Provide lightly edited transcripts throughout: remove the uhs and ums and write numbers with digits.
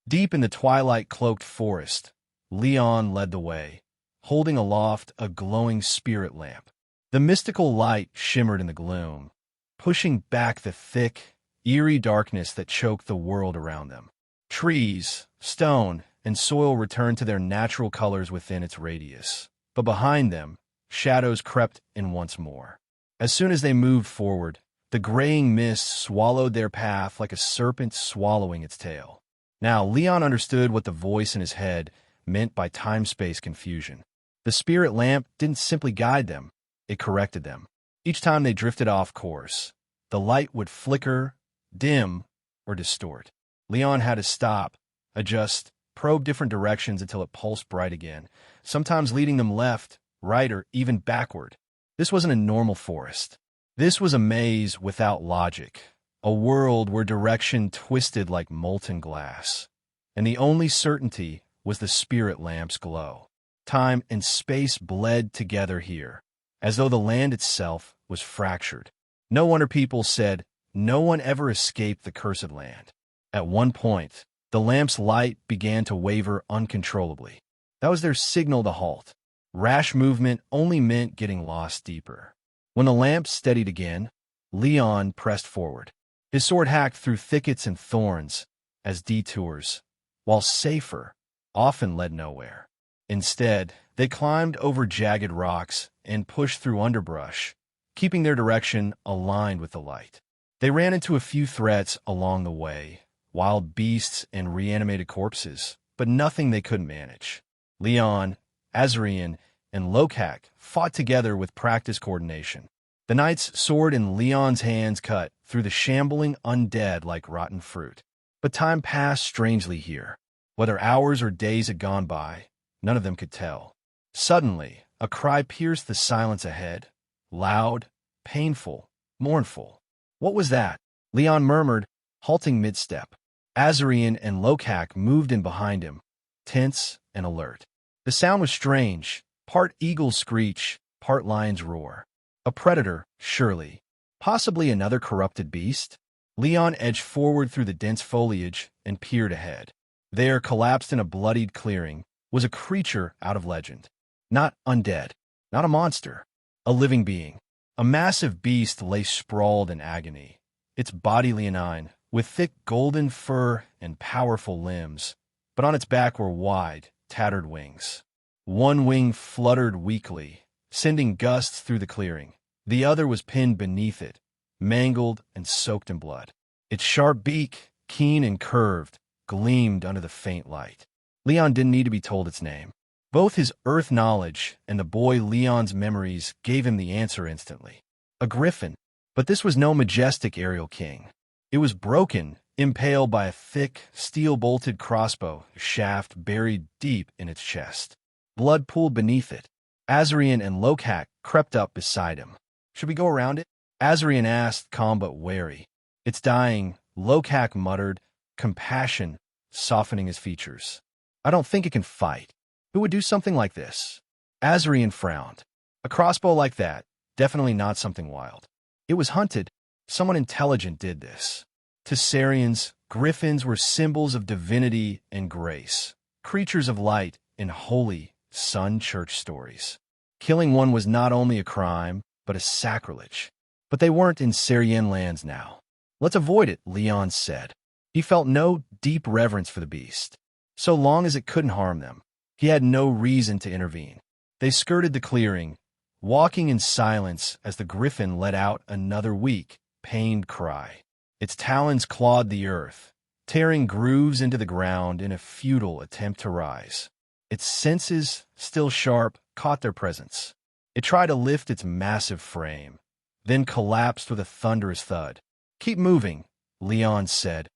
Deep in the twilight-cloaked forest, Leon led the way, holding aloft a glowing spirit lamp. The mystical light shimmered in the gloom, pushing back the thick, eerie darkness that choked the world around them. Trees, stone, and soil returned to their natural colors within its radius, but behind them, shadows crept in once more. As soon as they moved forward, the graying mist swallowed their path like a serpent swallowing its tail. Now, Leon understood what the voice in his head meant by time-space confusion. The spirit lamp didn't simply guide them, it corrected them. Each time they drifted off course, the light would flicker, dim, or distort. Leon had to stop, adjust, probe different directions until it pulsed bright again, sometimes leading them left, right, or even backward. This wasn't a normal forest. This was a maze without logic, a world where direction twisted like molten glass. And the only certainty was the spirit lamp's glow. Time and space bled together here, as though the land itself was fractured. No wonder people said, no one ever escaped the cursed land. At one point, the lamp's light began to waver uncontrollably. That was their signal to halt. Rash movement only meant getting lost deeper. When the lamp steadied again, Leon pressed forward. His sword hacked through thickets and thorns as detours, while safer, often led nowhere. Instead, they climbed over jagged rocks and pushed through underbrush, keeping their direction aligned with the light. They ran into a few threats along the way, wild beasts and reanimated corpses, but nothing they couldn't manage. Leon, Azarian, and Lokak fought together with practiced coordination. The knight's sword in Leon's hands cut through the shambling undead like rotten fruit. But time passed strangely here. Whether hours or days had gone by, none of them could tell. Suddenly, a cry pierced the silence ahead, loud, painful, mournful. What was that? Leon murmured, halting mid-step. Azarian and Lokak moved in behind him, tense and alert. The sound was strange, part eagle's screech, part lion's roar. A predator, surely. Possibly another corrupted beast? Leon edged forward through the dense foliage and peered ahead. There, collapsed in a bloodied clearing, was a creature out of legend. Not undead, not a monster, a living being. A massive beast lay sprawled in agony, its body leonine, with thick golden fur and powerful limbs, but on its back were wide, tattered wings. One wing fluttered weakly, sending gusts through the clearing. The other was pinned beneath it, mangled and soaked in blood. Its sharp beak, keen and curved, gleamed under the faint light. Leon didn't need to be told its name. Both his earth knowledge and the boy Leon's memories gave him the answer instantly. A griffin. But this was no majestic aerial king. It was broken, impaled by a thick, steel-bolted crossbow shaft buried deep in its chest. Blood pooled beneath it. Azarian and Lokak crept up beside him. Should we go around it? Azarian asked, calm but wary. It's dying, Lokak muttered, compassion softening his features. I don't think it can fight. Who would do something like this? Azarian frowned. A crossbow like that, definitely not something wild. It was hunted. Someone intelligent did this. To Sarians, griffins were symbols of divinity and grace, creatures of light in holy sun church stories. Killing one was not only a crime, but a sacrilege. But they weren't in Sarian lands now. Let's avoid it, Leon said. He felt no deep reverence for the beast. So long as it couldn't harm them, he had no reason to intervene. They skirted the clearing, walking in silence as the griffin let out another weak, pained cry. Its talons clawed the earth, tearing grooves into the ground in a futile attempt to rise. Its senses, still sharp, caught their presence. It tried to lift its massive frame, then collapsed with a thunderous thud. Keep moving, Leon said,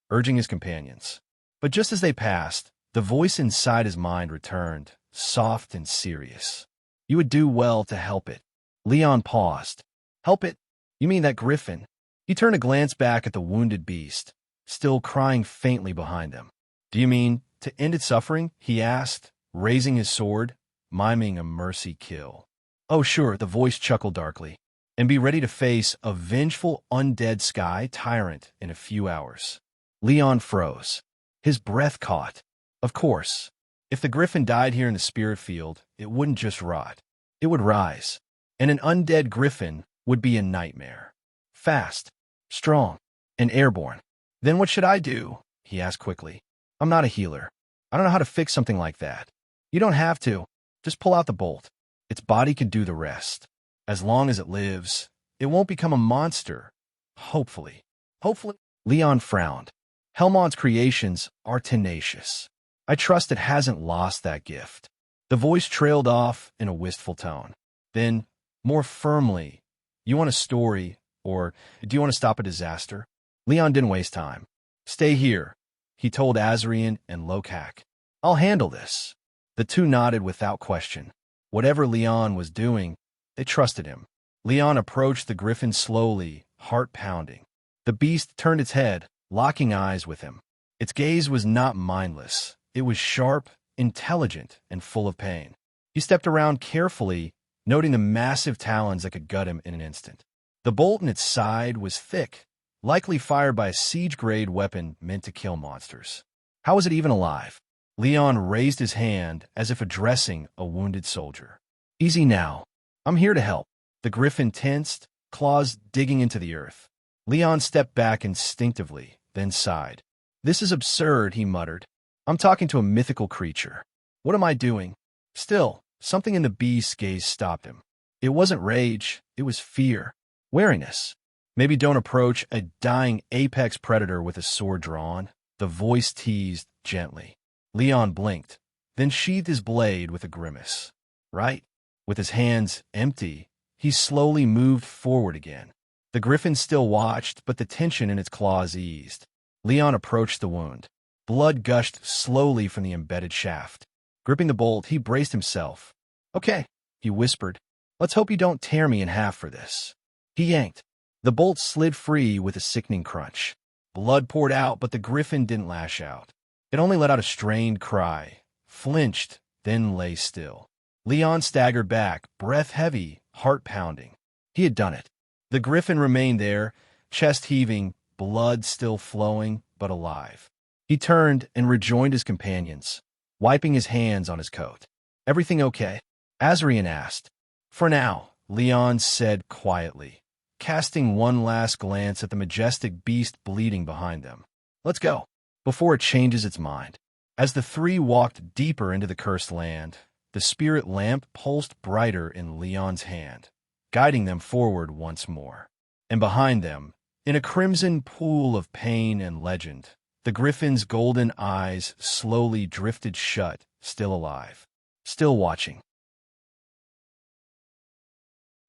urging his companions. But just as they passed, the voice inside his mind returned, soft and serious. You would do well to help it. Leon paused. Help it? You mean that griffin? He turned a glance back at the wounded beast, still crying faintly behind them. Do you mean to end its suffering? He asked, raising his sword, miming a mercy kill. Oh, sure, the voice chuckled darkly. And be ready to face a vengeful undead sky tyrant in a few hours. Leon froze. His breath caught. Of course, if the griffin died here in the spirit field, it wouldn't just rot. It would rise. And an undead griffin would be a nightmare. Fast, strong, and airborne. Then what should I do? He asked quickly. I'm not a healer. I don't know how to fix something like that. You don't have to. Just pull out the bolt. Its body could do the rest. As long as it lives, it won't become a monster. Hopefully. Hopefully. Leon frowned. Helmont's creations are tenacious. I trust it hasn't lost that gift. The voice trailed off in a wistful tone. Then, more firmly, you want a story, or do you want to stop a disaster? Leon didn't waste time. Stay here, he told Azrian and Lokak. I'll handle this. The two nodded without question. Whatever Leon was doing, they trusted him. Leon approached the griffin slowly, heart pounding. The beast turned its head, locking eyes with him. Its gaze was not mindless. It was sharp, intelligent, and full of pain. He stepped around carefully, noting the massive talons that could gut him in an instant. The bolt in its side was thick, likely fired by a siege-grade weapon meant to kill monsters. How was it even alive? Leon raised his hand as if addressing a wounded soldier. Easy now. I'm here to help. The griffin tensed, claws digging into the earth. Leon stepped back instinctively, then sighed. This is absurd, he muttered. I'm talking to a mythical creature. What am I doing? Still, something in the beast's gaze stopped him. It wasn't rage, it was fear. Wariness. Maybe don't approach a dying apex predator with a sword drawn, the voice teased gently. Leon blinked, then sheathed his blade with a grimace. Right? With his hands empty, he slowly moved forward again. The griffin still watched, but the tension in its claws eased. Leon approached the wound. Blood gushed slowly from the embedded shaft. Gripping the bolt, he braced himself. Okay, he whispered. Let's hope you don't tear me in half for this. He yanked. The bolt slid free with a sickening crunch. Blood poured out, but the griffin didn't lash out. It only let out a strained cry, flinched, then lay still. Leon staggered back, breath heavy, heart pounding. He had done it. The griffin remained there, chest heaving, blood still flowing, but alive. He turned and rejoined his companions, wiping his hands on his coat. Everything okay? Azrian asked. For now, Leon said quietly, casting one last glance at the majestic beast bleeding behind them. Let's go, before it changes its mind. As the three walked deeper into the cursed land, the spirit lamp pulsed brighter in Leon's hand, guiding them forward once more. And behind them, in a crimson pool of pain and legend, the griffin's golden eyes slowly drifted shut, still alive, still watching.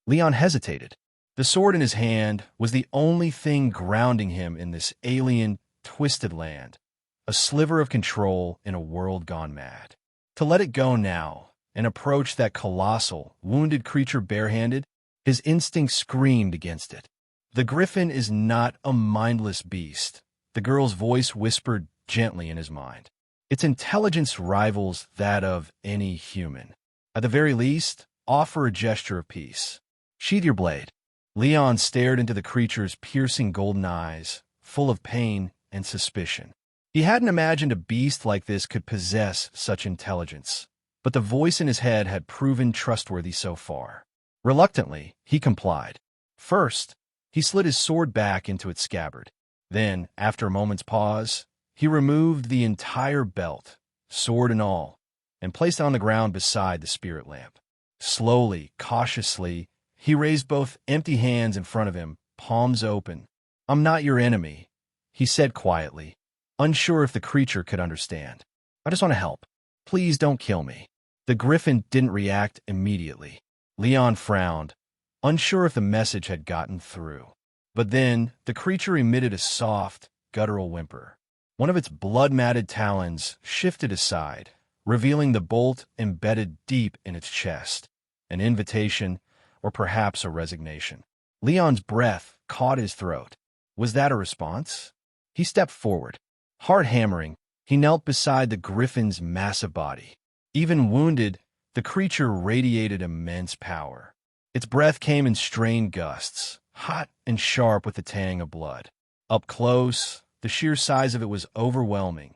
Leon hesitated. The sword in his hand was the only thing grounding him in this alien, twisted land, a sliver of control in a world gone mad. To let it go now and approach that colossal, wounded creature barehanded, his instinct screamed against it. The griffin is not a mindless beast, the girl's voice whispered gently in his mind. Its intelligence rivals that of any human. At the very least, offer a gesture of peace. Sheath your blade. Leon stared into the creature's piercing golden eyes, full of pain and suspicion. He hadn't imagined a beast like this could possess such intelligence, but the voice in his head had proven trustworthy so far. Reluctantly, he complied. First, he slid his sword back into its scabbard. Then, after a moment's pause, he removed the entire belt, sword and all, and placed it on the ground beside the spirit lamp. Slowly, cautiously, he raised both empty hands in front of him, palms open. I'm not your enemy, he said quietly, unsure if the creature could understand. I just want to help. Please don't kill me. The griffin didn't react immediately. Leon frowned, unsure if the message had gotten through. But then, the creature emitted a soft, guttural whimper. One of its blood-matted talons shifted aside, revealing the bolt embedded deep in its chest, an invitation, or perhaps a resignation. Leon's breath caught his throat. Was that a response? He stepped forward. Heart hammering, he knelt beside the griffin's massive body. Even wounded, the creature radiated immense power. Its breath came in strained gusts, hot and sharp with the tang of blood. Up close, the sheer size of it was overwhelming,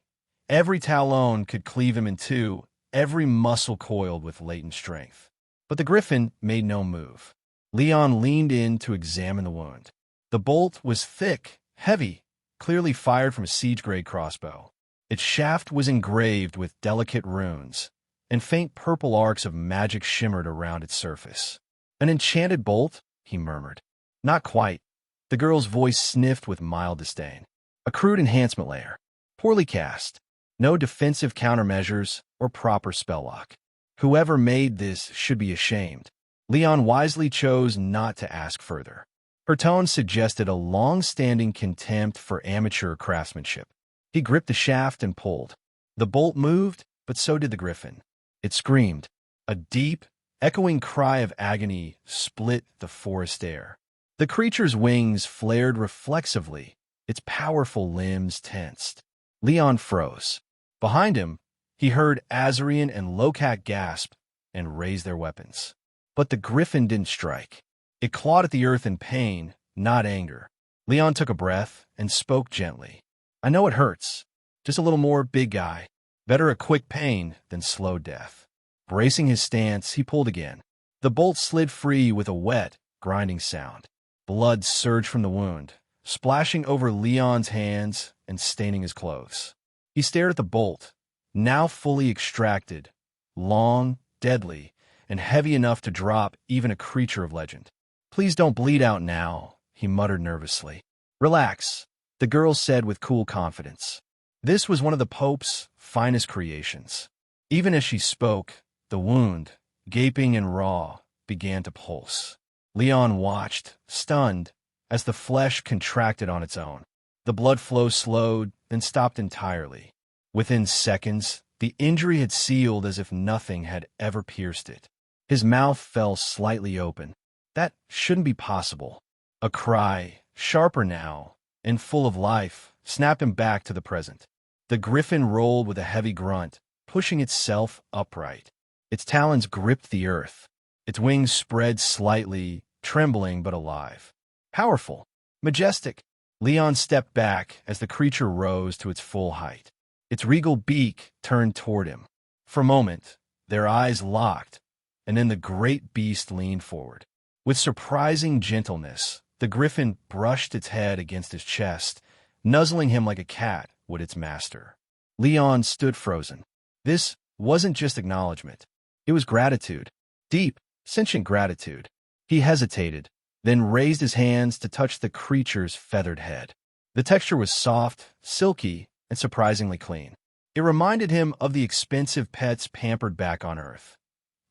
Every talon could cleave him in two, every muscle coiled with latent strength. But the griffin made no move. Leon leaned in to examine the wound. The bolt was thick, heavy, clearly fired from a siege-grade crossbow. Its shaft was engraved with delicate runes, and faint purple arcs of magic shimmered around its surface. "An enchanted bolt?" he murmured. "Not quite." The girl's voice sniffed with mild disdain. "A crude enhancement layer. Poorly cast. No defensive countermeasures or proper spell lock. Whoever made this should be ashamed." Leon wisely chose not to ask further. Her tone suggested a long-standing contempt for amateur craftsmanship. He gripped the shaft and pulled. The bolt moved, but so did the griffin. It screamed. A deep, echoing cry of agony split the forest air. The creature's wings flared reflexively, its powerful limbs tensed. Leon froze. Behind him, he heard Azarian and Lokak gasp and raise their weapons. But the griffin didn't strike. It clawed at the earth in pain, not anger. Leon took a breath and spoke gently. "I know it hurts. Just a little more, big guy. Better a quick pain than slow death." Bracing his stance, he pulled again. The bolt slid free with a wet, grinding sound. Blood surged from the wound, splashing over Leon's hands and staining his clothes. He stared at the bolt, now fully extracted, long, deadly, and heavy enough to drop even a creature of legend. "Please don't bleed out now," he muttered nervously. "Relax," the girl said with cool confidence. This was one of the Pope's finest creations. Even as she spoke, the wound, gaping and raw, began to pulse. Leon watched, stunned, as the flesh contracted on its own. The blood flow slowed, then stopped entirely. Within seconds, the injury had sealed as if nothing had ever pierced it. His mouth fell slightly open. That shouldn't be possible. A cry, sharper now, and full of life, snapped him back to the present. The griffin rolled with a heavy grunt, pushing itself upright. Its talons gripped the earth. Its wings spread slightly, trembling but alive. Powerful, majestic. Leon stepped back as the creature rose to its full height. Its regal beak turned toward him. For a moment, their eyes locked, and then the great beast leaned forward. With surprising gentleness, the griffin brushed its head against his chest, nuzzling him like a cat would its master. Leon stood frozen. This wasn't just acknowledgement. It was gratitude. Deep, sentient gratitude. He hesitated, then raised his hands to touch the creature's feathered head. The texture was soft, silky, and surprisingly clean. It reminded him of the expensive pets pampered back on Earth.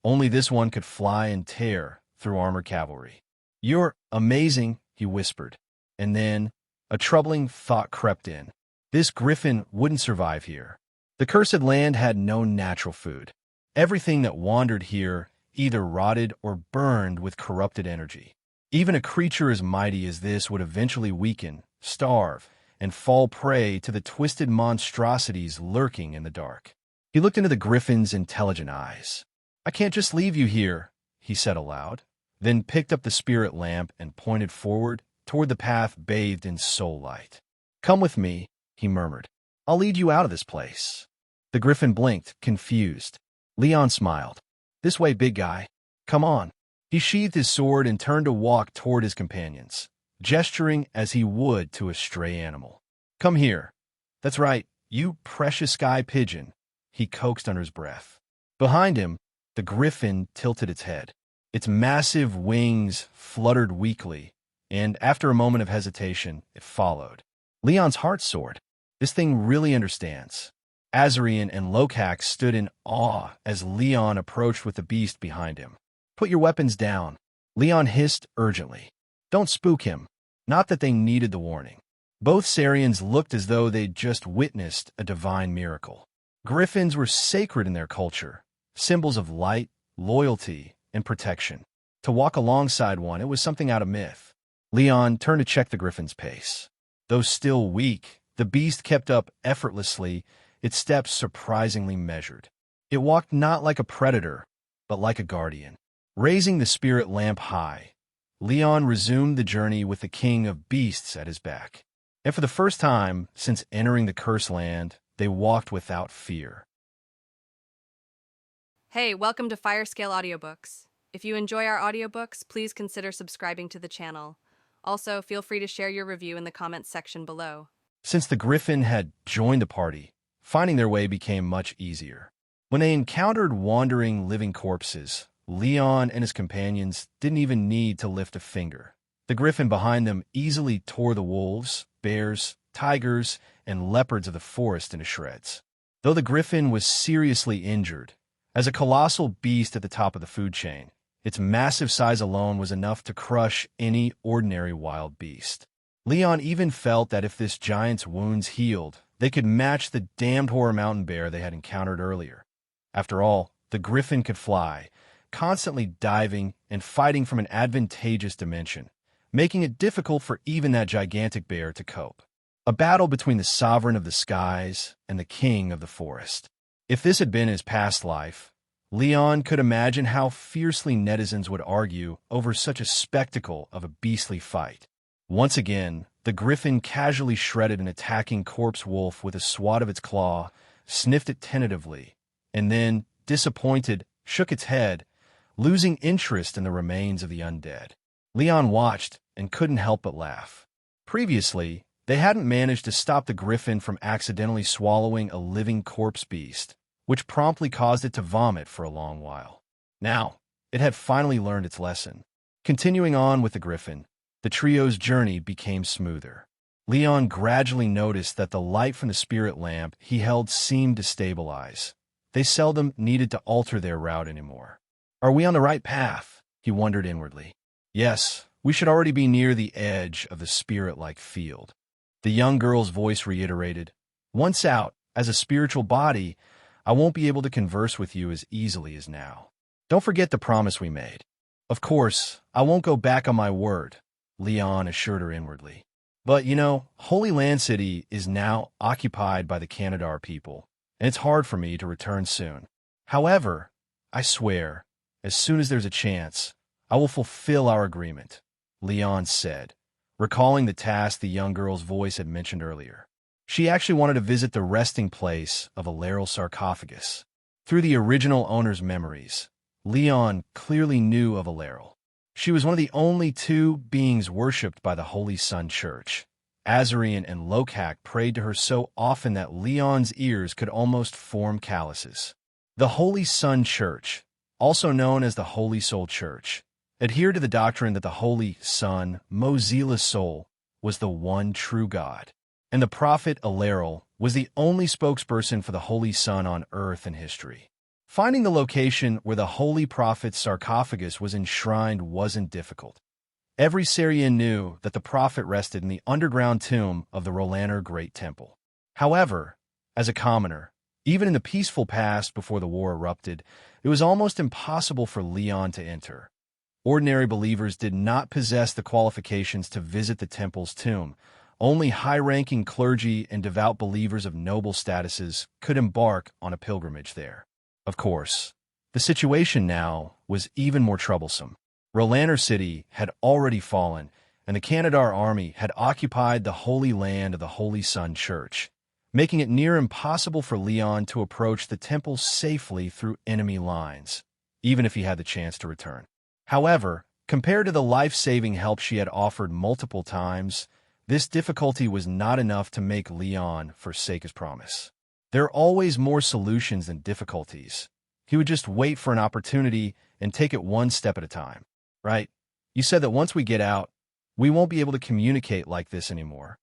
Only this one could fly and tear through armored cavalry. "You're amazing," he whispered. And then a troubling thought crept in. This griffin wouldn't survive here. The cursed land had no natural food. Everything that wandered here either rotted or burned with corrupted energy. Even a creature as mighty as this would eventually weaken, starve, and fall prey to the twisted monstrosities lurking in the dark. He looked into the griffin's intelligent eyes. "I can't just leave you here," he said aloud, then picked up the spirit lamp and pointed forward toward the path bathed in soul light. "Come with me," he murmured. "I'll lead you out of this place." The griffin blinked, confused. Leon smiled. "This way, big guy. Come on." He sheathed his sword and turned to walk toward his companions, gesturing as he would to a stray animal. "Come here. That's right, you precious sky pigeon," he coaxed under his breath. Behind him, the griffin tilted its head. Its massive wings fluttered weakly, and after a moment of hesitation, it followed. Leon's heart soared. This thing really understands. Azarian and Lokak stood in awe as Leon approached with the beast behind him. "Put your weapons down," Leon hissed urgently. "Don't spook him." Not that they needed the warning. Both Sarians looked as though they'd just witnessed a divine miracle. Griffins were sacred in their culture, symbols of light, loyalty, and protection. To walk alongside one, it was something out of myth. Leon turned to check the griffin's pace. Though still weak, the beast kept up effortlessly, its steps surprisingly measured. It walked not like a predator, but like a guardian. Raising the spirit lamp high, Leon resumed the journey with the king of beasts at his back. And for the first time since entering the cursed land, they walked without fear. Hey, welcome to Firescale Audiobooks. If you enjoy our audiobooks, please consider subscribing to the channel. Also, feel free to share your review in the comments section below. Since the griffin had joined the party, finding their way became much easier. When they encountered wandering living corpses, Leon and his companions didn't even need to lift a finger. The griffin behind them easily tore the wolves, bears, tigers, and leopards of the forest into shreds. Though the griffin was seriously injured, as a colossal beast at the top of the food chain, its massive size alone was enough to crush any ordinary wild beast. Leon even felt that if this giant's wounds healed, they could match the damned horror mountain bear they had encountered earlier. After all, the griffin could fly, constantly diving and fighting from an advantageous dimension, making it difficult for even that gigantic bear to cope. A battle between the sovereign of the skies and the king of the forest. If this had been his past life, Leon could imagine how fiercely netizens would argue over such a spectacle of a beastly fight. Once again, the griffin casually shredded an attacking corpse wolf with a swat of its claw, sniffed it tentatively, and then, disappointed, shook its head, losing interest in the remains of the undead. Leon watched and couldn't help but laugh. Previously, they hadn't managed to stop the griffin from accidentally swallowing a living corpse beast, which promptly caused it to vomit for a long while. Now, it had finally learned its lesson. Continuing on with the griffin, the trio's journey became smoother. Leon gradually noticed that the light from the spirit lamp he held seemed to stabilize. They seldom needed to alter their route anymore. Are we on the right path? He wondered inwardly. Yes, we should already be near the edge of the spirit-like field. The young girl's voice reiterated, Once out, as a spiritual body, I won't be able to converse with you as easily as now. Don't forget the promise we made. Of course, I won't go back on my word, Leon assured her inwardly. But, Holy Land City is now occupied by the Canadar people, and it's hard for me to return soon. However, I swear, as soon as there's a chance, I will fulfill our agreement, Leon said, recalling the task the young girl's voice had mentioned earlier. She actually wanted to visit the resting place of a laurel sarcophagus. Through the original owner's memories, Leon clearly knew of a laurel. She was one of the only two beings worshipped by the Holy Sun Church. Azarian and Lokak prayed to her so often that Leon's ears could almost form calluses. The Holy Sun Church, also known as the Holy Soul Church, adhered to the doctrine that the Holy Sun, Mozilla Soul, was the one true God, and the prophet Alaral was the only spokesperson for the Holy Sun on Earth in history. Finding the location where the Holy Prophet's sarcophagus was enshrined wasn't difficult. Every Syrian knew that the prophet rested in the underground tomb of the Rolaner Great Temple. However, as a commoner, even in the peaceful past before the war erupted, it was almost impossible for Leon to enter. Ordinary believers did not possess the qualifications to visit the temple's tomb. Only high-ranking clergy and devout believers of noble statuses could embark on a pilgrimage there. Of course, the situation now was even more troublesome. Rolaner City had already fallen, and the Canadar army had occupied the holy land of the Holy Sun Church, making it near impossible for Leon to approach the temple safely through enemy lines, even if he had the chance to return. However, compared to the life-saving help she had offered multiple times, this difficulty was not enough to make Leon forsake his promise. There are always more solutions than difficulties. He would just wait for an opportunity and take it one step at a time. Right? You said that once we get out, we won't be able to communicate like this anymore.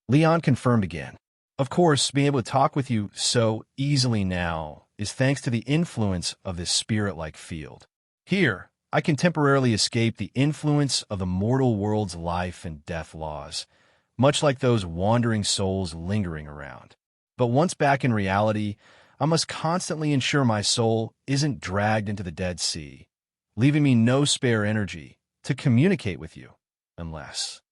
Leon confirmed again. Of course, being able to talk with you so easily now is thanks to the influence of this spirit-like field. Here, I can temporarily escape the influence of the mortal world's life and death laws, much like those wandering souls lingering around. But once back in reality, I must constantly ensure my soul isn't dragged into the Dead Sea, leaving me no spare energy to communicate with you. Unless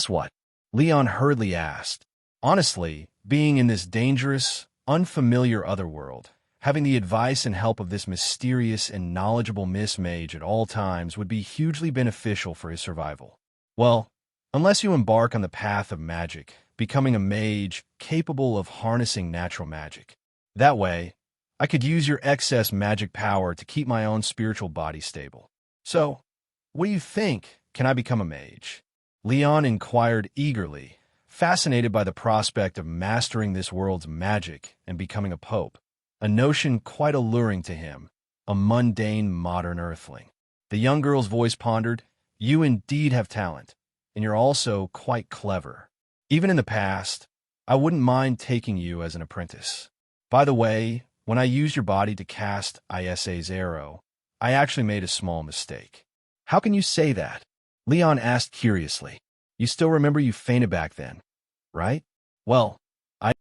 what? Leon hurriedly asked. Honestly, being in this dangerous, unfamiliar otherworld, having the advice and help of this mysterious and knowledgeable Miss Mage at all times would be hugely beneficial for his survival. Well, unless you embark on the path of magic, becoming a mage capable of harnessing natural magic. That way, I could use your excess magic power to keep my own spiritual body stable. So, what do you think? Can I become a mage? Leon inquired eagerly, fascinated by the prospect of mastering this world's magic and becoming a pope, a notion quite alluring to him, a mundane modern earthling. The young girl's voice pondered, "You indeed have talent, and you're also quite clever. Even in the past, I wouldn't mind taking you as an apprentice. By the way, when I used your body to cast Isa's arrow, I actually made a small mistake." "How can you say that?" Leon asked curiously. "You still remember you fainted back then, right?" "Well,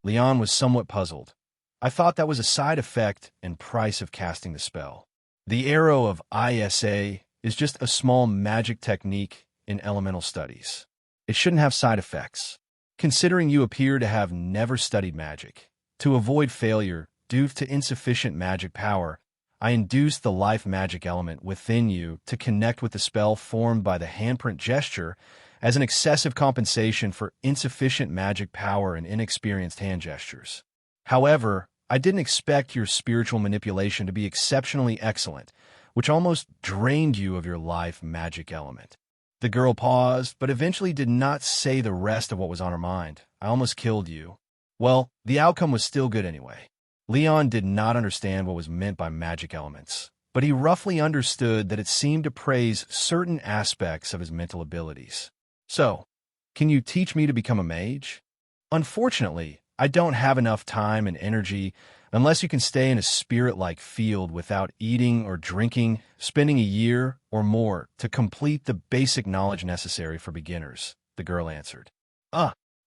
Leon was somewhat puzzled. "I thought that was a side effect and price of casting the spell. The arrow of Isa is just a small magic technique in elemental studies. It shouldn't have side effects. Considering you appear to have never studied magic, to avoid failure due to insufficient magic power, I induced the life magic element within you to connect with the spell formed by the handprint gesture as an excessive compensation for insufficient magic power and inexperienced hand gestures. However, I didn't expect your spiritual manipulation to be exceptionally excellent, which almost drained you of your life magic element." The girl paused, but eventually did not say the rest of what was on her mind. "I almost killed you." Well, the outcome was still good anyway. Leon did not understand what was meant by magic elements, but he roughly understood that it seemed to praise certain aspects of his mental abilities. "So, can you teach me to become a mage?" "Unfortunately, I don't have enough time and energy unless you can stay in a spirit-like field without eating or drinking, spending a year or more to complete the basic knowledge necessary for beginners," the girl answered.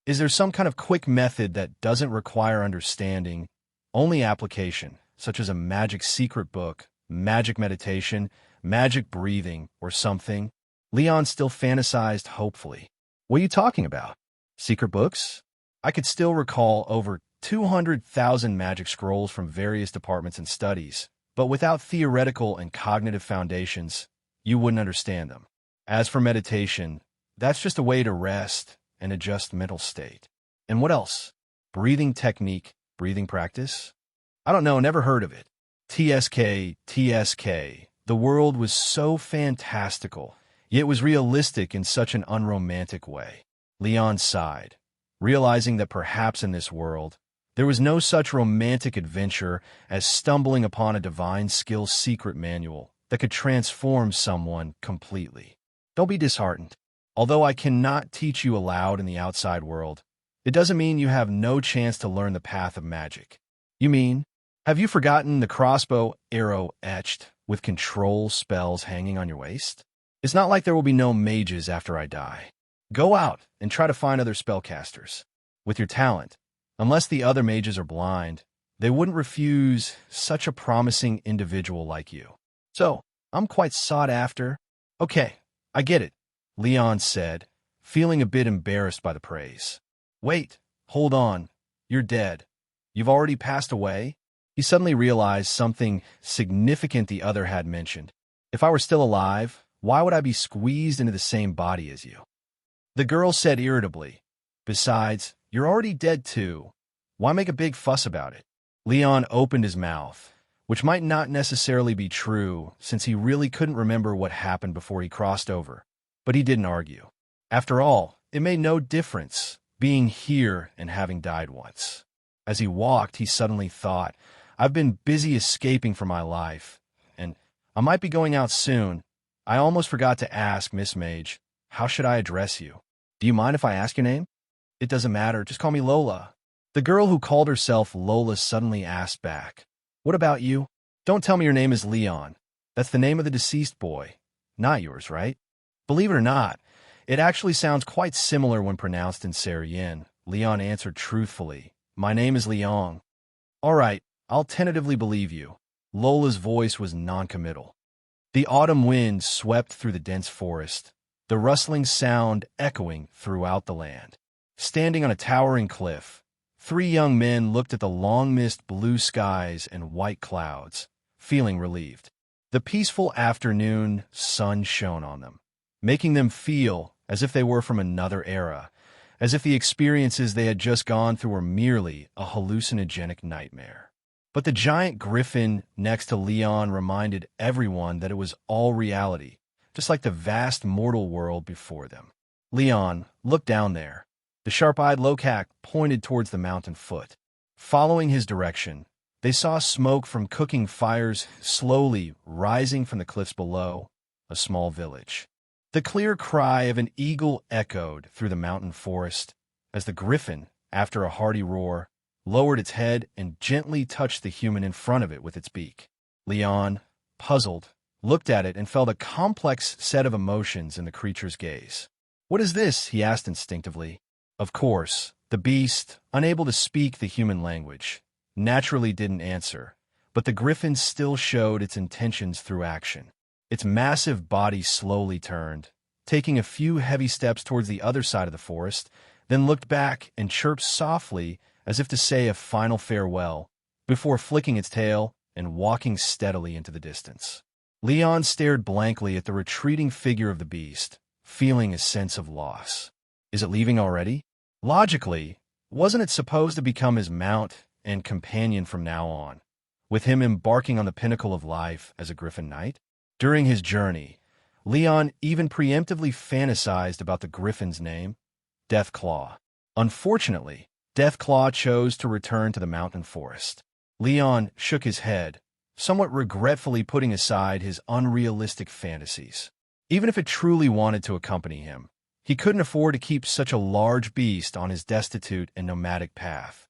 Is there some kind of quick method that doesn't require understanding, only application, such as a magic secret book, magic meditation, magic breathing, or something?" Leon still fantasized hopefully. "What are you talking about? Secret books?" I could still recall over 200,000 magic scrolls from various departments and studies, but without theoretical and cognitive foundations, you wouldn't understand them. As for meditation, that's just a way to rest and adjust mental state. And what else? Breathing technique, breathing practice? I don't know, never heard of it. TSK. The world was so fantastical, yet was realistic in such an unromantic way. Leon sighed, realizing that perhaps in this world, there was no such romantic adventure as stumbling upon a divine skill secret manual that could transform someone completely. Don't be disheartened. Although I cannot teach you aloud in the outside world, it doesn't mean you have no chance to learn the path of magic. You mean, have you forgotten the crossbow arrow etched with control spells hanging on your waist? It's not like there will be no mages after I die. Go out and try to find other spellcasters. With your talent, unless the other mages are blind, they wouldn't refuse such a promising individual like you. So, I'm quite sought after. Okay, I get it, Leon said, feeling a bit embarrassed by the praise. Wait, hold on. You're dead. You've already passed away? He suddenly realized something significant the other had mentioned. If I were still alive, why would I be squeezed into the same body as you? The girl said irritably. Besides, you're already dead too. Why make a big fuss about it? Leon opened his mouth, which might not necessarily be true since he really couldn't remember what happened before he crossed over. But he didn't argue. After all, it made no difference, being here and having died once. As he walked, he suddenly thought, I've been busy escaping from my life, and I might be going out soon. I almost forgot to ask, Miss Mage, how should I address you? Do you mind if I ask your name? It doesn't matter, just call me Lola. The girl who called herself Lola suddenly asked back, What about you? Don't tell me your name is Leon. That's the name of the deceased boy. Not yours, right? Believe it or not, it actually sounds quite similar when pronounced in Syrian. Leon answered truthfully, My name is Leon. All right, I'll tentatively believe you. Lola's voice was noncommittal. The autumn wind swept through the dense forest, the rustling sound echoing throughout the land. Standing on a towering cliff, 3 young men looked at the long-missed blue skies and white clouds, feeling relieved. The peaceful afternoon sun shone on them, making them feel as if they were from another era, as if the experiences they had just gone through were merely a hallucinogenic nightmare. But the giant griffin next to Leon reminded everyone that it was all reality, just like the vast mortal world before them. Leon looked down there. The sharp-eyed Lokak pointed towards the mountain foot. Following his direction, they saw smoke from cooking fires slowly rising from the cliffs below, a small village. The clear cry of an eagle echoed through the mountain forest as the griffin, after a hearty roar, lowered its head and gently touched the human in front of it with its beak. Leon, puzzled, looked at it and felt a complex set of emotions in the creature's gaze. "What is this?" he asked instinctively. Of course, the beast, unable to speak the human language, naturally didn't answer, but the griffin still showed its intentions through action. Its massive body slowly turned, taking a few heavy steps towards the other side of the forest, then looked back and chirped softly as if to say a final farewell, before flicking its tail and walking steadily into the distance. Leon stared blankly at the retreating figure of the beast, feeling a sense of loss. Is it leaving already? Logically, wasn't it supposed to become his mount and companion from now on, with him embarking on the pinnacle of life as a griffin knight? During his journey, Leon even preemptively fantasized about the griffin's name, Deathclaw. Unfortunately, Deathclaw chose to return to the mountain forest. Leon shook his head, somewhat regretfully putting aside his unrealistic fantasies. Even if it truly wanted to accompany him, he couldn't afford to keep such a large beast on his destitute and nomadic path.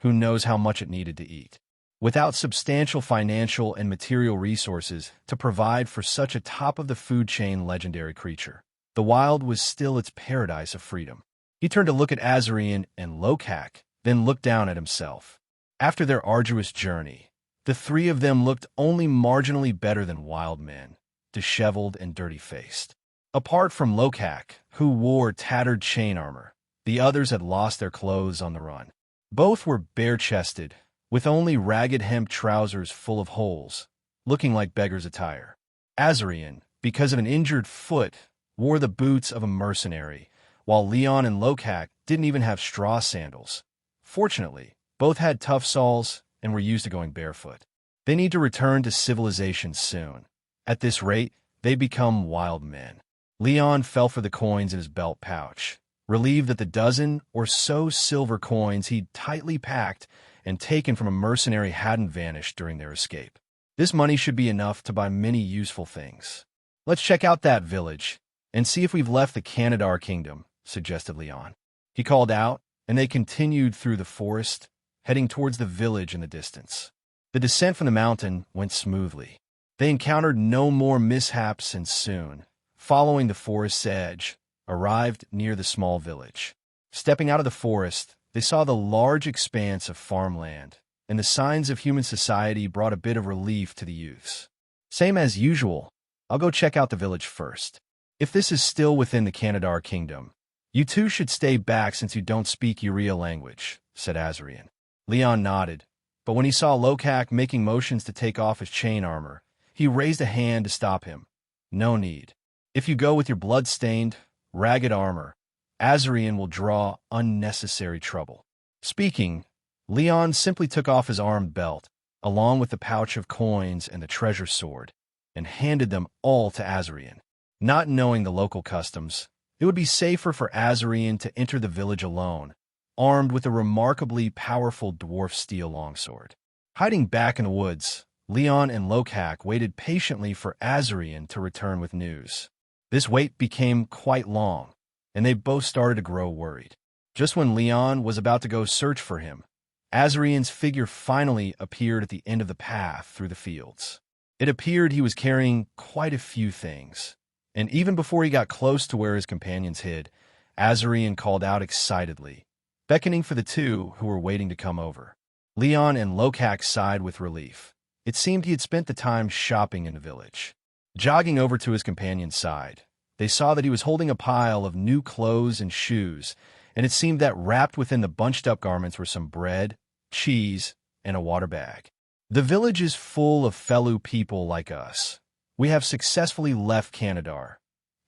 Who knows how much it needed to eat? Without substantial financial and material resources to provide for such a top-of-the-food-chain legendary creature, the wild was still its paradise of freedom. He turned to look at Azarian and Lokak, then looked down at himself. After their arduous journey, the three of them looked only marginally better than wild men, disheveled and dirty-faced. Apart from Lokak, who wore tattered chain armor, the others had lost their clothes on the run. Both were bare-chested, with only ragged hemp trousers full of holes, looking like beggar's attire. Azarian, because of an injured foot, wore the boots of a mercenary, while Leon and Lokak didn't even have straw sandals. Fortunately, both had tough soles and were used to going barefoot. They need to return to civilization soon. At this rate, they become wild men. Leon fell for the coins in his belt pouch, relieved that the dozen or so silver coins he'd tightly packed and taken from a mercenary hadn't vanished during their escape. This money should be enough to buy many useful things. "Let's check out that village and see if we've left the Canadar Kingdom," suggested Leon. He called out, and they continued through the forest, heading towards the village in the distance. The descent from the mountain went smoothly. They encountered no more mishaps and soon, following the forest's edge, arrived near the small village. Stepping out of the forest, they saw the large expanse of farmland, and the signs of human society brought a bit of relief to the youths. "Same as usual. I'll go check out the village first. If this is still within the Canadar Kingdom, you two should stay back since you don't speak Urea language," said Azarian. Leon nodded, but when he saw Lokak making motions to take off his chain armor, he raised a hand to stop him. "No need. If you go with your bloodstained, ragged armor, Azarian will draw unnecessary trouble." Speaking, Leon simply took off his armed belt, along with the pouch of coins and the treasure sword, and handed them all to Azarian. Not knowing the local customs, it would be safer for Azarian to enter the village alone, armed with a remarkably powerful dwarf steel longsword. Hiding back in the woods, Leon and Lokak waited patiently for Azarian to return with news. This wait became quite long, and they both started to grow worried. Just when Leon was about to go search for him, Azarian's figure finally appeared at the end of the path through the fields. It appeared he was carrying quite a few things, and even before he got close to where his companions hid, Azarian called out excitedly, beckoning for the two who were waiting to come over. Leon and Lokak sighed with relief. It seemed he had spent the time shopping in the village. Jogging over to his companion's side, they saw that he was holding a pile of new clothes and shoes, and it seemed that wrapped within the bunched-up garments were some bread, cheese, and a water bag. "The village is full of fellow people like us. We have successfully left Canadar,"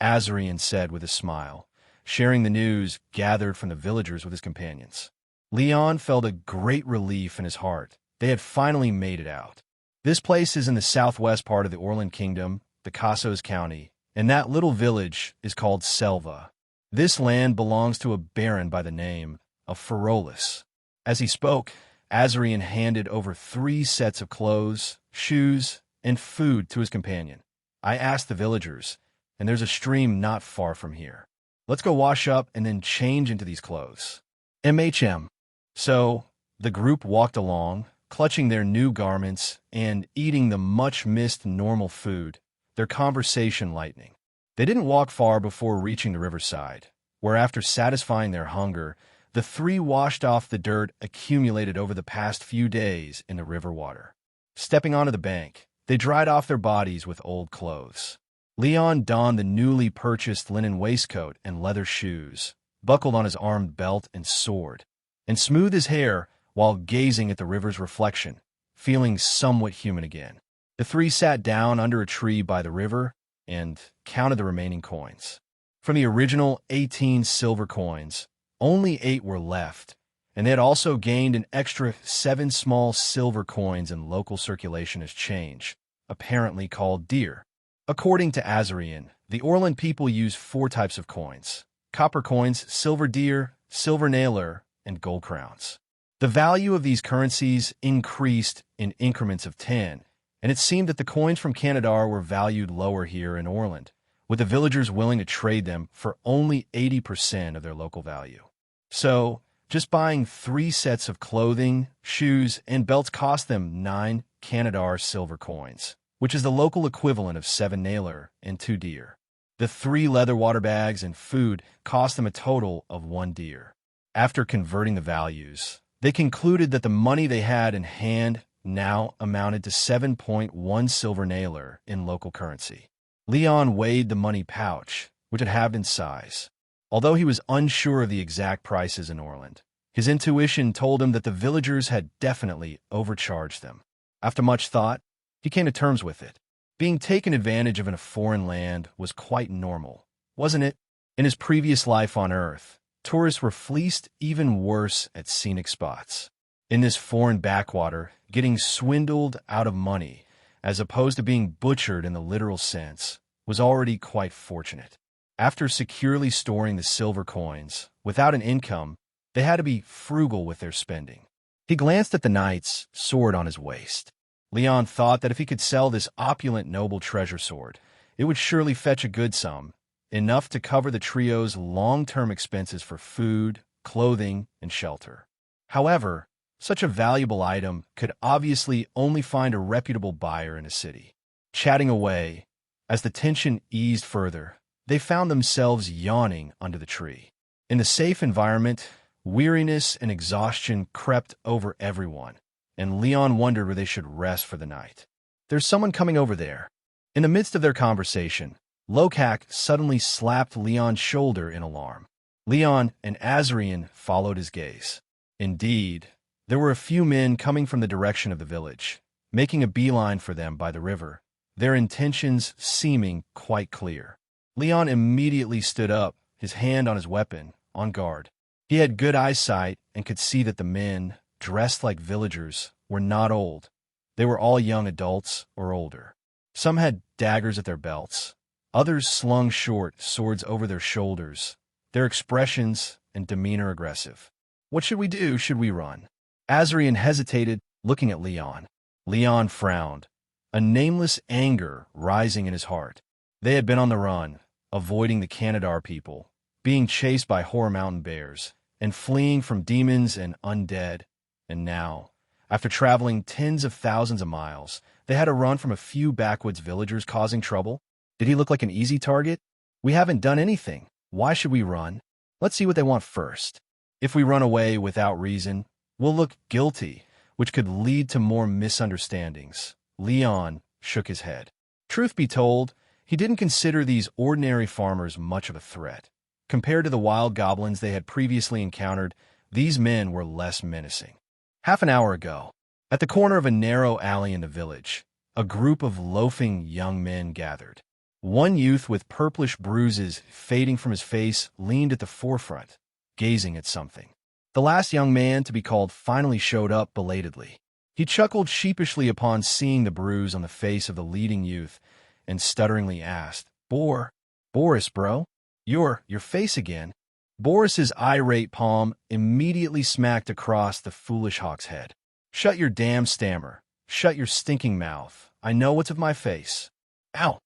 Azarian said with a smile, sharing the news gathered from the villagers with his companions. Leon felt a great relief in his heart. They had finally made it out. This place is in the southwest part of the Orland Kingdom, the Casos County, and that little village is called Selva. This land belongs to a baron by the name of Ferolus. As he spoke, Azarian handed over 3 sets of clothes, shoes, and food to his companion. I asked the villagers, and there's a stream not far from here. Let's go wash up and then change into these clothes. MHM. So, the group walked along, clutching their new garments and eating the much-missed normal food, their conversation lightening. They didn't walk far before reaching the riverside, where after satisfying their hunger, the 3 washed off the dirt accumulated over the past few days in the river water. Stepping onto the bank, they dried off their bodies with old clothes. Leon donned the newly purchased linen waistcoat and leather shoes, buckled on his armed belt and sword, and smoothed his hair while gazing at the river's reflection, feeling somewhat human again. The 3 sat down under a tree by the river and counted the remaining coins. From the original 18 silver coins, only 8 were left, and they had also gained an extra 7 small silver coins in local circulation as change, apparently called deer. According to Azarian, the Orland people use 4 types of coins: copper coins, silver deer, silver nailer, and gold crowns. The value of these currencies increased in increments of 10, and it seemed that the coins from Canadar were valued lower here in Orland, with the villagers willing to trade them for only 80% of their local value. So, just buying 3 sets of clothing, shoes, and belts cost them 9 Canadar silver coins, which is the local equivalent of 7 nailer and 2 deer. The 3 leather water bags and food cost them a total of 1 deer. After converting the values, they concluded that the money they had in hand now amounted to 7.1 silver nailer in local currency. Leon weighed the money pouch, which had halved in size. Although he was unsure of the exact prices in Orland, his intuition told him that the villagers had definitely overcharged them. After much thought, he came to terms with it. Being taken advantage of in a foreign land was quite normal, wasn't it? In his previous life on Earth, tourists were fleeced even worse at scenic spots. In this foreign backwater, getting swindled out of money, as opposed to being butchered in the literal sense, was already quite fortunate. After securely storing the silver coins, without an income, they had to be frugal with their spending. He glanced at the knight's sword on his waist. Leon thought that if he could sell this opulent noble treasure sword, it would surely fetch a good sum, enough to cover the trio's long-term expenses for food, clothing, and shelter. However, such a valuable item could obviously only find a reputable buyer in a city. Chatting away, as the tension eased further, they found themselves yawning under the tree. In the safe environment, weariness and exhaustion crept over everyone, and Leon wondered where they should rest for the night. "There's someone coming over there." In the midst of their conversation, Lokak suddenly slapped Leon's shoulder in alarm. Leon and Azarian followed his gaze. Indeed, there were a few men coming from the direction of the village, making a beeline for them by the river, their intentions seeming quite clear. Leon immediately stood up, his hand on his weapon, on guard. He had good eyesight and could see that the men, dressed like villagers, were not old. They were all young adults or older. Some had daggers at their belts. Others slung short swords over their shoulders, their expressions and demeanor aggressive. "What should we do? Should we run?" Azarian hesitated, looking at Leon. Leon frowned, a nameless anger rising in his heart. They had been on the run, avoiding the Canadar people, being chased by Horror Mountain bears, and fleeing from demons and undead. And now, after traveling tens of thousands of miles, they had to run from a few backwoods villagers causing trouble. Did he look like an easy target? "We haven't done anything. Why should we run? Let's see what they want first. If we run away without reason, we'll look guilty, which could lead to more misunderstandings." Leon shook his head. Truth be told, he didn't consider these ordinary farmers much of a threat. Compared to the wild goblins they had previously encountered, these men were less menacing. Half an hour ago, at the corner of a narrow alley in the village, a group of loafing young men gathered. One youth with purplish bruises fading from his face leaned at the forefront, gazing at something. The last young man to be called finally showed up belatedly. He chuckled sheepishly upon seeing the bruise on the face of the leading youth and stutteringly asked, Boris, bro? Your face again?" Boris's irate palm immediately smacked across the foolish hawk's head. "Shut your damn stammer. Shut your stinking mouth. I know what's of my face." "Ow.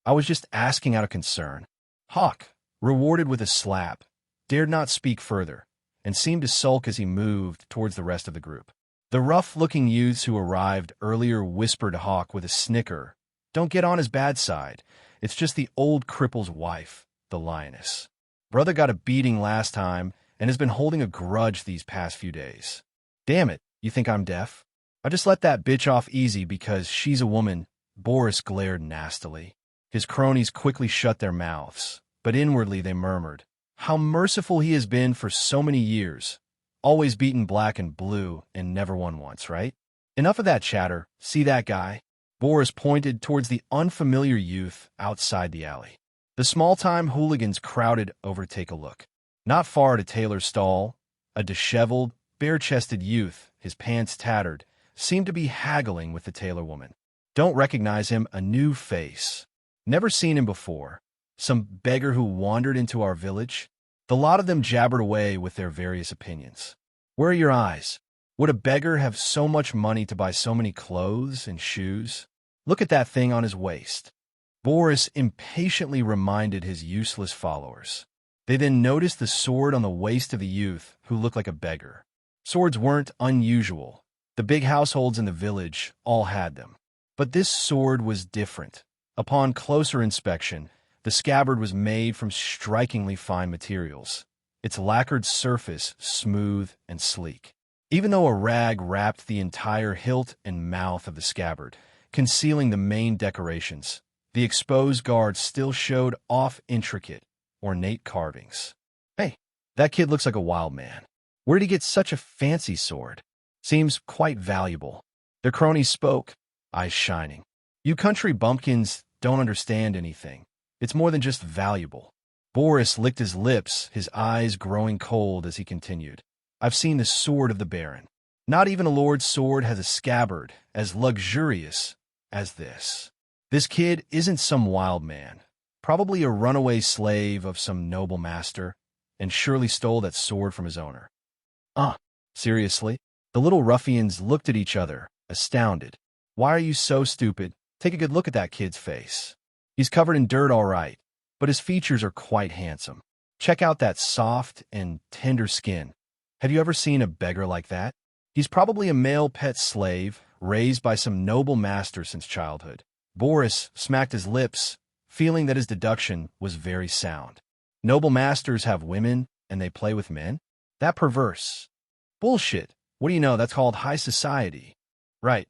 I was just asking out of concern." Hawk, rewarded with a slap, dared not speak further, and seemed to sulk as he moved towards the rest of the group. The rough-looking youths who arrived earlier whispered to Hawk with a snicker, "Don't get on his bad side. It's just the old cripple's wife, the lioness. Brother got a beating last time and has been holding a grudge these past few days. Damn it, you think I'm deaf? I just let that bitch off easy because she's a woman." Boris glared nastily. His cronies quickly shut their mouths, but inwardly they murmured, "How merciful he has been for so many years. Always beaten black and blue and never won once, right? Enough of that chatter. See that guy?" Boris pointed towards the unfamiliar youth outside the alley. The small-time hooligans crowded over to take a look. Not far at a tailor's stall, a disheveled, bare-chested youth, his pants tattered, seemed to be haggling with the tailor woman. "Don't recognize him, a new face. Never seen him before. Some beggar who wandered into our village?" The lot of them jabbered away with their various opinions. "Where are your eyes? Would a beggar have so much money to buy so many clothes and shoes? Look at that thing on his waist." Boris impatiently reminded his useless followers. They then noticed the sword on the waist of the youth who looked like a beggar. Swords weren't unusual. The big households in the village all had them. But this sword was different. Upon closer inspection, the scabbard was made from strikingly fine materials, its lacquered surface smooth and sleek. Even though a rag wrapped the entire hilt and mouth of the scabbard, concealing the main decorations, the exposed guard still showed off intricate, ornate carvings. "Hey, that kid looks like a wild man. Where did he get such a fancy sword? Seems quite valuable." The cronies spoke, eyes shining. "You country bumpkins don't understand anything. It's more than just valuable." Boris licked his lips, his eyes growing cold as he continued. "I've seen the sword of the Baron. Not even a lord's sword has a scabbard as luxurious as this. This kid isn't some wild man, probably a runaway slave of some noble master, and surely stole that sword from his owner." Seriously?" The little ruffians looked at each other, astounded. "Why are you so stupid? Take a good look at that kid's face. He's covered in dirt, all right, but his features are quite handsome. Check out that soft and tender skin. Have you ever seen a beggar like that? He's probably a male pet slave, raised by some noble master since childhood." Boris smacked his lips, feeling that his deduction was very sound. Noble masters have women, and they play with men? That perverse. Bullshit. What do you know? That's called high society. Right.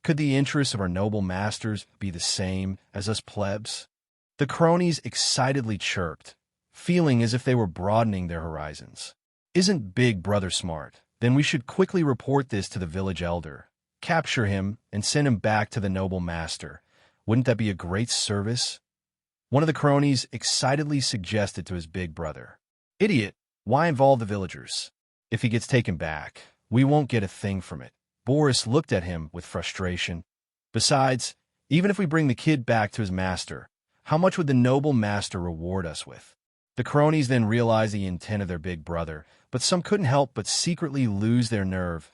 Could the interests of our noble masters be the same as us plebs? The cronies excitedly chirped, feeling as if they were broadening their horizons. "Isn't Big Brother smart? Then we should quickly report this to the village elder, capture him, and send him back to the noble master. Wouldn't that be a great service?" One of the cronies excitedly suggested to his big brother. "Idiot, why involve the villagers? If he gets taken back, we won't get a thing from it." Boris looked at him with frustration. "Besides, even if we bring the kid back to his master, how much would the noble master reward us with?" The cronies then realized the intent of their big brother, but some couldn't help but secretly lose their nerve.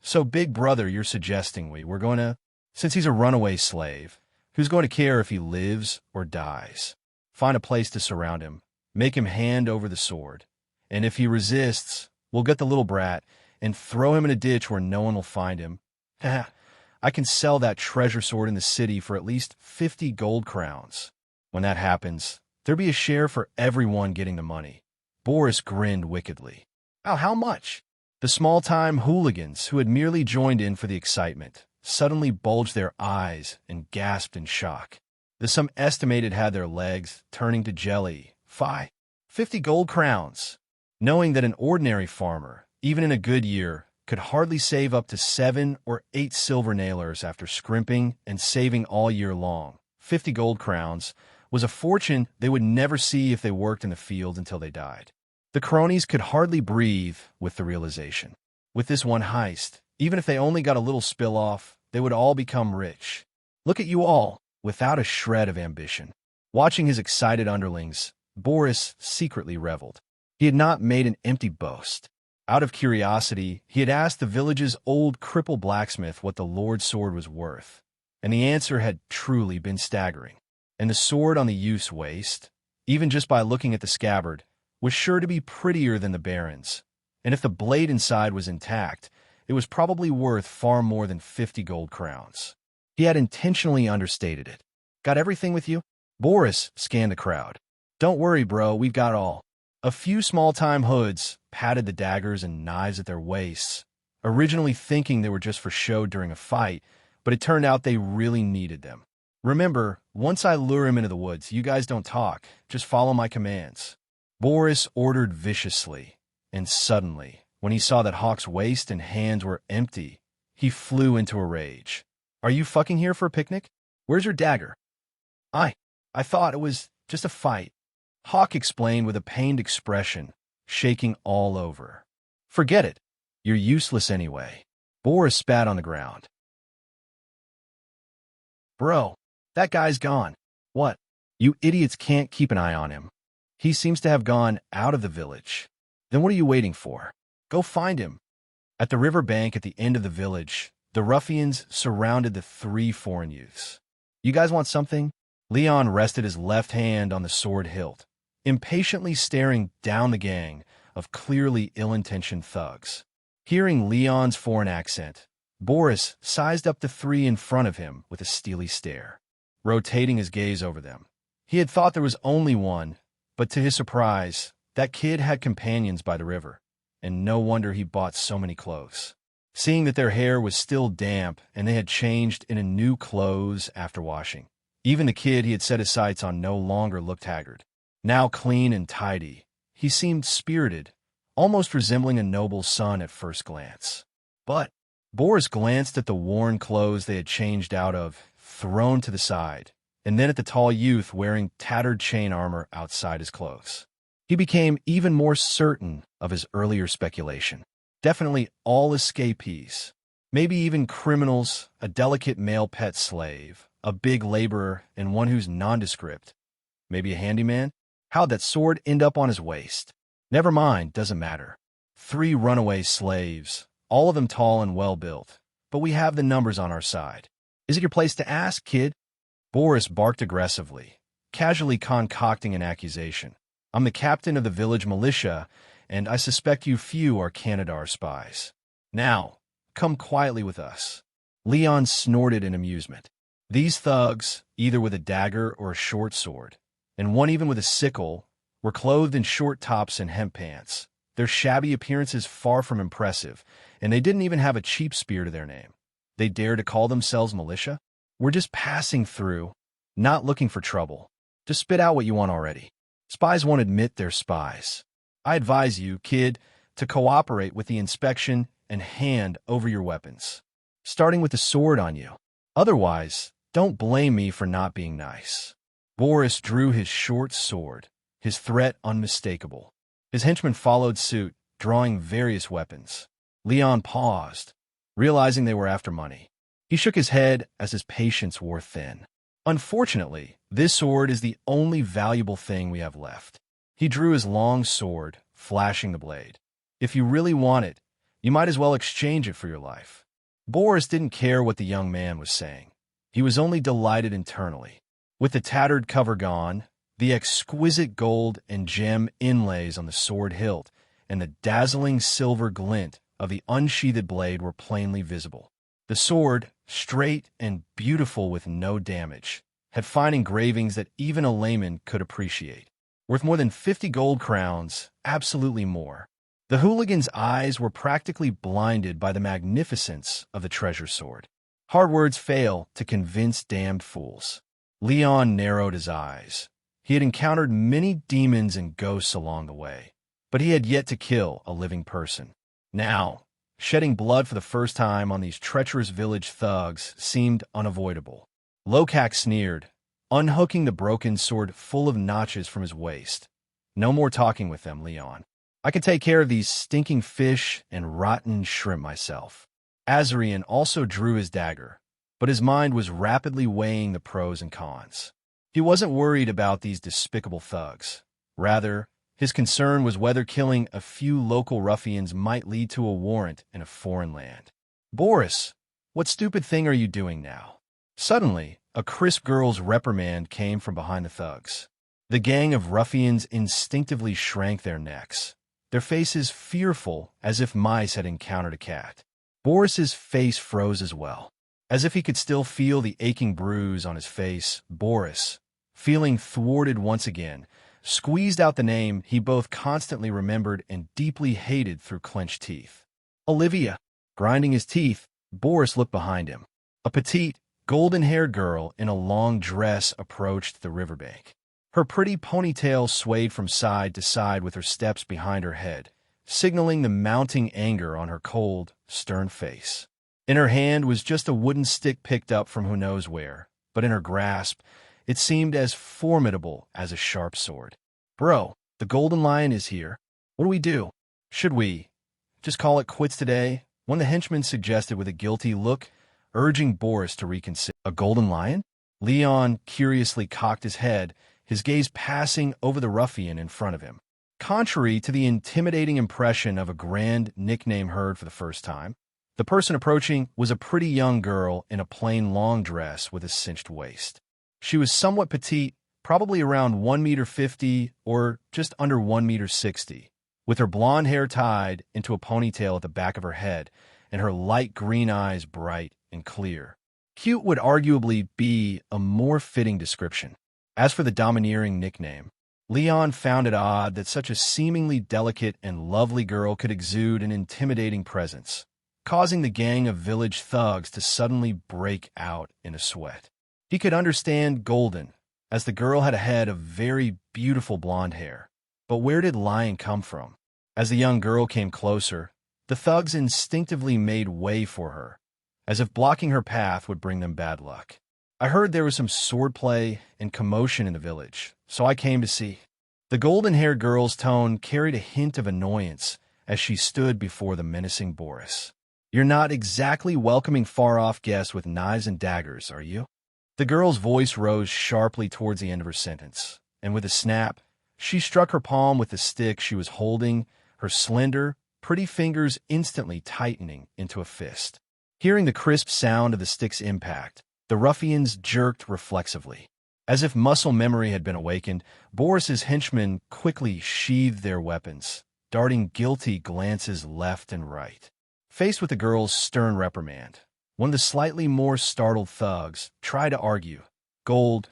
So big brother, you're suggesting we're going to, since he's a runaway slave, who's going to care if he lives or dies? Find a place to surround him, make him hand over the sword, and if he resists, we'll get the little brat and throw him in a ditch where no one will find him. I can sell that treasure sword in the city for at least 50 gold crowns. When that happens, there'll be a share for everyone getting the money." Boris grinned wickedly. How much?" The small-time hooligans, who had merely joined in for the excitement, suddenly bulged their eyes and gasped in shock. The sum estimated had their legs turning to jelly. 50 gold crowns. Knowing that an ordinary farmer, even in a good year, could hardly save up to 7 or 8 silver nailers after scrimping and saving all year long. 50 gold crowns was a fortune they would never see if they worked in the field until they died. The cronies could hardly breathe with the realization. With this one heist, even if they only got a little spill off, they would all become rich. Look at you all, without a shred of ambition. Watching his excited underlings, Boris secretly reveled. He had not made an empty boast. Out of curiosity, he had asked the village's old crippled blacksmith what the Lord's sword was worth, and the answer had truly been staggering. And the sword on the youth's waist, even just by looking at the scabbard, was sure to be prettier than the Baron's, and if the blade inside was intact, it was probably worth far more than 50 gold crowns. He had intentionally understated it. Got everything with you? Boris scanned the crowd. Don't worry, bro, we've got all. A few small-time hoods patted the daggers and knives at their waists, originally thinking they were just for show during a fight, but it turned out they really needed them. Remember, once I lure him into the woods, you guys don't talk, just follow my commands. Boris ordered viciously, and suddenly, when he saw that Hawk's waist and hands were empty, he flew into a rage. Are you fucking here for a picnic? Where's your dagger? I thought it was just a fight. Hawk explained with a pained expression, shaking all over. Forget it. You're useless anyway. Boris spat on the ground. Bro, that guy's gone. What? You idiots can't keep an eye on him. He seems to have gone out of the village. Then what are you waiting for? Go find him. At the river bank at the end of the village, the ruffians surrounded the 3 foreign youths. You guys want something? Leon rested his left hand on the sword hilt, impatiently staring down the gang of clearly ill-intentioned thugs. Hearing Leon's foreign accent, Boris sized up the 3 in front of him with a steely stare, rotating his gaze over them. He had thought there was only one, but to his surprise, that kid had companions by the river, and no wonder he bought so many clothes. Seeing that their hair was still damp and they had changed into new clothes after washing, even the kid he had set his sights on no longer looked haggard. Now clean and tidy, he seemed spirited, almost resembling a noble son at first glance. But Boris glanced at the worn clothes they had changed out of, thrown to the side, and then at the tall youth wearing tattered chain armor outside his clothes. He became even more certain of his earlier speculation. Definitely all escapees, maybe even criminals, a delicate male pet slave, a big laborer, and one who's nondescript. Maybe a handyman? How'd that sword end up on his waist? Never mind, doesn't matter. 3 runaway slaves, all of them tall and well-built, but we have the numbers on our side. Is it your place to ask, kid? Boris barked aggressively, casually concocting an accusation. I'm the captain of the village militia, and I suspect you few are Canadar spies. Now, come quietly with us. Leon snorted in amusement. These thugs, either with a dagger or a short sword, and one even with a sickle, were clothed in short tops and hemp pants. Their shabby appearances far from impressive, and they didn't even have a cheap spear to their name. They dared to call themselves militia? We're just passing through, not looking for trouble. Just spit out what you want already. Spies won't admit they're spies. I advise you, kid, to cooperate with the inspection and hand over your weapons, starting with the sword on you. Otherwise, don't blame me for not being nice. Boris drew his short sword, his threat unmistakable. His henchmen followed suit, drawing various weapons. Leon paused, realizing they were after money. He shook his head as his patience wore thin. Unfortunately, this sword is the only valuable thing we have left. He drew his long sword, flashing the blade. If you really want it, you might as well exchange it for your life. Boris didn't care what the young man was saying. He was only delighted internally. With the tattered cover gone, the exquisite gold and gem inlays on the sword hilt, and the dazzling silver glint of the unsheathed blade were plainly visible. The sword, straight and beautiful with no damage, had fine engravings that even a layman could appreciate. Worth more than 50 gold crowns, absolutely more. The hooligan's eyes were practically blinded by the magnificence of the treasure sword. Hard words fail to convince damned fools. Leon narrowed his eyes. He had encountered many demons and ghosts along the way, but he had yet to kill a living person. Now, Shedding blood for the first time on these treacherous village thugs seemed unavoidable. Lokak sneered, unhooking the broken sword full of notches from his waist. No more talking with them, Leon. I can take care of these stinking fish and rotten shrimp myself. Azarian also drew his dagger, but his mind was rapidly weighing the pros and cons. He wasn't worried about these despicable thugs. Rather, his concern was whether killing a few local ruffians might lead to a warrant in a foreign land. Boris, what stupid thing are you doing now? Suddenly, a crisp girl's reprimand came from behind the thugs. The gang of ruffians instinctively shrank their necks, their faces fearful as if mice had encountered a cat. Boris's face froze as well. As if he could still feel the aching bruise on his face, Boris, feeling thwarted once again, squeezed out the name he both constantly remembered and deeply hated through clenched teeth. Olivia. Grinding his teeth, Boris looked behind him. A petite, golden-haired girl in a long dress approached the riverbank. Her pretty ponytail swayed from side to side with her steps behind her head, signaling the mounting anger on her cold, stern face. In her hand was just a wooden stick picked up from who knows where, but in her grasp, it seemed as formidable as a sharp sword. Bro, the Golden Lion is here. What do we do? Should we just call it quits today? One of the henchmen suggested with a guilty look, urging Boris to reconsider. A Golden Lion? Leon curiously cocked his head, his gaze passing over the ruffian in front of him. Contrary to the intimidating impression of a grand nickname heard for the first time, the person approaching was a pretty young girl in a plain long dress with a cinched waist. She was somewhat petite, probably around 1.50 meters or just under 1.60 meters, with her blonde hair tied into a ponytail at the back of her head and her light green eyes bright and clear. Cute would arguably be a more fitting description. As for the domineering nickname, Leon found it odd that such a seemingly delicate and lovely girl could exude an intimidating presence, causing the gang of village thugs to suddenly break out in a sweat. He could understand Golden, as the girl had a head of very beautiful blonde hair. But where did Lion come from? As the young girl came closer, the thugs instinctively made way for her, as if blocking her path would bring them bad luck. I heard there was some swordplay and commotion in the village, so I came to see. The golden-haired girl's tone carried a hint of annoyance as she stood before the menacing Boris. You're not exactly welcoming far-off guests with knives and daggers, are you? The girl's voice rose sharply towards the end of her sentence, and with a snap, she struck her palm with the stick she was holding, her slender, pretty fingers instantly tightening into a fist. Hearing the crisp sound of the stick's impact, the ruffians jerked reflexively. As if muscle memory had been awakened, Boris's henchmen quickly sheathed their weapons, darting guilty glances left and right. Faced with the girl's stern reprimand, one of the slightly more startled thugs tried to argue. Gold.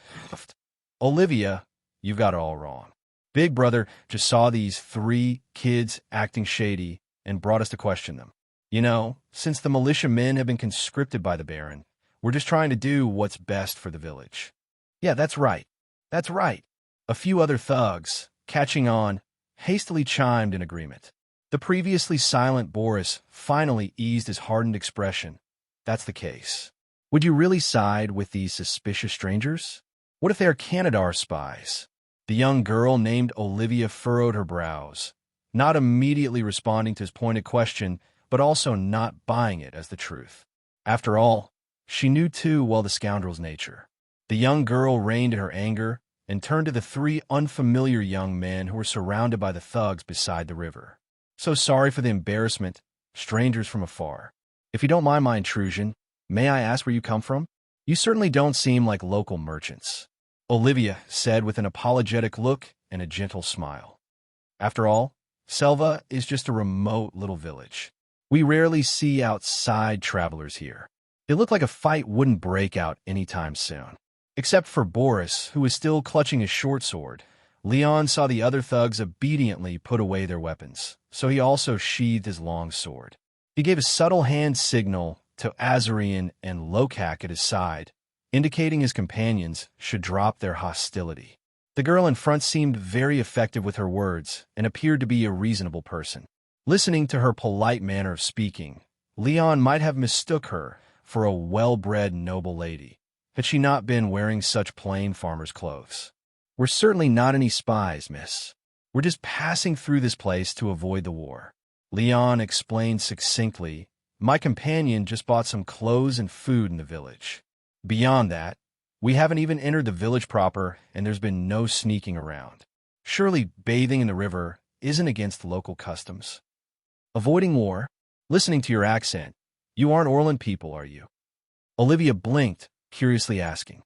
Olivia, you've got it all wrong. Big Brother just saw these 3 kids acting shady and brought us to question them. You know, since the militia men have been conscripted by the Baron, we're just trying to do what's best for the village. Yeah, that's right. That's right. A few other thugs, catching on, hastily chimed in agreement. The previously silent Boris finally eased his hardened expression. That's the case. Would you really side with these suspicious strangers? What if they are Canadar spies? The young girl named Olivia furrowed her brows, not immediately responding to his pointed question, but also not buying it as the truth. After all, she knew too well the scoundrel's nature. The young girl reined in her anger and turned to the 3 unfamiliar young men who were surrounded by the thugs beside the river. So sorry for the embarrassment, strangers from afar. If you don't mind my intrusion, may I ask where you come from? You certainly don't seem like local merchants, Olivia said with an apologetic look and a gentle smile. After all, Selva is just a remote little village. We rarely see outside travelers here. It looked like a fight wouldn't break out anytime soon. Except for Boris, who was still clutching his short sword, Leon saw the other thugs obediently put away their weapons, so he also sheathed his long sword. He gave a subtle hand signal to Azarian and Lokak at his side, indicating his companions should drop their hostility. The girl in front seemed very effective with her words and appeared to be a reasonable person. Listening to her polite manner of speaking, Leon might have mistook her for a well-bred noble lady, had she not been wearing such plain farmer's clothes. "We're certainly not any spies, miss. We're just passing through this place to avoid the war," Leon explained succinctly. "My companion just bought some clothes and food in the village. Beyond that, we haven't even entered the village proper, and there's been no sneaking around. Surely bathing in the river isn't against local customs." "Avoiding war? Listening to your accent, you aren't Orland people, are you?" Olivia blinked, curiously asking.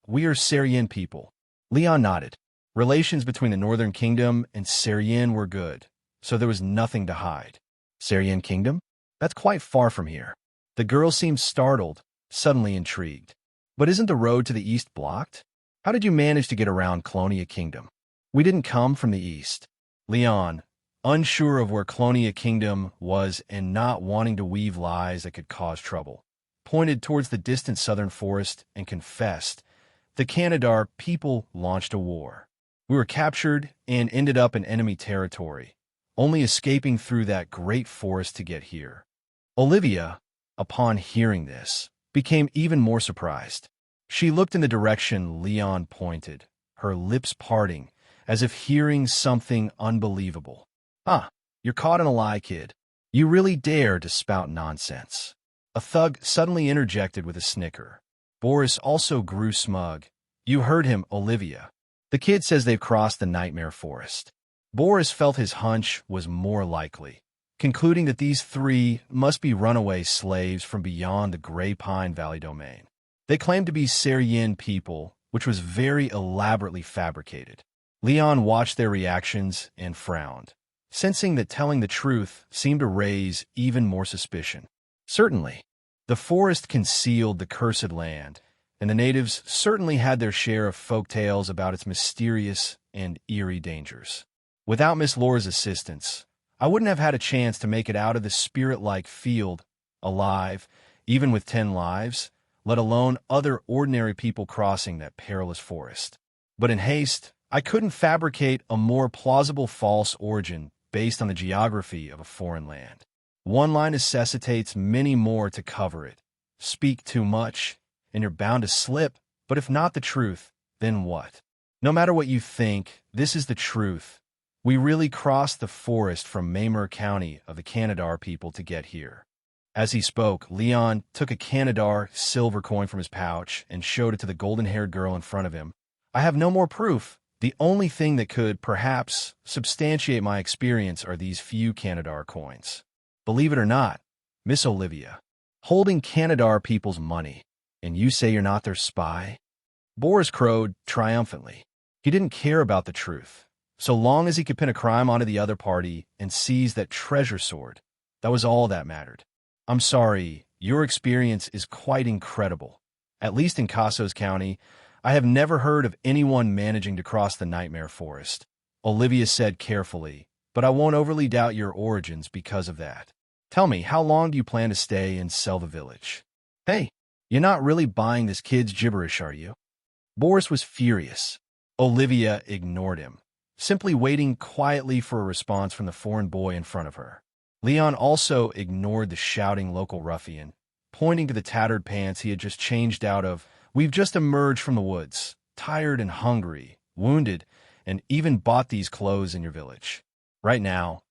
We are Syrian people." Leon nodded. Relations between the Northern Kingdom and Syrian were good, so there was nothing to hide. "Syrian Kingdom? That's quite far from here." The girl seemed startled, suddenly intrigued. "But isn't the road to the east blocked? How did you manage to get around Colonia Kingdom?" "We didn't come from the east." Leon, unsure of where Colonia Kingdom was and not wanting to weave lies that could cause trouble, pointed towards the distant southern forest and confessed, "The Canadar people launched a war. We were captured and ended up in enemy territory, only escaping through that great forest to get here." Olivia, upon hearing this, became even more surprised. She looked in the direction Leon pointed, her lips parting, as if hearing something unbelievable. You're caught in a lie, kid. You really dare to spout nonsense." A thug suddenly interjected with a snicker. Boris also grew smug. "You heard him, Olivia. The kid says they've crossed the nightmare forest." Boris felt his hunch was more likely, concluding that these three must be runaway slaves from beyond the Grey Pine Valley domain. They claimed to be Syrian people, which was very elaborately fabricated. Leon watched their reactions and frowned, sensing that telling the truth seemed to raise even more suspicion. Certainly, the forest concealed the cursed land, and the natives certainly had their share of folk tales about its mysterious and eerie dangers. Without Miss Laura's assistance, I wouldn't have had a chance to make it out of the spirit-like field alive, even with 10 lives, let alone other ordinary people crossing that perilous forest. But in haste, I couldn't fabricate a more plausible false origin based on the geography of a foreign land. One line necessitates many more to cover it. Speak too much, and you're bound to slip, but if not the truth, then what? No matter what you think, this is the truth. We really crossed the forest from Maymere County of the Canadar people to get here. As he spoke, Leon took a Canadar silver coin from his pouch and showed it to the golden-haired girl in front of him. "I have no more proof. The only thing that could, perhaps, substantiate my experience are these few Canadar coins. Believe it or not, Miss Olivia, holding Canadar people's money, and you say you're not their spy?" Boris crowed triumphantly. He didn't care about the truth. So long as he could pin a crime onto the other party and seize that treasure sword, that was all that mattered. "I'm sorry, your experience is quite incredible. At least in Cassos County, I have never heard of anyone managing to cross the nightmare forest," Olivia said carefully, "but I won't overly doubt your origins because of that. Tell me, how long do you plan to stay and sell the village?" "Hey, you're not really buying this kid's gibberish, are you?" Boris was furious. Olivia ignored him, simply waiting quietly for a response from the foreign boy in front of her. Leon also ignored the shouting local ruffian, pointing to the tattered pants he had just changed out of. "We've just emerged from the woods, tired and hungry, wounded, and even bought these clothes in your village. Right now,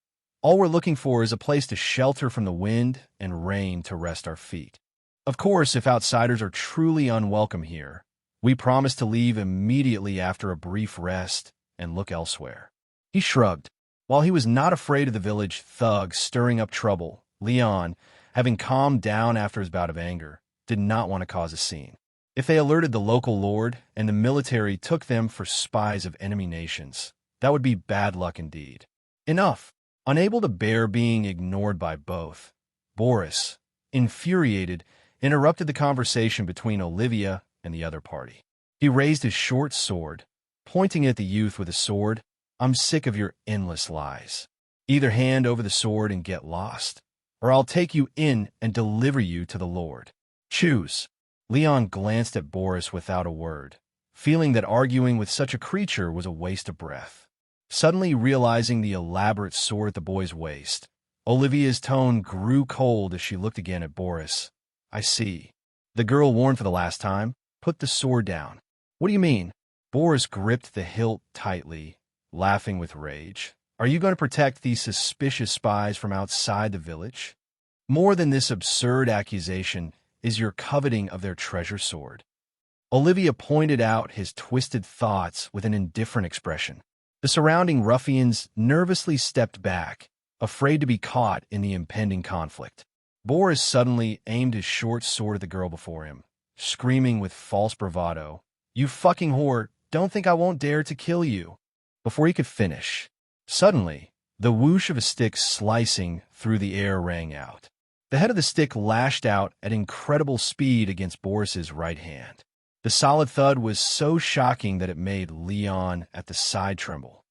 all we're looking for is a place to shelter from the wind and rain to rest our feet. Of course, if outsiders are truly unwelcome here, we promise to leave immediately after a brief rest and look elsewhere." He shrugged. While he was not afraid of the village thugs stirring up trouble, Leon, having calmed down after his bout of anger, did not want to cause a scene. If they alerted the local lord and the military took them for spies of enemy nations, that would be bad luck indeed. Enough. Unable to bear being ignored by both, Boris, infuriated, interrupted the conversation between Olivia and the other party. He raised his short sword, pointing at the youth with a sword. "I'm sick of your endless lies. Either hand over the sword and get lost, or I'll take you in and deliver you to the Lord. Choose." Leon glanced at Boris without a word, feeling that arguing with such a creature was a waste of breath. Suddenly realizing the elaborate sword at the boy's waist, Olivia's tone grew cold as she looked again at Boris. I see. The girl warned for the last time. Put the sword down. What do you mean? Boris gripped the hilt tightly, laughing with rage. Are you going to protect these suspicious spies from outside the village? More than this absurd accusation is your coveting of their treasure sword. Olivia pointed out his twisted thoughts with an indifferent expression. The surrounding ruffians nervously stepped back, afraid to be caught in the impending conflict. Boris suddenly aimed his short sword at the girl before him, screaming with false bravado, "You fucking whore, don't think I won't dare to kill you." Before he could finish, suddenly, the whoosh of a stick slicing through the air rang out. The head of the stick lashed out at incredible speed against Boris's right hand. The solid thud was so shocking that it made Leon at the side tremble.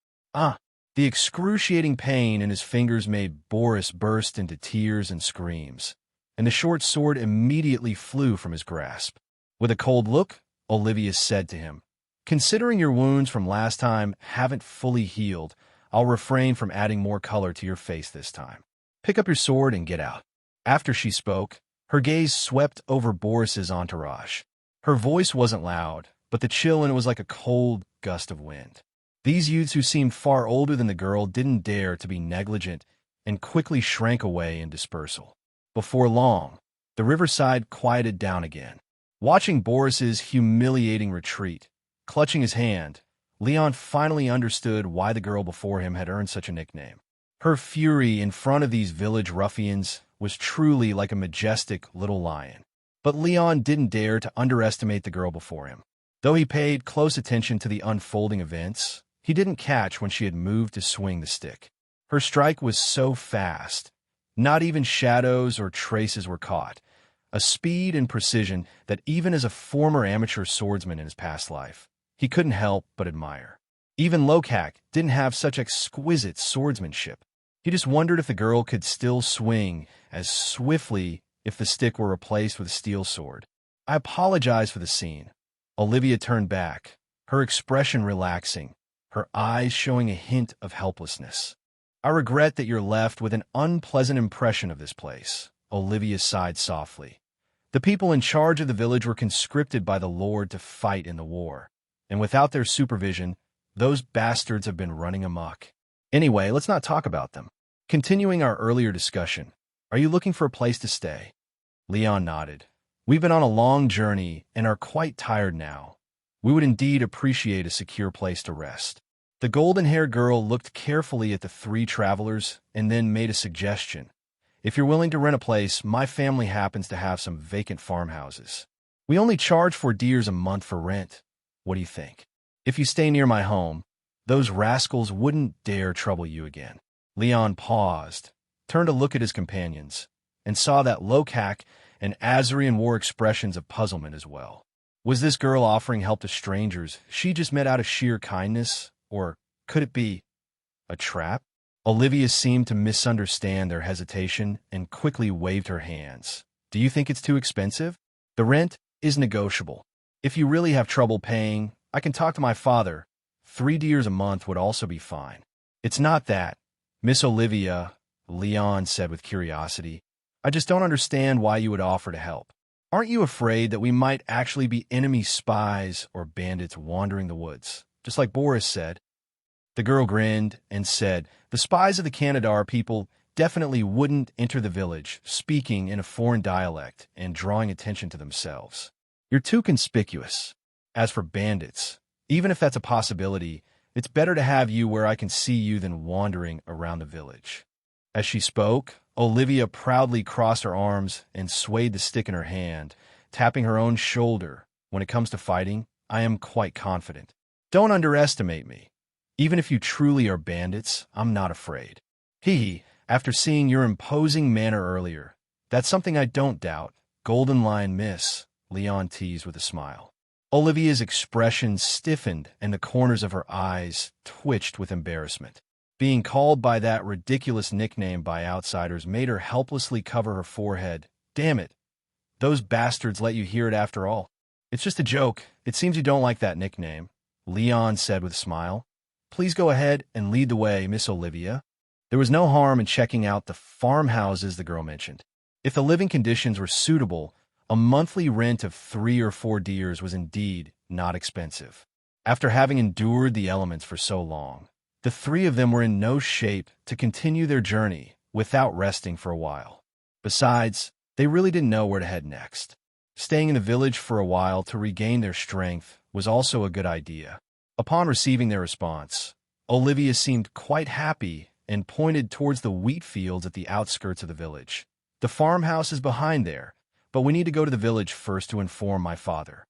The excruciating pain in his fingers made Boris burst into tears and screams, and the short sword immediately flew from his grasp. With a cold look, Olivia said to him, "Considering your wounds from last time haven't fully healed, I'll refrain from adding more color to your face this time. Pick up your sword and get out." After she spoke, her gaze swept over Boris's entourage. Her voice wasn't loud, but the chill in it was like a cold gust of wind. These youths who seemed far older than the girl didn't dare to be negligent and quickly shrank away in dispersal. Before long, the riverside quieted down again. Watching Boris's humiliating retreat, clutching his hand, Leon finally understood why the girl before him had earned such a nickname. Her fury in front of these village ruffians was truly like a majestic little lion. But Leon didn't dare to underestimate the girl before him. Though he paid close attention to the unfolding events, he didn't catch when she had moved to swing the stick. Her strike was so fast, not even shadows or traces were caught, a speed and precision that even as a former amateur swordsman in his past life, he couldn't help but admire. Even Lokak didn't have such exquisite swordsmanship. He just wondered if the girl could still swing as swiftly if the stick were replaced with a steel sword. "I apologize for the scene." Olivia turned back, her expression relaxing, her eyes showing a hint of helplessness. "I regret that you're left with an unpleasant impression of this place." Olivia sighed softly. "The people in charge of the village were conscripted by the Lord to fight in the war, and without their supervision, those bastards have been running amok. Anyway, let's not talk about them. Continuing our earlier discussion, are you looking for a place to stay?" Leon nodded. "We've been on a long journey and are quite tired now. We would indeed appreciate a secure place to rest." The golden-haired girl looked carefully at the three travelers and then made a suggestion. "If you're willing to rent a place, my family happens to have some vacant farmhouses. We only charge $4 a month for rent. What do you think? If you stay near my home, those rascals wouldn't dare trouble you again." Leon paused, turned to look at his companions, and saw that Lokak and Azarian wore expressions of puzzlement as well. Was this girl offering help to strangers she just met out of sheer kindness, or could it be a trap? Olivia seemed to misunderstand their hesitation and quickly waved her hands. "Do you think it's too expensive? The rent is negotiable. If you really have trouble paying, I can talk to my father. $3 a month would also be fine." "It's not that, Miss Olivia," Leon said with curiosity. "I just don't understand why you would offer to help. Aren't you afraid that we might actually be enemy spies or bandits wandering the woods, just like Boris said?" The girl grinned and said, "The spies of the Canadar people definitely wouldn't enter the village, speaking in a foreign dialect and drawing attention to themselves. You're too conspicuous. As for bandits, even if that's a possibility, it's better to have you where I can see you than wandering around the village." As she spoke, Olivia proudly crossed her arms and swayed the stick in her hand, tapping her own shoulder. "When it comes to fighting, I am quite confident. Don't underestimate me. Even if you truly are bandits, I'm not afraid." "Hee, after seeing your imposing manner earlier, that's something I don't doubt. Golden Lion Miss," Leon teased with a smile. Olivia's expression stiffened and the corners of her eyes twitched with embarrassment. Being called by that ridiculous nickname by outsiders made her helplessly cover her forehead. "Damn it. Those bastards let you hear it after all." "It's just a joke. It seems you don't like that nickname," Leon said with a smile. Please go ahead and lead the way, Miss Olivia. There was no harm in checking out the farmhouses the girl mentioned. If the living conditions were suitable, a monthly rent of 3 or 4 deers was indeed not expensive. After having endured the elements for so long, the 3 of them were in no shape to continue their journey without resting for a while. Besides, they really didn't know where to head next. Staying in the village for a while to regain their strength was also a good idea. Upon receiving their response, Olivia seemed quite happy and pointed towards the wheat fields at the outskirts of the village. The farmhouse is behind there, but we need to go to the village first to inform my father.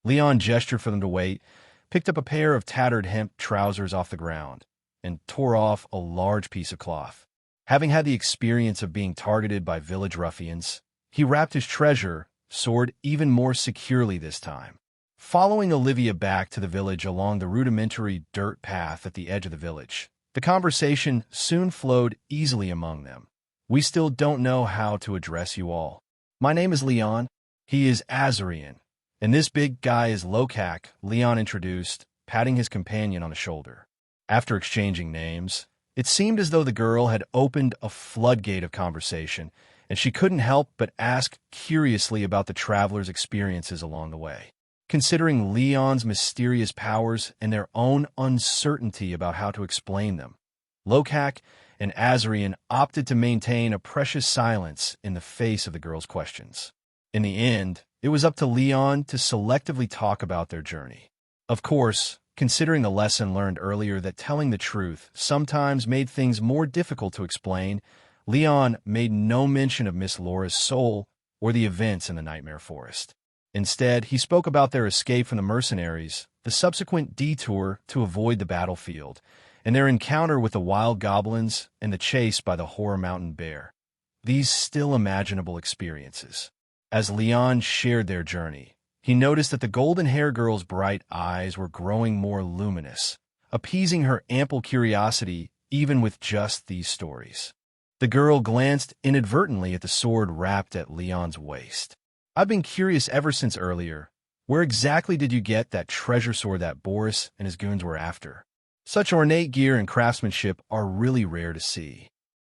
Leon gestured for them to wait, picked up a pair of tattered hemp trousers off the ground, and tore off a large piece of cloth. Having had the experience of being targeted by village ruffians, he wrapped his treasure sword even more securely this time. Following Olivia back to the village along the rudimentary dirt path at the edge of the village, the conversation soon flowed easily among them. We still don't know how to address you all. My name is Leon. He is Azarian. And this big guy is Lokak, Leon introduced, patting his companion on the shoulder. After exchanging names, it seemed as though the girl had opened a floodgate of conversation, and she couldn't help but ask curiously about the travelers' experiences along the way. Considering Leon's mysterious powers and their own uncertainty about how to explain them, Lokak and Azarian opted to maintain a precious silence in the face of the girl's questions. In the end, it was up to Leon to selectively talk about their journey. Of course, considering the lesson learned earlier that telling the truth sometimes made things more difficult to explain, Leon made no mention of Miss Laura's soul or the events in the Nightmare Forest. Instead, he spoke about their escape from the mercenaries, the subsequent detour to avoid the battlefield, and their encounter with the wild goblins and the chase by the Horror Mountain bear. These still imaginable experiences. As Leon shared their journey, he noticed that the golden-haired girl's bright eyes were growing more luminous, appeasing her ample curiosity even with just these stories. The girl glanced inadvertently at the sword wrapped at Leon's waist. I've been curious ever since earlier. Where exactly did you get that treasure sword that Boris and his goons were after? Such ornate gear and craftsmanship are really rare to see.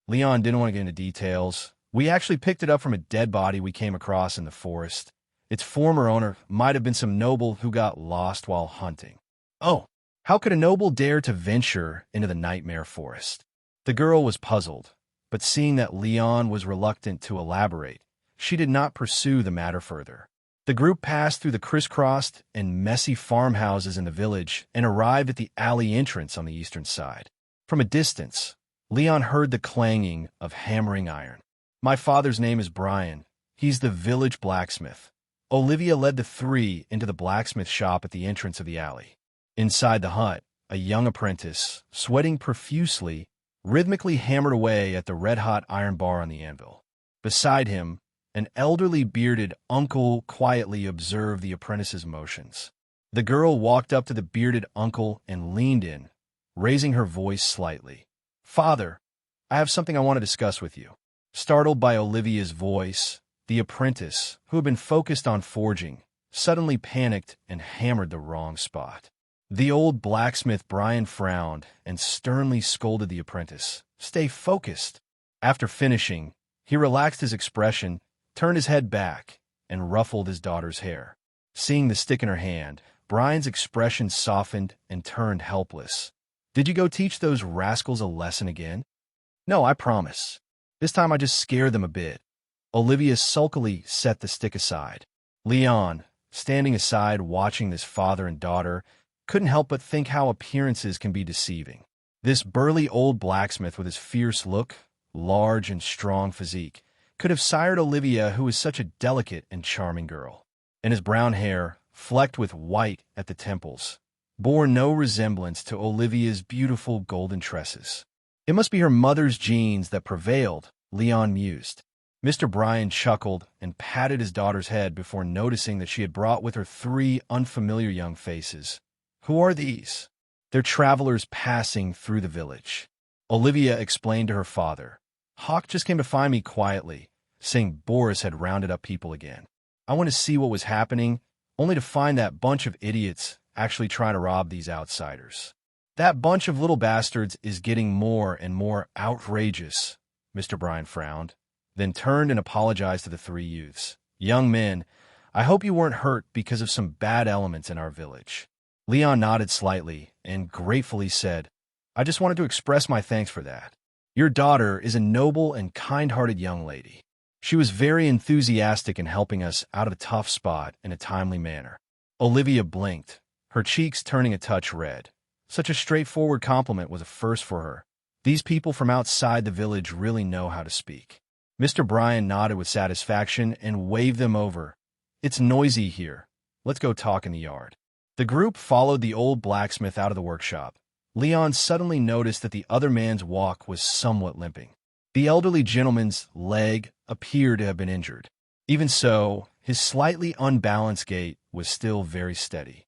Leon didn't want to get into details. We actually picked it up from a dead body we came across in the forest. Its former owner might have been some noble who got lost while hunting. Oh, how could a noble dare to venture into the Nightmare Forest? The girl was puzzled, but seeing that Leon was reluctant to elaborate, she did not pursue the matter further. The group passed through the crisscrossed and messy farmhouses in the village and arrived at the alley entrance on the eastern side. From a distance, Leon heard the clanging of hammering iron. My father's name is Brian. He's the village blacksmith. Olivia led the 3 into the blacksmith shop at the entrance of the alley. Inside the hut, a young apprentice, sweating profusely, rhythmically hammered away at the red-hot iron bar on the anvil. Beside him, an elderly bearded uncle quietly observed the apprentice's motions. The girl walked up to the bearded uncle and leaned in, raising her voice slightly. Father, I have something I want to discuss with you. Startled by Olivia's voice, the apprentice, who had been focused on forging, suddenly panicked and hammered the wrong spot. The old blacksmith Brian frowned and sternly scolded the apprentice. Stay focused. After finishing, he relaxed his expression, turned his head back, and ruffled his daughter's hair. Seeing the stick in her hand, Brian's expression softened and turned helpless. Did you go teach those rascals a lesson again? No, I promise. This time I just scared them a bit. Olivia sulkily set the stick aside. Leon, standing aside watching this father and daughter, couldn't help but think how appearances can be deceiving. This burly old blacksmith with his fierce look, large and strong physique, could have sired Olivia, who was such a delicate and charming girl. And his brown hair, flecked with white at the temples, bore no resemblance to Olivia's beautiful golden tresses. It must be her mother's genes that prevailed, Leon mused. Mr. Bryan chuckled and patted his daughter's head before noticing that she had brought with her 3 unfamiliar young faces. Who are these? They're travelers passing through the village. Olivia explained to her father. Hawk just came to find me quietly, saying Boris had rounded up people again. I went to see what was happening, only to find that bunch of idiots actually trying to rob these outsiders. That bunch of little bastards is getting more and more outrageous, Mr. Bryan frowned, then turned and apologized to the three youths. Young men, I hope you weren't hurt because of some bad elements in our village. Leon nodded slightly and gratefully said, I just wanted to express my thanks for that. Your daughter is a noble and kind-hearted young lady. She was very enthusiastic in helping us out of a tough spot in a timely manner. Olivia blinked, her cheeks turning a touch red. Such a straightforward compliment was a first for her. These people from outside the village really know how to speak. Mr. Bryan nodded with satisfaction and waved them over. It's noisy here. Let's go talk in the yard. The group followed the old blacksmith out of the workshop. Leon suddenly noticed that the other man's walk was somewhat limping. The elderly gentleman's leg appeared to have been injured. Even so, his slightly unbalanced gait was still very steady.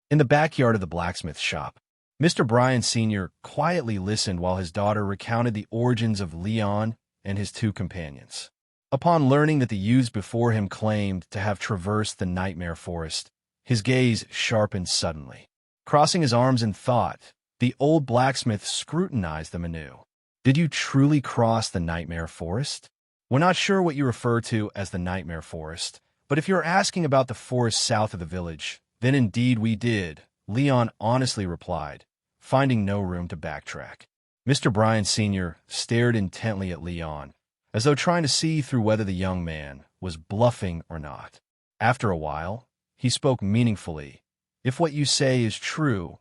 In the backyard of the blacksmith shop, Mr. Bryan Sr. quietly listened while his daughter recounted the origins of Leon and his two companions. Upon learning that the youths before him claimed to have traversed the nightmare forest, his gaze sharpened suddenly. Crossing his arms in thought, the old blacksmith scrutinized them anew. Did you truly cross the nightmare forest? We're not sure what you refer to as the nightmare forest, but if you're asking about the forest south of the village, then indeed we did, Leon honestly replied, finding no room to backtrack. Mr. Bryan Sr. stared intently at Leon, as though trying to see through whether the young man was bluffing or not. After a while, he spoke meaningfully. If what you say is true,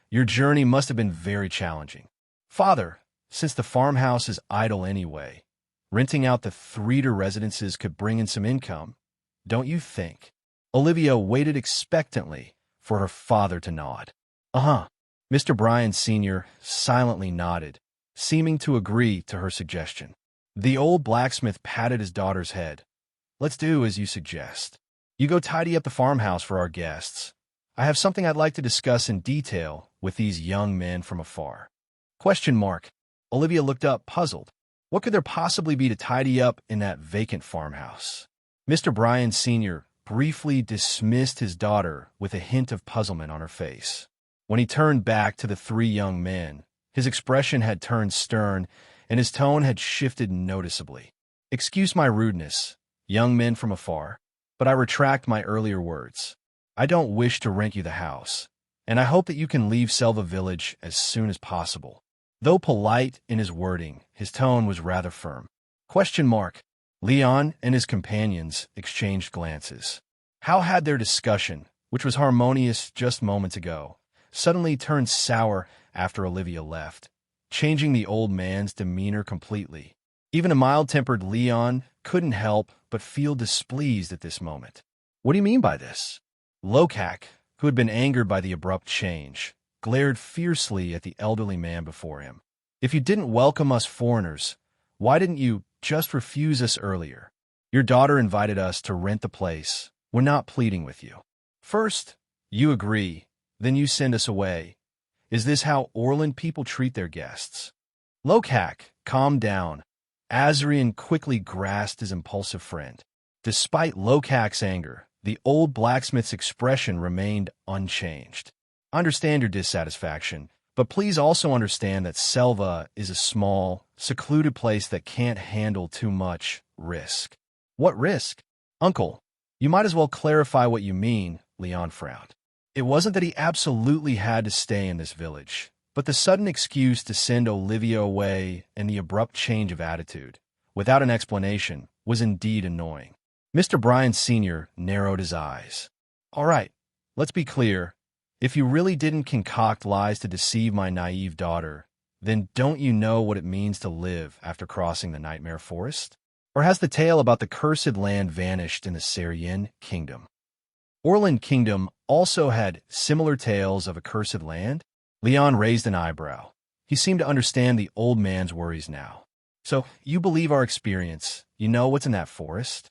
your journey must have been very challenging. Father, since the farmhouse is idle anyway, renting out the Threader residences could bring in some income, don't you think? Olivia waited expectantly for her father to nod. Uh-huh. Mr. Bryan Sr. silently nodded, seeming to agree to her suggestion. The old blacksmith patted his daughter's head. Let's do as you suggest. You go tidy up the farmhouse for our guests. I have something I'd like to discuss in detail with these young men from afar. Question mark. Olivia looked up, puzzled. What could there possibly be to tidy up in that vacant farmhouse? Mr. Bryan Sr. briefly dismissed his daughter with a hint of puzzlement on her face. When he turned back to the three young men, his expression had turned stern, and his tone had shifted noticeably. Excuse my rudeness, young men from afar, but I retract my earlier words. I don't wish to rent you the house, and I hope that you can leave Selva Village as soon as possible. Though polite in his wording, his tone was rather firm. Question mark. Leon and his companions exchanged glances. How had their discussion, which was harmonious just moments ago, suddenly turned sour after Olivia left, changing the old man's demeanor completely? Even a mild-tempered Leon couldn't help but feel displeased at this moment. What do you mean by this? Lokak, who had been angered by the abrupt change, glared fiercely at the elderly man before him. If you didn't welcome us foreigners, why didn't you just refuse us earlier? Your daughter invited us to rent the place. We're not pleading with you. First, you agree, then you send us away. Is this how Orland people treat their guests? Lokak, calm down. Azrian quickly grasped his impulsive friend. Despite Lokak's anger, the old blacksmith's expression remained unchanged. I understand your dissatisfaction, but please also understand that Selva is a small, secluded place that can't handle too much risk. What risk? Uncle, you might as well clarify what you mean, Leon frowned. It wasn't that he absolutely had to stay in this village, but the sudden excuse to send Olivia away and the abrupt change of attitude, without an explanation, was indeed annoying. Mr. Bryan Sr. narrowed his eyes. All right, let's be clear. If you really didn't concoct lies to deceive my naive daughter, then don't you know what it means to live after crossing the nightmare forest? Or has the tale about the cursed land vanished in the Syrian kingdom? Orland Kingdom also had similar tales of a cursed land? Leon raised an eyebrow. He seemed to understand the old man's worries now. So, you believe our experience. You know what's in that forest?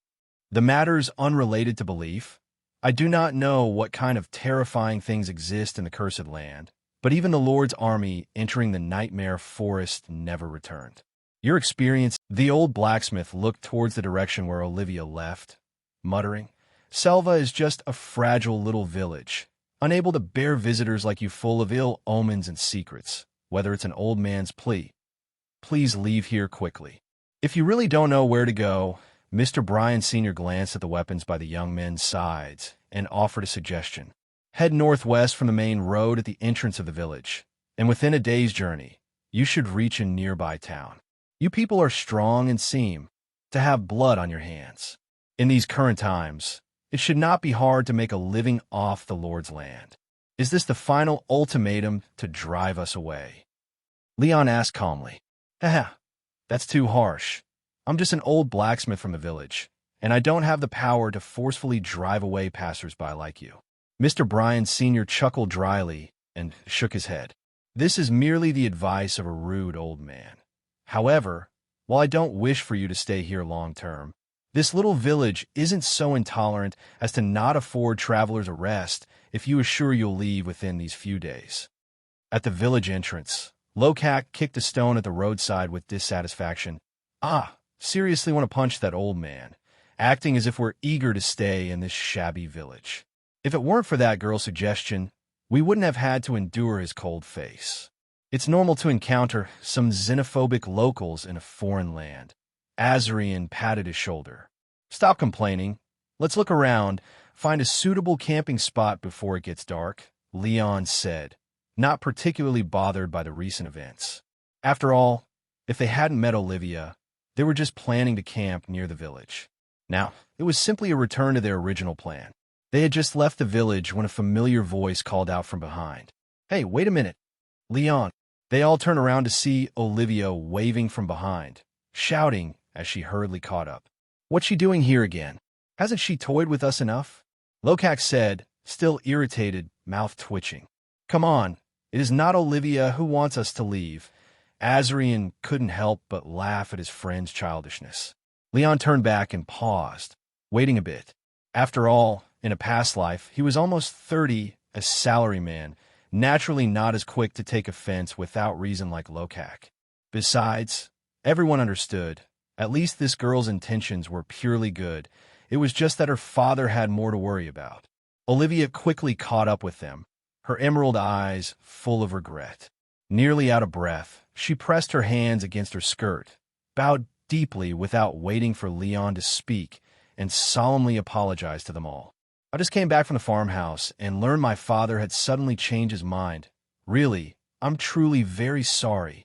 The matter's unrelated to belief. I do not know what kind of terrifying things exist in the cursed land, but even the Lord's army entering the nightmare forest never returned. Your experience. The old blacksmith looked towards the direction where Olivia left, muttering, Selva is just a fragile little village. unable to bear visitors like you full of ill omens and secrets, whether it's an old man's plea. Please leave here quickly. If you really don't know where to go, Mr. Bryan Sr. glanced at the weapons by the young men's sides and offered a suggestion. Head northwest from the main road at the entrance of the village, and within a day's journey, you should reach a nearby town. You people are strong and seem to have blood on your hands. In these current times, it should not be hard to make a living off the Lord's land. Is this the final ultimatum to drive us away? Leon asked calmly. Haha, that's too harsh. I'm just an old blacksmith from the village, and I don't have the power to forcefully drive away passers-by like you. Mr. Bryan Sr. chuckled dryly and shook his head. This is merely the advice of a rude old man. However, while I don't wish for you to stay here long-term, this little village isn't so intolerant as to not afford travelers a rest if you assure you'll leave within these few days. At the village entrance, Lokak kicked a stone at the roadside with dissatisfaction. Seriously want to punch that old man, acting as if we're eager to stay in this shabby village. If it weren't for that girl's suggestion, we wouldn't have had to endure his cold face. It's normal to encounter some xenophobic locals in a foreign land. Azarian patted his shoulder. Stop complaining. Let's look around, find a suitable camping spot before it gets dark, Leon said, not particularly bothered by the recent events. After all, if they hadn't met Olivia, they were just planning to camp near the village. Now, it was simply a return to their original plan. They had just left the village when a familiar voice called out from behind. Hey, wait a minute. Leon. They all turned around to see Olivia waving from behind, shouting as she hurriedly caught up. What's she doing here again? Hasn't she toyed with us enough? Lokak said, still irritated, mouth twitching. Come on, it is not Olivia who wants us to leave. Azarian couldn't help but laugh at his friend's childishness. Leon turned back and paused, waiting a bit. After all, in a past life, he was almost 30, a salaryman, naturally not as quick to take offense without reason like Lokak. Besides, everyone understood, at least this girl's intentions were purely good. It was just that her father had more to worry about. Olivia quickly caught up with them, her emerald eyes full of regret. Nearly out of breath, she pressed her hands against her skirt, bowed deeply without waiting for Leon to speak, and solemnly apologized to them all. I just came back from the farmhouse and learned my father had suddenly changed his mind. Really, I'm truly very sorry.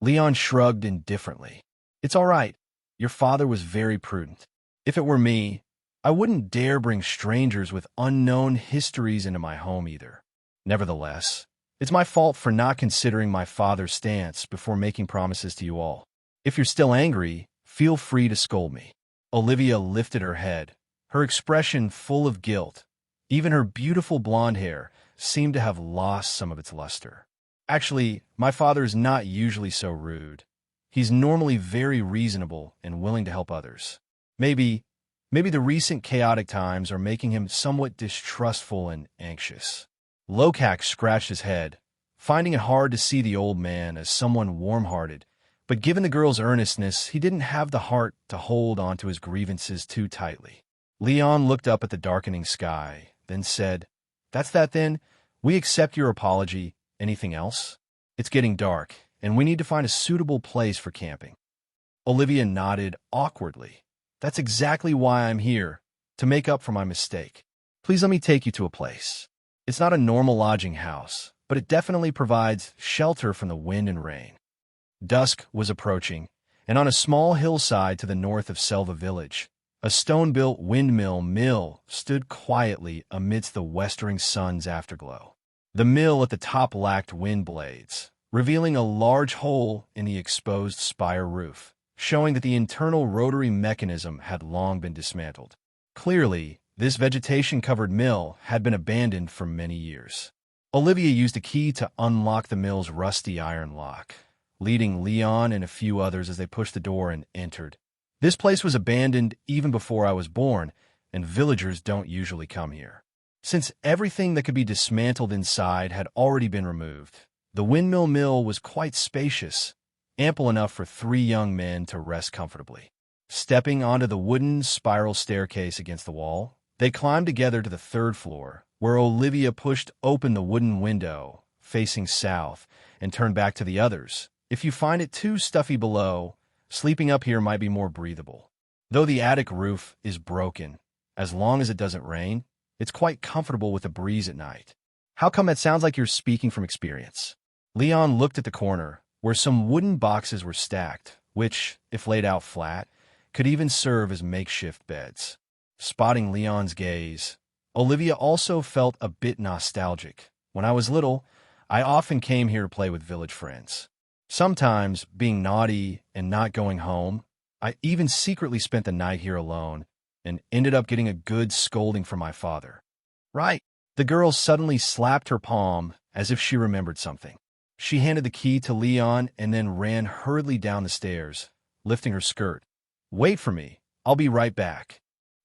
Leon shrugged indifferently. It's all right. Your father was very prudent. If it were me, I wouldn't dare bring strangers with unknown histories into my home either. Nevertheless, it's my fault for not considering my father's stance before making promises to you all. If you're still angry, feel free to scold me. Olivia lifted her head, her expression full of guilt. Even her beautiful blonde hair seemed to have lost some of its luster. Actually, my father is not usually so rude. He's normally very reasonable and willing to help others. Maybe the recent chaotic times are making him somewhat distrustful and anxious. Lokak scratched his head, finding it hard to see the old man as someone warm-hearted, but given the girl's earnestness, he didn't have the heart to hold onto his grievances too tightly. Leon looked up at the darkening sky, then said, That's that then? We accept your apology. Anything else? It's getting dark, and we need to find a suitable place for camping. Olivia nodded awkwardly. That's exactly why I'm here, to make up for my mistake. Please let me take you to a place. It's not a normal lodging house, but it definitely provides shelter from the wind and rain. Dusk was approaching, and on a small hillside to the north of Selva village, a stone-built windmill mill stood quietly amidst the westering sun's afterglow. The mill at the top lacked wind blades, revealing a large hole in the exposed spire roof, showing that the internal rotary mechanism had long been dismantled. Clearly, this vegetation-covered mill had been abandoned for many years. Olivia used a key to unlock the mill's rusty iron lock, leading Leon and a few others as they pushed the door and entered. This place was abandoned even before I was born, and villagers don't usually come here. Since everything that could be dismantled inside had already been removed, the windmill mill was quite spacious, ample enough for 3 young men to rest comfortably. Stepping onto the wooden spiral staircase against the wall, they climbed together to the 3rd floor, where Olivia pushed open the wooden window, facing south, and turned back to the others. If you find it too stuffy below, sleeping up here might be more breathable. Though the attic roof is broken, as long as it doesn't rain, it's quite comfortable with a breeze at night. How come it sounds like you're speaking from experience? Leon looked at the corner, where some wooden boxes were stacked, which, if laid out flat, could even serve as makeshift beds. Spotting Leon's gaze, Olivia also felt a bit nostalgic. When I was little, I often came here to play with village friends. Sometimes, being naughty and not going home, I even secretly spent the night here alone and ended up getting a good scolding from my father. Right. The girl suddenly slapped her palm as if she remembered something. She handed the key to Leon and then ran hurriedly down the stairs, lifting her skirt. Wait for me. I'll be right back.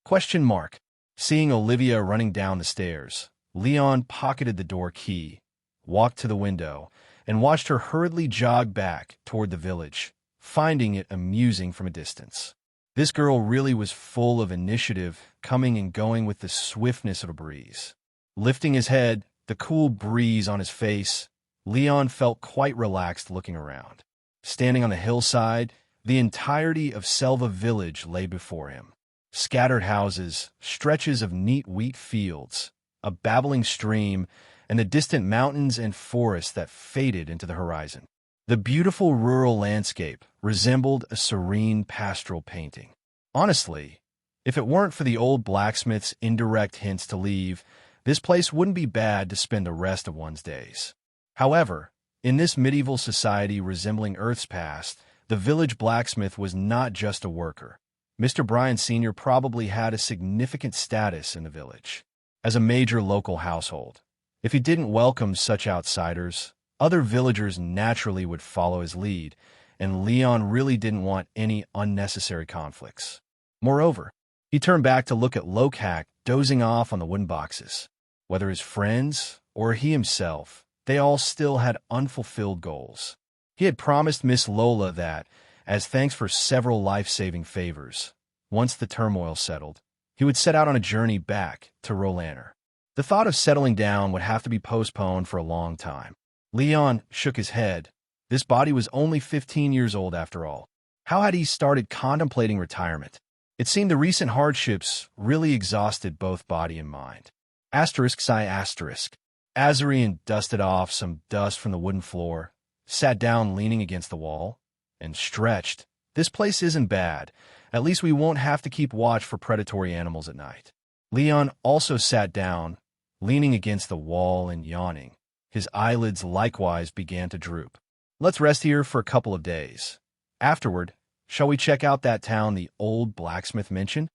Question mark. Seeing Olivia running down the stairs, Leon pocketed the door key, walked to the window, and watched her hurriedly jog back toward the village, finding it amusing from a distance. This girl really was full of initiative, coming and going with the swiftness of a breeze. Lifting his head, the cool breeze on his face, Leon felt quite relaxed looking around. Standing on the hillside, the entirety of Selva village lay before him. Scattered houses, stretches of neat wheat fields, a babbling stream, and the distant mountains and forests that faded into the horizon. The beautiful rural landscape resembled a serene pastoral painting. Honestly, if it weren't for the old blacksmith's indirect hints to leave, this place wouldn't be bad to spend the rest of one's days. However, in this medieval society resembling Earth's past, the village blacksmith was not just a worker. Mr. Bryan Sr. probably had a significant status in the village. As a major local household, if he didn't welcome such outsiders, other villagers naturally would follow his lead, and Leon really didn't want any unnecessary conflicts. Moreover, he turned back to look at Lokak dozing off on the wooden boxes. Whether his friends or he himself, they all still had unfulfilled goals. He had promised Miss Lola that, as thanks for several life-saving favors, once the turmoil settled, he would set out on a journey back to Rolander. The thought of settling down would have to be postponed for a long time. Leon shook his head. This body was only 15 years old after all. How had he started contemplating retirement? It seemed the recent hardships really exhausted both body and mind. ****. Azarian dusted off some dust from the wooden floor, sat down leaning against the wall, and stretched. This place isn't bad. At least we won't have to keep watch for predatory animals at night. Leon also sat down, leaning against the wall and yawning. His eyelids likewise began to droop. Let's rest here for a couple of days. Afterward, shall we check out that town the old blacksmith mentioned?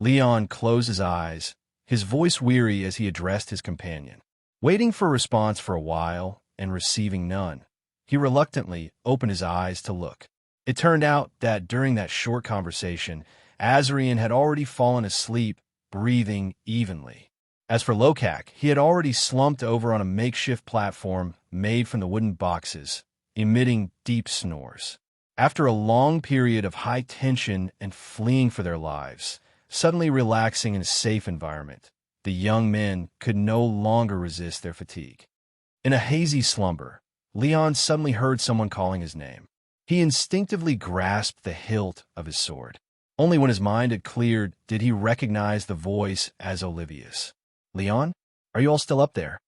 Leon closed his eyes, his voice weary as he addressed his companion. Waiting for a response for a while and receiving none, he reluctantly opened his eyes to look. It turned out that during that short conversation, Azarian had already fallen asleep, breathing evenly. As for Lokak, he had already slumped over on a makeshift platform made from the wooden boxes, emitting deep snores. After a long period of high tension and fleeing for their lives, suddenly relaxing in a safe environment, the young men could no longer resist their fatigue. In a hazy slumber, Leon suddenly heard someone calling his name. He instinctively grasped the hilt of his sword. Only when his mind had cleared did he recognize the voice as Olivia's. "Leon, are you all still up there?"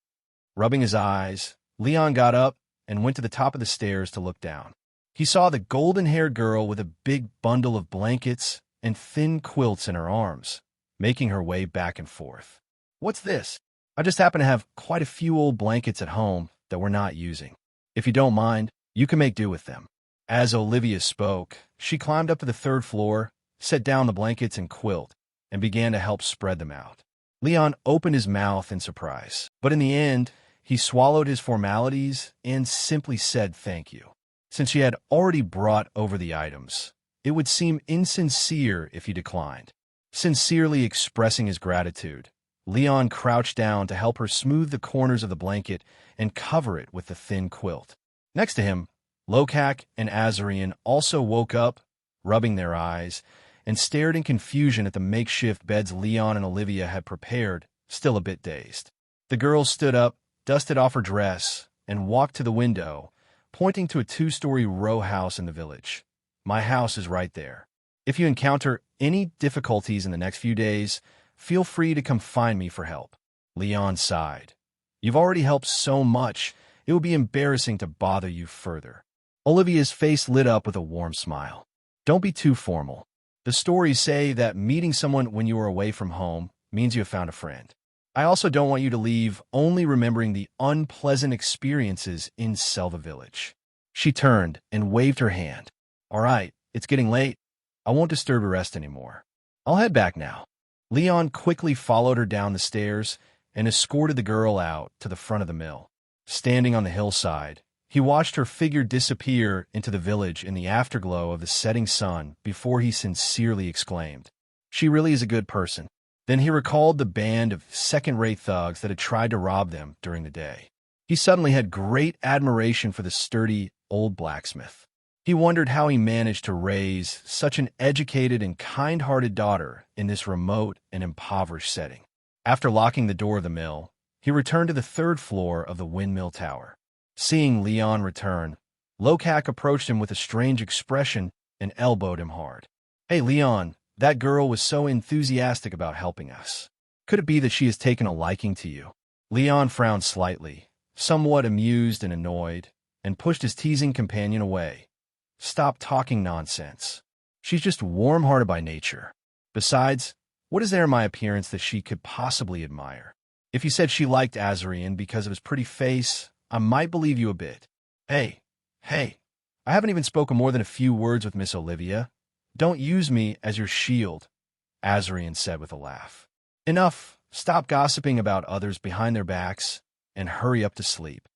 Rubbing his eyes, Leon got up and went to the top of the stairs to look down. He saw the golden-haired girl with a big bundle of blankets and thin quilts in her arms, making her way back and forth. "What's this? I just happen to have quite a few old blankets at home that we're not using. If you don't mind, you can make do with them." As Olivia spoke, she climbed up to the third floor, set down the blankets and quilt, and began to help spread them out. Leon opened his mouth in surprise, but in the end, he swallowed his formalities and simply said thank you. Since she had already brought over the items, it would seem insincere if he declined. Sincerely expressing his gratitude, Leon crouched down to help her smooth the corners of the blanket and cover it with the thin quilt. Next to him, Lokak and Azarian also woke up, rubbing their eyes, and stared in confusion at the makeshift beds Leon and Olivia had prepared, still a bit dazed. The girl stood up, dusted off her dress, and walked to the window, pointing to a 2-story row house in the village. My house is right there. If you encounter any difficulties in the next few days, feel free to come find me for help. Leon sighed. You've already helped so much, it would be embarrassing to bother you further. Olivia's face lit up with a warm smile. Don't be too formal. The stories say that meeting someone when you are away from home means you have found a friend. I also don't want you to leave only remembering the unpleasant experiences in Selva Village. She turned and waved her hand. All right, it's getting late. I won't disturb your rest anymore. I'll head back now. Leon quickly followed her down the stairs and escorted the girl out to the front of the mill. Standing on the hillside, he watched her figure disappear into the village in the afterglow of the setting sun before he sincerely exclaimed, "She really is a good person." Then he recalled the band of second-rate thugs that had tried to rob them during the day. He suddenly had great admiration for the sturdy, old blacksmith. He wondered how he managed to raise such an educated and kind-hearted daughter in this remote and impoverished setting. After locking the door of the mill, he returned to the 3rd floor of the windmill tower. Seeing Leon return, Lokak approached him with a strange expression and elbowed him hard. "Hey, Leon, that girl was so enthusiastic about helping us. Could it be that she has taken a liking to you?" Leon frowned slightly, somewhat amused and annoyed, and pushed his teasing companion away. "Stop talking nonsense. She's just warm-hearted by nature. Besides, what is there in my appearance that she could possibly admire? If you said she liked Azarian because of his pretty face, I might believe you a bit. Hey, I haven't even spoken more than a few words with Miss Olivia. Don't use me as your shield," Azarian said with a laugh. "Enough. Stop gossiping about others behind their backs and hurry up to sleep."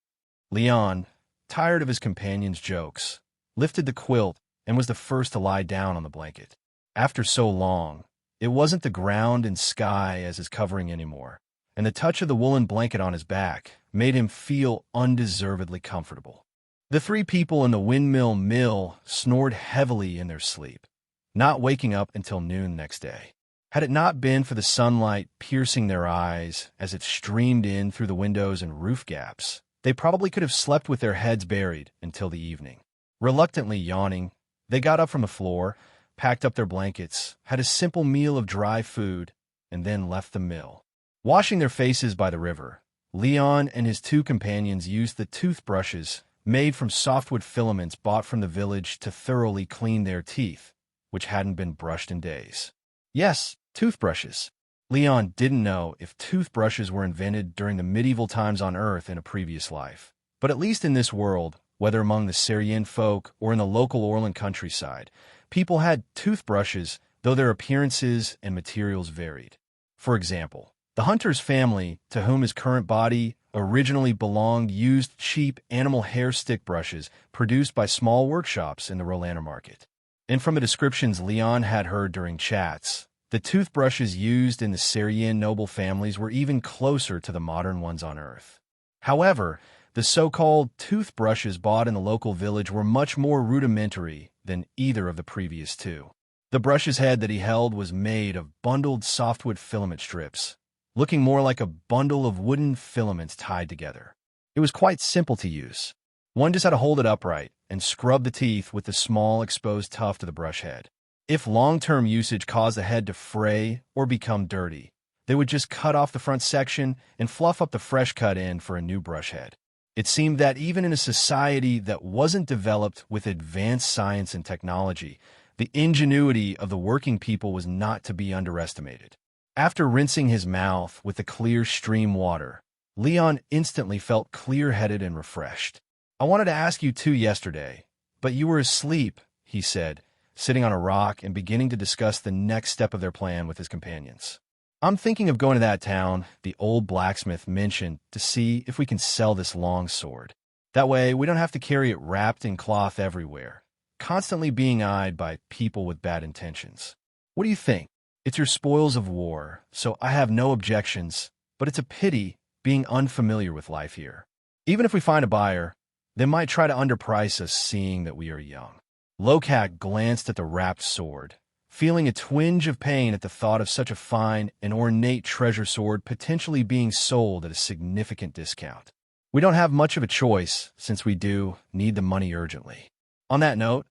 Leon, tired of his companion's jokes, lifted the quilt and was the first to lie down on the blanket. After so long, it wasn't the ground and sky as his covering anymore, and the touch of the woolen blanket on his back made him feel undeservedly comfortable. The 3 people in the windmill mill snored heavily in their sleep, not waking up until noon next day. Had it not been for the sunlight piercing their eyes as it streamed in through the windows and roof gaps, they probably could have slept with their heads buried until the evening. Reluctantly yawning, they got up from the floor, packed up their blankets, had a simple meal of dry food, and then left the mill. Washing their faces by the river, Leon and his 2 companions used the toothbrushes made from softwood filaments bought from the village to thoroughly clean their teeth, which hadn't been brushed in days. Yes, toothbrushes. Leon didn't know if toothbrushes were invented during the medieval times on Earth in a previous life, but at least in this world, whether among the Syrian folk or in the local Orland countryside, people had toothbrushes, though their appearances and materials varied. For example, the hunter's family, to whom his current body originally belonged, used cheap animal hair stick brushes produced by small workshops in the Rolander market. And from the descriptions Leon had heard during chats, the toothbrushes used in the Syrian noble families were even closer to the modern ones on Earth. However, the so-called toothbrushes bought in the local village were much more rudimentary than either of the previous 2. The brush's head that he held was made of bundled softwood filament strips, looking more like a bundle of wooden filaments tied together. It was quite simple to use. One just had to hold it upright and scrub the teeth with the small exposed tuft of the brush head. If long-term usage caused the head to fray or become dirty, they would just cut off the front section and fluff up the fresh cut end for a new brush head. It seemed that even in a society that wasn't developed with advanced science and technology, the ingenuity of the working people was not to be underestimated. After rinsing his mouth with the clear stream water, Leon instantly felt clear-headed and refreshed. "I wanted to ask you too yesterday, but you were asleep," he said, sitting on a rock and beginning to discuss the next step of their plan with his companions. "I'm thinking of going to that town the old blacksmith mentioned to see if we can sell this long sword. That way, we don't have to carry it wrapped in cloth everywhere, constantly being eyed by people with bad intentions. What do you think? It's your spoils of war, so I have no objections, but it's a pity being unfamiliar with life here. Even if we find a buyer, they might try to underprice us seeing that we are young." Lokak glanced at the wrapped sword, feeling a twinge of pain at the thought of such a fine and ornate treasure sword potentially being sold at a significant discount. We don't have much of a choice, since we do need the money urgently. On that note,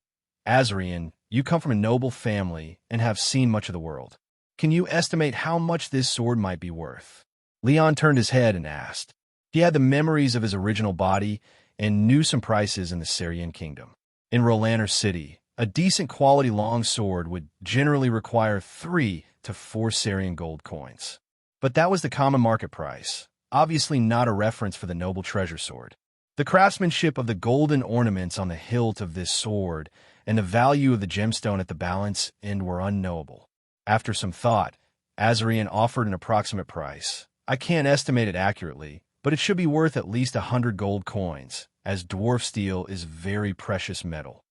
Azrian, you come from a noble family and have seen much of the world. Can you estimate how much this sword might be worth? Leon turned his head and asked. He had the memories of his original body and knew some prices in the Syrian kingdom. In Rolanner City, a decent quality long sword would generally require 3 to 4 Syrian gold coins. But that was the common market price, obviously not a reference for the noble treasure sword. The craftsmanship of the golden ornaments on the hilt of this sword and the value of the gemstone at the balance end were unknowable. After some thought, Azarian offered an approximate price. I can't estimate it accurately, but it should be worth at least 100 gold coins, as dwarf steel is very precious metal.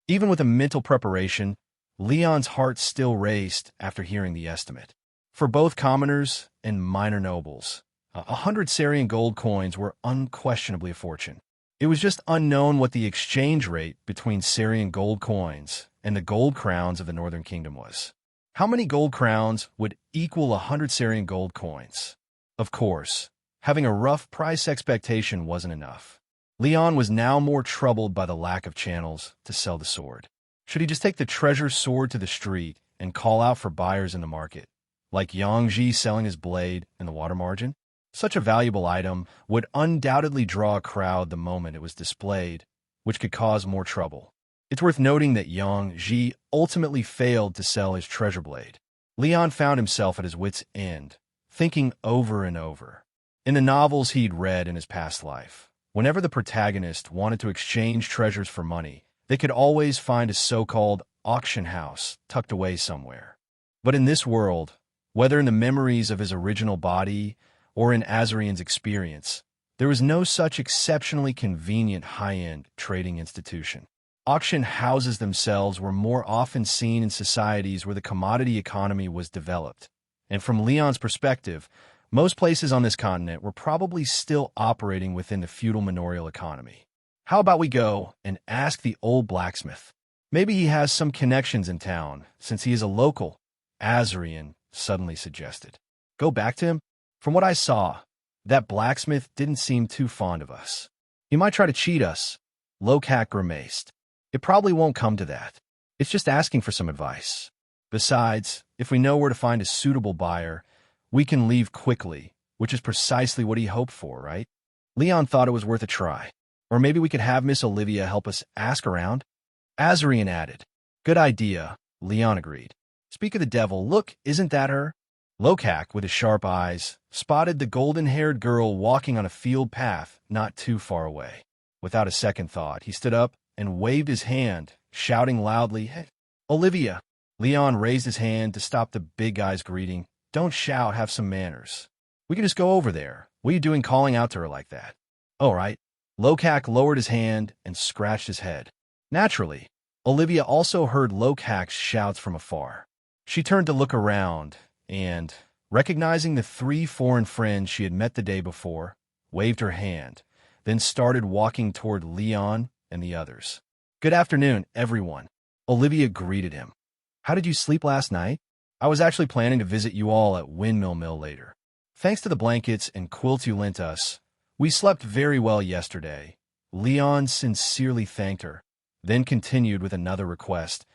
Even with a mental preparation, Leon's heart still raced after hearing the estimate. For both commoners and minor nobles, 100 Syrian gold coins were unquestionably a fortune. It was just unknown what the exchange rate between Syrian gold coins and the gold crowns of the Northern Kingdom was. How many gold crowns would equal 100 Syrian gold coins? Of course, having a rough price expectation wasn't enough. Leon was now more troubled by the lack of channels to sell the sword. Should he just take the treasure sword to the street and call out for buyers in the market, like Yang Ji selling his blade in the water margin? Such a valuable item would undoubtedly draw a crowd the moment it was displayed, which could cause more trouble. It's worth noting that Yang Ji ultimately failed to sell his treasure blade. Leon found himself at his wit's end, thinking over and over. In the novels he'd read in his past life, whenever the protagonist wanted to exchange treasures for money, they could always find a so-called auction house tucked away somewhere. But in this world, whether in the memories of his original body or in Azarian's experience, there was no such exceptionally convenient high-end trading institution. Auction houses themselves were more often seen in societies where the commodity economy was developed, and from Leon's perspective, most places on this continent were probably still operating within the feudal manorial economy. How about we go and ask the old blacksmith? Maybe he has some connections in town, since he is a local, Azarian suddenly suggested. Go back to him? From what I saw, that blacksmith didn't seem too fond of us. He might try to cheat us. Lokak grimaced. It probably won't come to that. It's just asking for some advice. Besides, if we know where to find a suitable buyer, we can leave quickly, which is precisely what he hoped for, right? Leon thought it was worth a try. Or maybe we could have Miss Olivia help us ask around? Azarian added. Good idea, Leon agreed. Speak of the devil, look, isn't that her? Lokak, with his sharp eyes, spotted the golden-haired girl walking on a field path not too far away. Without a second thought, he stood up and waved his hand, shouting loudly, Hey, Olivia! Leon raised his hand to stop the big guy's greeting. Don't shout, have some manners. We can just go over there. What are you doing calling out to her like that? All right. Lokak lowered his hand and scratched his head. Naturally, Olivia also heard Lokak's shouts from afar. She turned to look around and, recognizing the 3 foreign friends she had met the day before, waved her hand, then started walking toward Leon and the others. Good afternoon, everyone. Olivia greeted him. How did you sleep last night? I was actually planning to visit you all at Windmill Mill later. Thanks to the blankets and quilts you lent us, we slept very well yesterday. Leon sincerely thanked her, then continued with another request.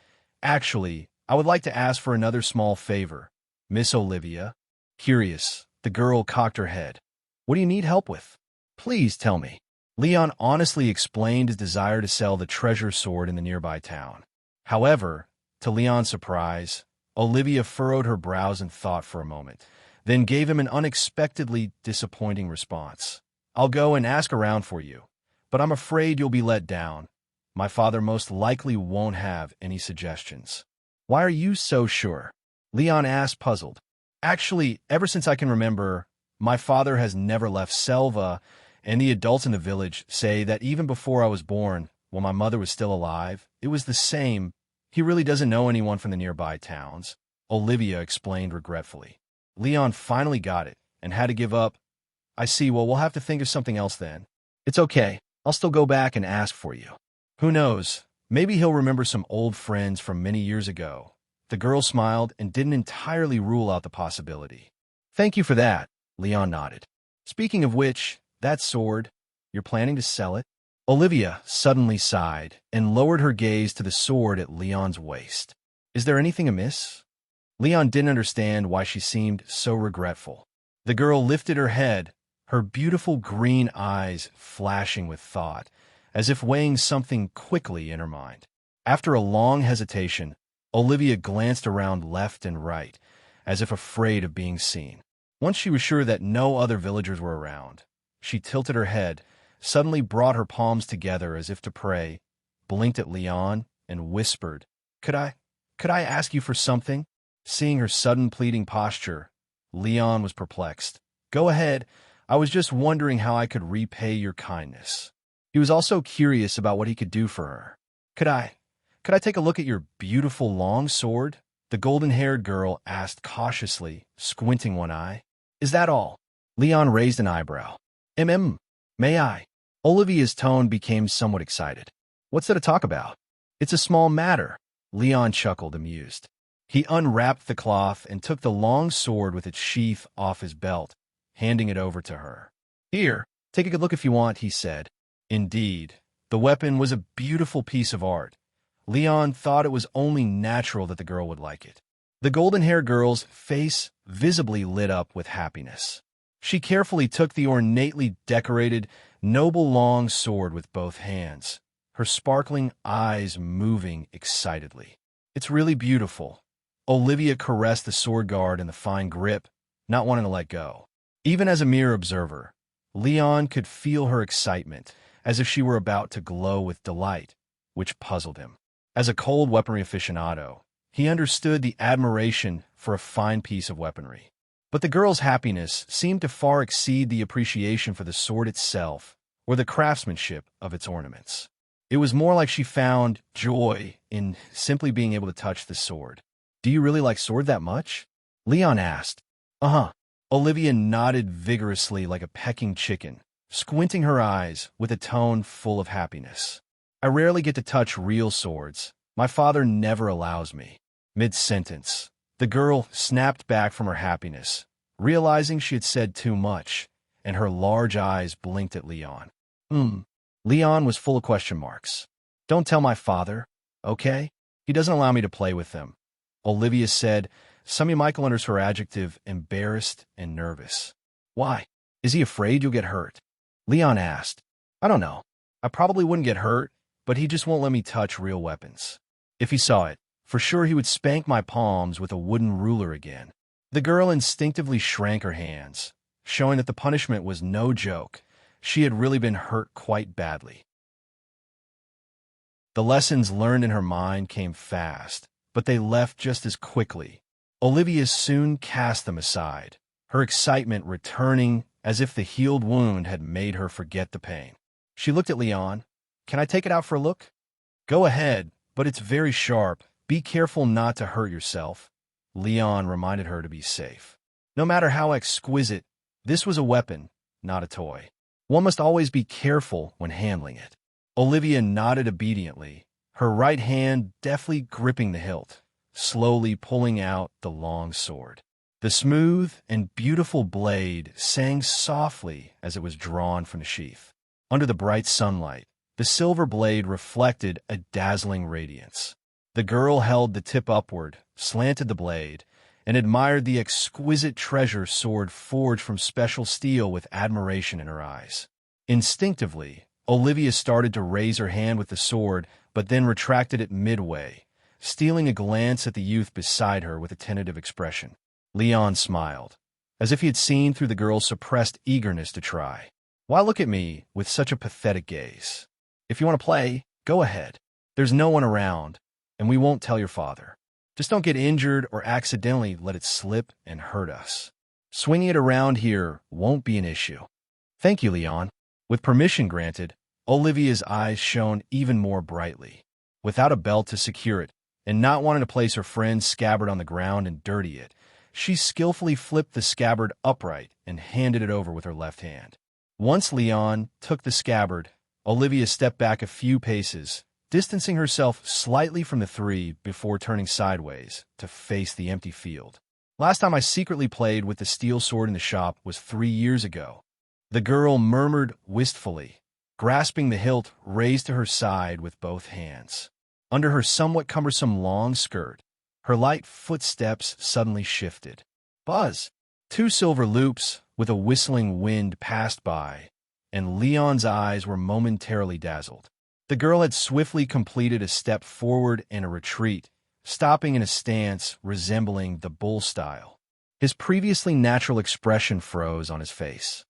Actually, I would like to ask for another small favor. Miss Olivia. Curious, the girl cocked her head. What do you need help with? Please tell me. Leon honestly explained his desire to sell the treasure sword in the nearby town. However, to Leon's surprise, Olivia furrowed her brows in thought for a moment, then gave him an unexpectedly disappointing response. I'll go and ask around for you, but I'm afraid you'll be let down. My father most likely won't have any suggestions. Why are you so sure? Leon asked, puzzled. Actually, ever since I can remember, my father has never left Selva, and the adults in the village say that even before I was born, when my mother was still alive, it was the same. He really doesn't know anyone from the nearby towns, Olivia explained regretfully. Leon finally got it and had to give up. I see, well, we'll have to think of something else then. It's okay. I'll still go back and ask for you. Who knows? Maybe he'll remember some old friends from many years ago. The girl smiled and didn't entirely rule out the possibility. Thank you for that, Leon nodded. Speaking of which, that sword, you're planning to sell it? Olivia suddenly sighed and lowered her gaze to the sword at Leon's waist. Is there anything amiss? Leon didn't understand why she seemed so regretful. The girl lifted her head, her beautiful green eyes flashing with thought, as if weighing something quickly in her mind. After a long hesitation, Olivia glanced around left and right, as if afraid of being seen. Once she was sure that no other villagers were around, she tilted her head, suddenly brought her palms together as if to pray, blinked at Leon, and whispered, Could I ask you for something? Seeing her sudden pleading posture, Leon was perplexed. Go ahead, I was just wondering how I could repay your kindness. He was also curious about what he could do for her. Could I take a look at your beautiful long sword? The golden-haired girl asked cautiously, squinting one eye. Is that all? Leon raised an eyebrow. May I? Olivia's tone became somewhat excited. What's there to talk about? It's a small matter. Leon chuckled, amused. He unwrapped the cloth and took the long sword with its sheath off his belt, handing it over to her. Here, take a good look if you want, he said. Indeed, the weapon was a beautiful piece of art. Leon thought it was only natural that the girl would like it. The golden-haired girl's face visibly lit up with happiness. She carefully took the ornately decorated, noble long sword with both hands, her sparkling eyes moving excitedly. It's really beautiful. Olivia caressed the sword guard in the fine grip, not wanting to let go. Even as a mere observer, Leon could feel her excitement, as if she were about to glow with delight, which puzzled him. As a cold weaponry aficionado, he understood the admiration for a fine piece of weaponry. But the girl's happiness seemed to far exceed the appreciation for the sword itself or the craftsmanship of its ornaments. It was more like she found joy in simply being able to touch the sword. Do you really like sword that much? Leon asked. Uh-huh. Olivia nodded vigorously like a pecking chicken, squinting her eyes with a tone full of happiness. I rarely get to touch real swords. My father never allows me. Mid-sentence, the girl snapped back from her happiness, realizing she had said too much, and her large eyes blinked at Leon. Leon was full of question marks. Don't tell my father, okay? He doesn't allow me to play with them. Olivia said, summing Michael under her adjective embarrassed and nervous. Why? Is he afraid you'll get hurt? Leon asked. I don't know. I probably wouldn't get hurt, but he just won't let me touch real weapons. If he saw it, for sure he would spank my palms with a wooden ruler again. The girl instinctively shrank her hands, showing that the punishment was no joke. She had really been hurt quite badly. The lessons learned in her mind came fast, but they left just as quickly. Olivia soon cast them aside, her excitement returning as if the healed wound had made her forget the pain. She looked at Leon. Can I take it out for a look? Go ahead, but it's very sharp. Be careful not to hurt yourself. Leon reminded her to be safe. No matter how exquisite, this was a weapon, not a toy. One must always be careful when handling it. Olivia nodded obediently, her right hand deftly gripping the hilt, slowly pulling out the long sword. The smooth and beautiful blade sang softly as it was drawn from the sheath. Under the bright sunlight, the silver blade reflected a dazzling radiance. The girl held the tip upward, slanted the blade, and admired the exquisite treasure sword forged from special steel with admiration in her eyes. Instinctively, Olivia started to raise her hand with the sword, but then retracted it midway, stealing a glance at the youth beside her with a tentative expression. Leon smiled, as if he had seen through the girl's suppressed eagerness to try. Why look at me with such a pathetic gaze? If you want to play, go ahead. There's no one around, and we won't tell your father. Just don't get injured or accidentally let it slip and hurt us. Swinging it around here won't be an issue. Thank you, Leon. With permission granted, Olivia's eyes shone even more brightly. Without a belt to secure it, and not wanting to place her friend's scabbard on the ground and dirty it, she skillfully flipped the scabbard upright and handed it over with her left hand. Once Leon took the scabbard, Olivia stepped back a few paces, distancing herself slightly from the three before turning sideways to face the empty field. Last time I secretly played with the steel sword in the shop was 3 years ago. The girl murmured wistfully, grasping the hilt raised to her side with both hands. Under her somewhat cumbersome long skirt, her light footsteps suddenly shifted. Buzz! 2 silver loops with a whistling wind passed by, and Leon's eyes were momentarily dazzled. The girl had swiftly completed a step forward and a retreat, stopping in a stance resembling the bull style. His previously natural expression froze on his face.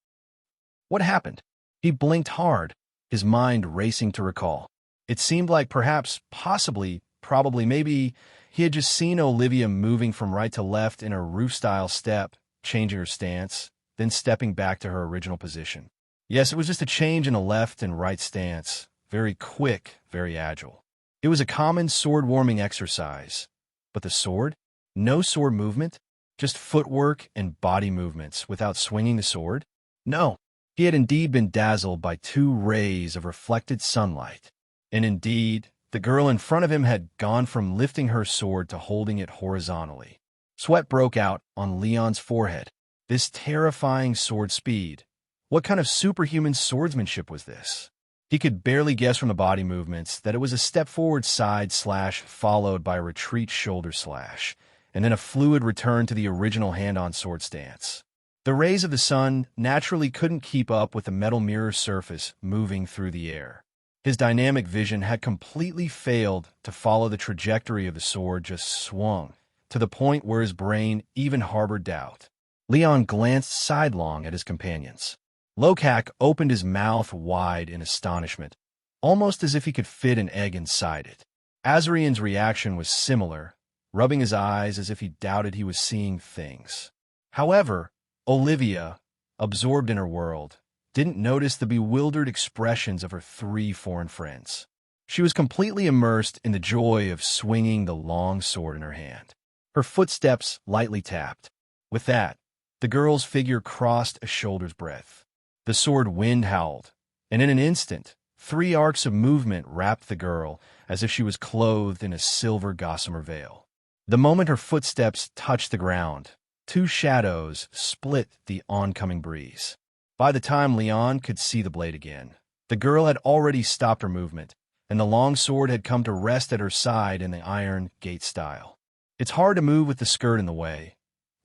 What happened? He blinked hard, his mind racing to recall. It seemed like perhaps, possibly, probably, maybe he had just seen Olivia moving from right to left in a roof-style step, changing her stance, then stepping back to her original position. Yes, it was just a change in a left and right stance, very quick, very agile. It was a common sword-warming exercise. But the sword? No sword movement? Just footwork and body movements without swinging the sword? No. He had indeed been dazzled by 2 rays of reflected sunlight. And indeed, the girl in front of him had gone from lifting her sword to holding it horizontally. Sweat broke out on Leon's forehead. This terrifying sword speed. What kind of superhuman swordsmanship was this? He could barely guess from the body movements that it was a step forward side slash followed by a retreat shoulder slash, and then a fluid return to the original hand-on sword stance. The rays of the sun naturally couldn't keep up with the metal mirror surface moving through the air. His dynamic vision had completely failed to follow the trajectory of the sword, just swung, to the point where his brain even harbored doubt. Leon glanced sidelong at his companions. Lokak opened his mouth wide in astonishment, almost as if he could fit an egg inside it. Azarian's reaction was similar, rubbing his eyes as if he doubted he was seeing things. However, Olivia, absorbed in her world, didn't notice the bewildered expressions of her 3 foreign friends. She was completely immersed in the joy of swinging the long sword in her hand. Her footsteps lightly tapped. With that, the girl's figure crossed a shoulder's breadth. The sword wind howled, and in an instant, 3 arcs of movement wrapped the girl as if she was clothed in a silver gossamer veil. The moment her footsteps touched the ground, 2 shadows split the oncoming breeze. By the time Leon could see the blade again, the girl had already stopped her movement, and the long sword had come to rest at her side in the iron gate style. "It's hard to move with the skirt in the way,"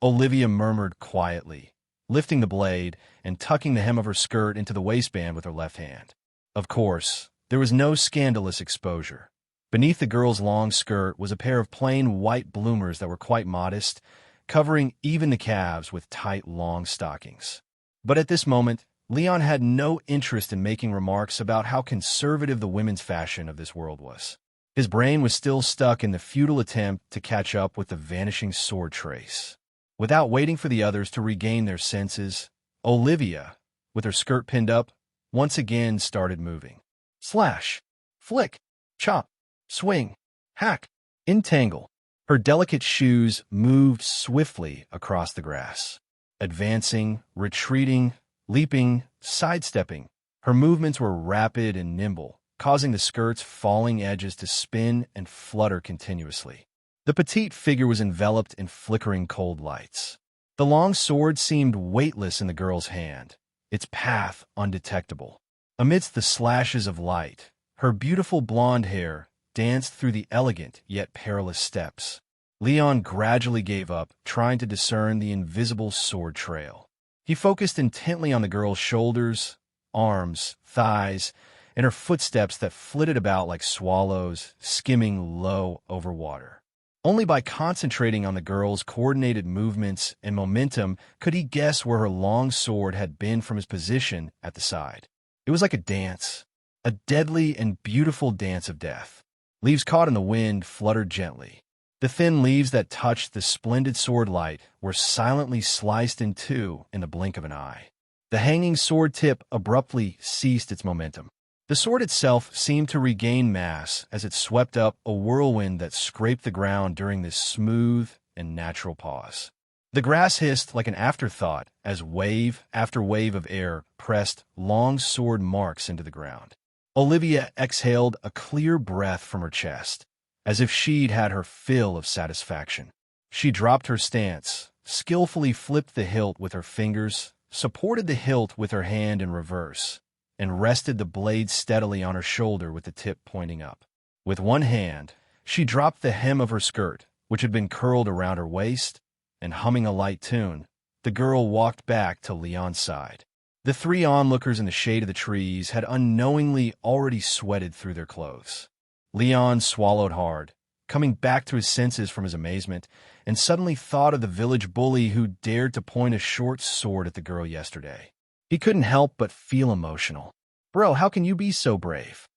Olivia murmured quietly, lifting the blade and tucking the hem of her skirt into the waistband with her left hand. Of course, there was no scandalous exposure. Beneath the girl's long skirt was a pair of plain white bloomers that were quite modest, covering even the calves with tight, long stockings. But at this moment, Leon had no interest in making remarks about how conservative the women's fashion of this world was. His brain was still stuck in the futile attempt to catch up with the vanishing sword trace. Without waiting for the others to regain their senses, Olivia, with her skirt pinned up, once again started moving. Slash, flick, chop, swing, hack, entangle. Her delicate shoes moved swiftly across the grass, advancing, retreating, leaping, sidestepping. Her movements were rapid and nimble, causing the skirt's falling edges to spin and flutter continuously. The petite figure was enveloped in flickering cold lights. The long sword seemed weightless in the girl's hand, its path undetectable. Amidst the slashes of light, her beautiful blonde hair danced through the elegant yet perilous steps. Leon gradually gave up, trying to discern the invisible sword trail. He focused intently on the girl's shoulders, arms, thighs, and her footsteps that flitted about like swallows skimming low over water. Only by concentrating on the girl's coordinated movements and momentum could he guess where her long sword had been from his position at the side. It was like a dance, a deadly and beautiful dance of death. Leaves caught in the wind fluttered gently. The thin leaves that touched the splendid sword light were silently sliced in 2 in the blink of an eye. The hanging sword tip abruptly ceased its momentum. The sword itself seemed to regain mass as it swept up a whirlwind that scraped the ground during this smooth and natural pause. The grass hissed like an afterthought as wave after wave of air pressed long sword marks into the ground. Olivia exhaled a clear breath from her chest, as if she'd had her fill of satisfaction. She dropped her stance, skillfully flipped the hilt with her fingers, supported the hilt with her hand in reverse, and rested the blade steadily on her shoulder with the tip pointing up. With one hand, she dropped the hem of her skirt, which had been curled around her waist, and humming a light tune, the girl walked back to Leon's side. The three onlookers in the shade of the trees had unknowingly already sweated through their clothes. Leon swallowed hard, coming back to his senses from his amazement, and suddenly thought of the village bully who dared to point a short sword at the girl yesterday. He couldn't help but feel emotional. Bro, how can you be so brave?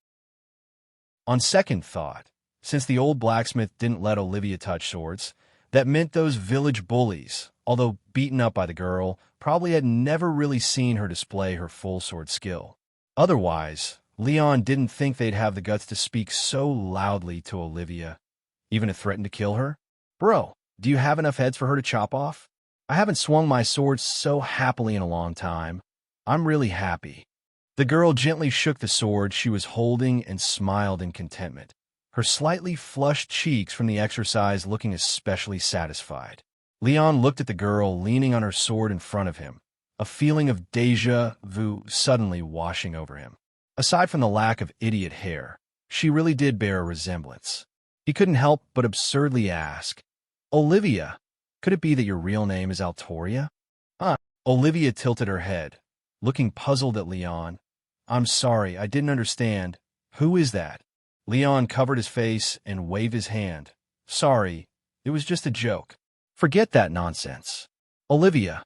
On second thought, since the old blacksmith didn't let Olivia touch swords, that meant those village bullies, although beaten up by the girl, probably had never really seen her display her full sword skill. Otherwise, Leon didn't think they'd have the guts to speak so loudly to Olivia, even to threaten to kill her. Bro, do you have enough heads for her to chop off? I haven't swung my sword so happily in a long time. I'm really happy. The girl gently shook the sword she was holding and smiled in contentment, her slightly flushed cheeks from the exercise looking especially satisfied. Leon looked at the girl leaning on her sword in front of him, a feeling of déjà vu suddenly washing over him. Aside from the lack of idiot hair, she really did bear a resemblance. He couldn't help but absurdly ask, Olivia, could it be that your real name is Altoria? Olivia tilted her head, looking puzzled at Leon. I'm sorry, I didn't understand. Who is that? Leon covered his face and waved his hand. Sorry, it was just a joke. Forget that nonsense. Olivia? ?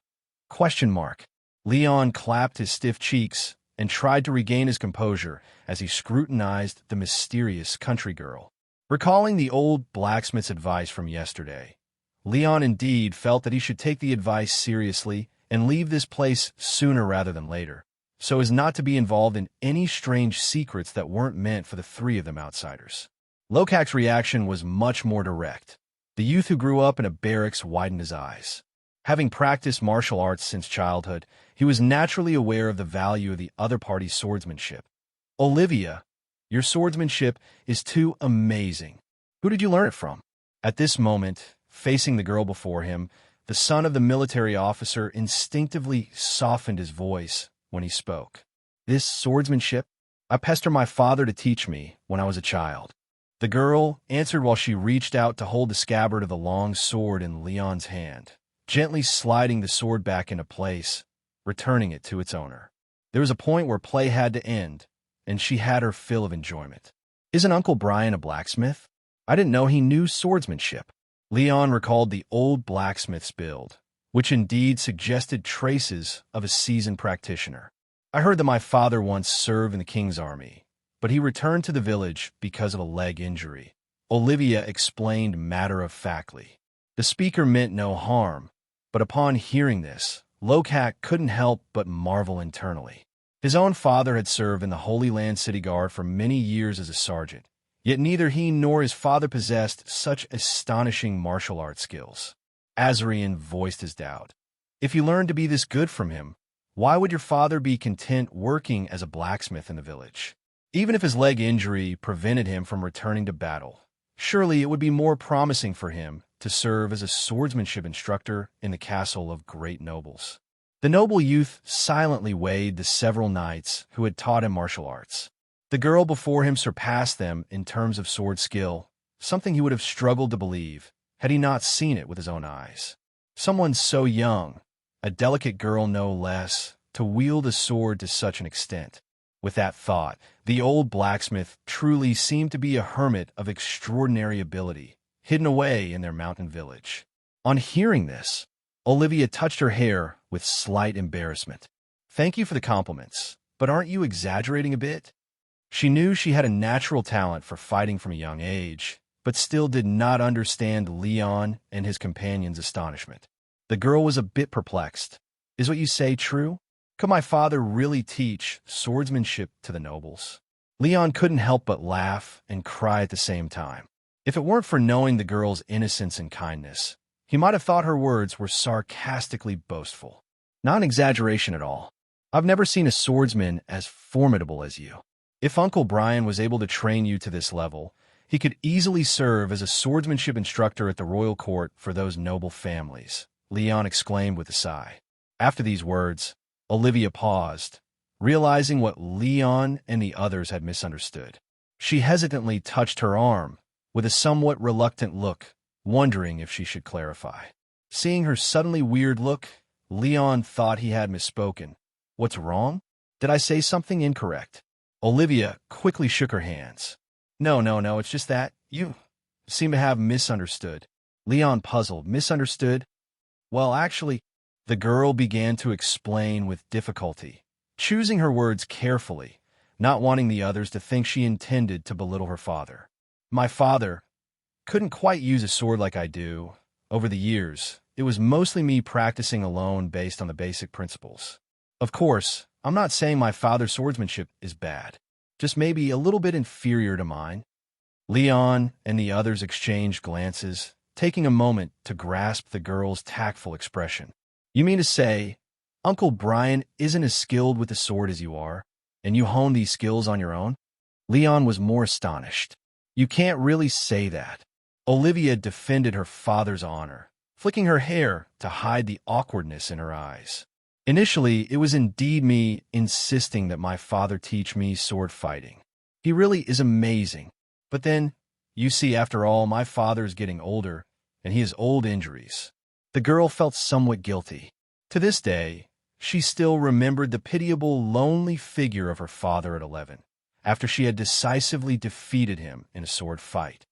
Leon clapped his stiff cheeks and tried to regain his composure as he scrutinized the mysterious country girl. Recalling the old blacksmith's advice from yesterday, Leon indeed felt that he should take the advice seriously and leave this place sooner rather than later, so as not to be involved in any strange secrets that weren't meant for the three of them outsiders. Lokak's reaction was much more direct. The youth who grew up in a barracks widened his eyes. Having practiced martial arts since childhood, he was naturally aware of the value of the other party's swordsmanship. Olivia, your swordsmanship is too amazing. Who did you learn it from? At this moment, facing the girl before him, the son of the military officer instinctively softened his voice when he spoke. This swordsmanship? I pestered my father to teach me when I was a child. The girl answered while she reached out to hold the scabbard of the long sword in Leon's hand, gently sliding the sword back into place, returning it to its owner. There was a point where play had to end, and she had her fill of enjoyment. Isn't Uncle Brian a blacksmith? I didn't know he knew swordsmanship. Leon recalled the old blacksmith's build, which indeed suggested traces of a seasoned practitioner. I heard that my father once served in the king's army, but he returned to the village because of a leg injury. Olivia explained matter-of-factly. The speaker meant no harm, but upon hearing this, Lokak couldn't help but marvel internally. His own father had served in the Holy Land City Guard for many years as a sergeant, yet neither he nor his father possessed such astonishing martial arts skills. Azarian voiced his doubt. If you learned to be this good from him, why would your father be content working as a blacksmith in the village? Even if his leg injury prevented him from returning to battle, surely it would be more promising for him to serve as a swordsmanship instructor in the castle of great nobles. The noble youth silently weighed the several knights who had taught him martial arts. The girl before him surpassed them in terms of sword skill, something he would have struggled to believe had he not seen it with his own eyes. Someone so young, a delicate girl no less, to wield a sword to such an extent. With that thought, the old blacksmith truly seemed to be a hermit of extraordinary ability, hidden away in their mountain village. On hearing this, Olivia touched her hair with slight embarrassment. Thank you for the compliments, but aren't you exaggerating a bit? She knew she had a natural talent for fighting from a young age, but still did not understand Leon and his companion's astonishment. The girl was a bit perplexed. Is what you say true? Could my father really teach swordsmanship to the nobles? Leon couldn't help but laugh and cry at the same time. If it weren't for knowing the girl's innocence and kindness, he might have thought her words were sarcastically boastful. Not an exaggeration at all. I've never seen a swordsman as formidable as you. If Uncle Brian was able to train you to this level, he could easily serve as a swordsmanship instructor at the royal court for those noble families, Leon exclaimed with a sigh. After these words, Olivia paused, realizing what Leon and the others had misunderstood. She hesitantly touched her arm, with a somewhat reluctant look, wondering if she should clarify. Seeing her suddenly weird look, Leon thought he had misspoken. What's wrong? Did I say something incorrect? Olivia quickly shook her hands. No, it's just that you seem to have misunderstood. Leon puzzled. Misunderstood? Well, actually, the girl began to explain with difficulty, choosing her words carefully, not wanting the others to think she intended to belittle her father. My father couldn't quite use a sword like I do. Over the years, it was mostly me practicing alone based on the basic principles. Of course, I'm not saying my father's swordsmanship is bad, just maybe a little bit inferior to mine. Leon and the others exchanged glances, taking a moment to grasp the girl's tactful expression. You mean to say, Uncle Brian isn't as skilled with the sword as you are, and you hone these skills on your own? Leon was more astonished. You can't really say that. Olivia defended her father's honor, flicking her hair to hide the awkwardness in her eyes. Initially, it was indeed me insisting that my father teach me sword fighting. He really is amazing. But then, you see, after all, my father is getting older, and he has old injuries. The girl felt somewhat guilty. To this day, she still remembered the pitiable, lonely figure of her father at 11, after she had decisively defeated him in a sword fight.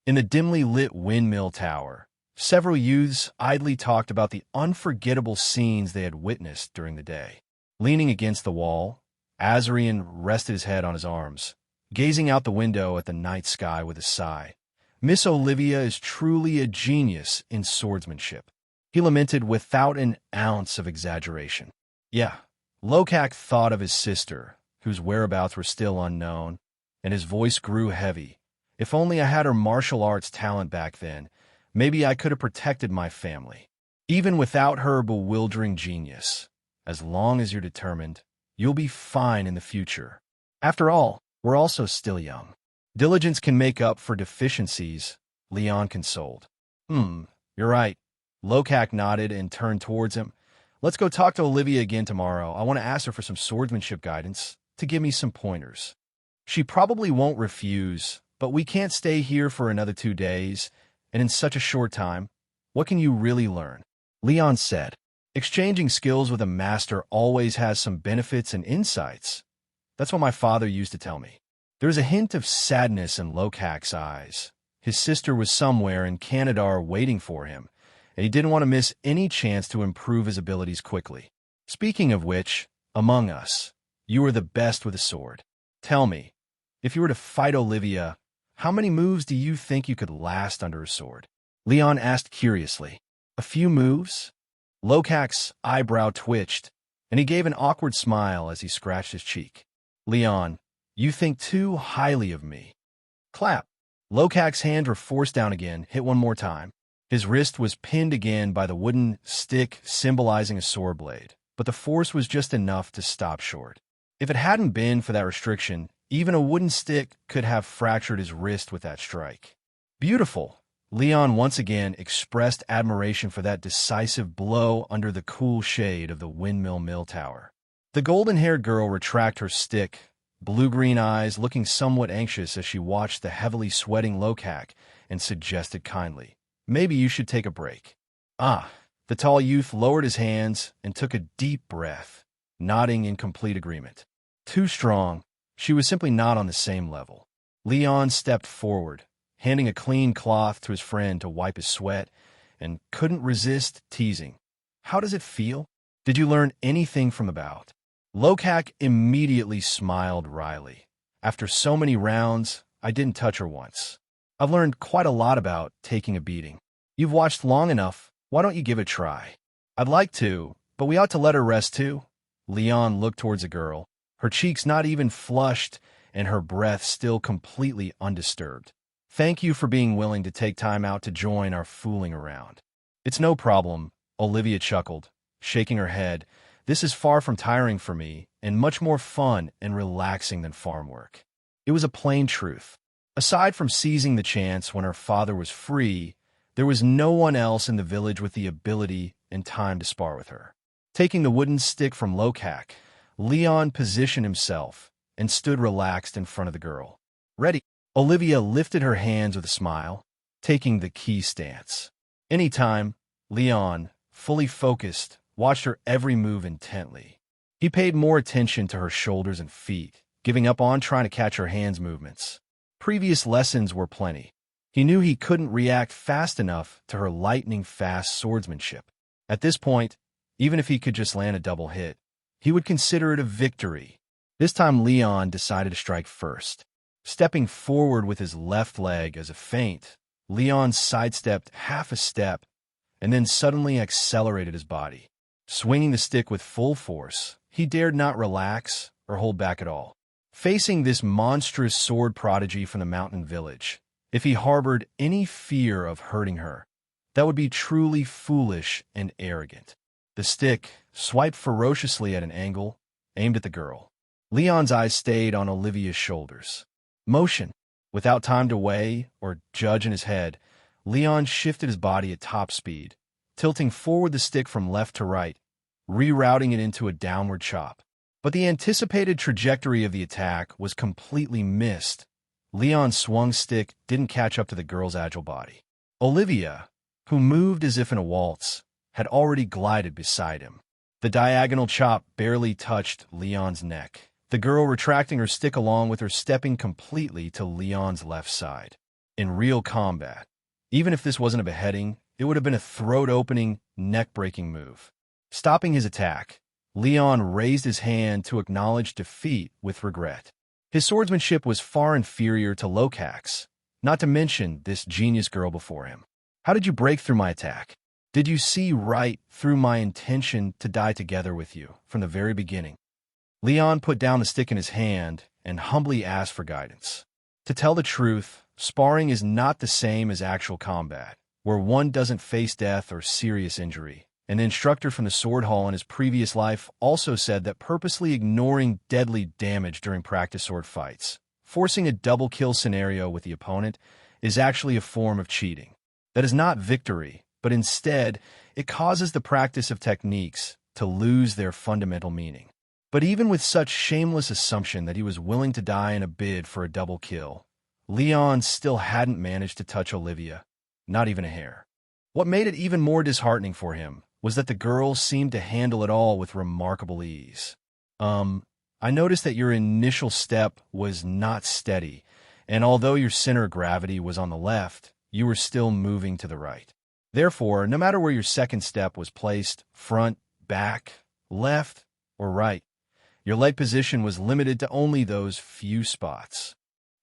In the dimly lit windmill tower, several youths idly talked about the unforgettable scenes they had witnessed during the day. Leaning against the wall, Azarian rested his head on his arms, gazing out the window at the night sky with a sigh. Miss Olivia is truly a genius in swordsmanship, he lamented without an ounce of exaggeration. Yeah, Lokak thought of his sister, whose whereabouts were still unknown, and his voice grew heavy. If only I had her martial arts talent back then, maybe I could have protected my family. Even without her bewildering genius, as long as you're determined, you'll be fine in the future. After all, we're also still young. Diligence can make up for deficiencies, Leon consoled. You're right. Lokak nodded and turned towards him. Let's go talk to Olivia again tomorrow. I want to ask her for some swordsmanship guidance, to give me some pointers. She probably won't refuse, but we can't stay here for another 2 days, and in such a short time. What can you really learn? Leon said. Exchanging skills with a master always has some benefits and insights. That's what my father used to tell me. There was a hint of sadness in Lokak's eyes. His sister was somewhere in Canada waiting for him, and he didn't want to miss any chance to improve his abilities quickly. Speaking of which, among us, you are the best with a sword. Tell me, if you were to fight Olivia, how many moves do you think you could last under a sword? Leon asked curiously. A few moves? Lokak's eyebrow twitched, and he gave an awkward smile as he scratched his cheek. Leon, you think too highly of me. Clap. Lokak's hands were forced down again, hit one more time. His wrist was pinned again by the wooden stick symbolizing a sword blade, but the force was just enough to stop short. If it hadn't been for that restriction, even a wooden stick could have fractured his wrist with that strike. Beautiful. Leon once again expressed admiration for that decisive blow under the cool shade of the windmill mill tower. The golden-haired girl retracted her stick, blue-green eyes looking somewhat anxious as she watched the heavily sweating Lokak, and suggested kindly, maybe you should take a break. The tall youth lowered his hands and took a deep breath, nodding in complete agreement. Too strong, she was simply not on the same level. Leon stepped forward, handing a clean cloth to his friend to wipe his sweat, and couldn't resist teasing. How does it feel? Did you learn anything from the bout? Lokak immediately smiled wryly. After so many rounds, I didn't touch her once. I've learned quite a lot about taking a beating. You've watched long enough, why don't you give it a try? I'd like to, but we ought to let her rest too. Leon looked towards the girl, her cheeks not even flushed and her breath still completely undisturbed. Thank you for being willing to take time out to join our fooling around. It's no problem, Olivia chuckled, shaking her head, This is far from tiring for me, and much more fun and relaxing than farm work. It was a plain truth. Aside from seizing the chance when her father was free, there was no one else in the village with the ability and time to spar with her. Taking the wooden stick from Lokak, Leon positioned himself and stood relaxed in front of the girl. Ready? Olivia lifted her hands with a smile, taking the key stance. Anytime, Leon, fully focused, watched her every move intently. He paid more attention to her shoulders and feet, giving up on trying to catch her hands' movements. Previous lessons were plenty. He knew he couldn't react fast enough to her lightning-fast swordsmanship. At this point, even if he could just land a double hit, he would consider it a victory. This time Leon decided to strike first. Stepping forward with his left leg as a feint, Leon sidestepped half a step and then suddenly accelerated his body. Swinging the stick with full force, he dared not relax or hold back at all. Facing this monstrous sword prodigy from the mountain village, if he harbored any fear of hurting her, that would be truly foolish and arrogant. The stick swiped ferociously at an angle, aimed at the girl. Leon's eyes stayed on Olivia's shoulders. Motion. Without time to weigh or judge in his head, Leon shifted his body at top speed, tilting forward the stick from left to right, rerouting it into a downward chop. But the anticipated trajectory of the attack was completely missed. Leon's swung stick didn't catch up to the girl's agile body. Olivia, who moved as if in a waltz, had already glided beside him. The diagonal chop barely touched Leon's neck, the girl retracting her stick along with her stepping completely to Leon's left side. In real combat, even if this wasn't a beheading, it would have been a throat-opening, neck-breaking move. Stopping his attack, Leon raised his hand to acknowledge defeat with regret. His swordsmanship was far inferior to Lokak's, not to mention this genius girl before him. How did you break through my attack? Did you see right through my intention to die together with you from the very beginning? Leon put down the stick in his hand and humbly asked for guidance. To tell the truth, sparring is not the same as actual combat, where one doesn't face death or serious injury. An instructor from the sword hall in his previous life also said that purposely ignoring deadly damage during practice sword fights, forcing a double kill scenario with the opponent, is actually a form of cheating. That is not victory, but instead, it causes the practice of techniques to lose their fundamental meaning. But even with such shameless assumption that he was willing to die in a bid for a double kill, Leon still hadn't managed to touch Olivia, not even a hair. What made it even more disheartening for him was that the girl seemed to handle it all with remarkable ease. I noticed that your initial step was not steady, and although your center of gravity was on the left, you were still moving to the right. Therefore, no matter where your second step was placed, front, back, left, or right, your leg position was limited to only those few spots.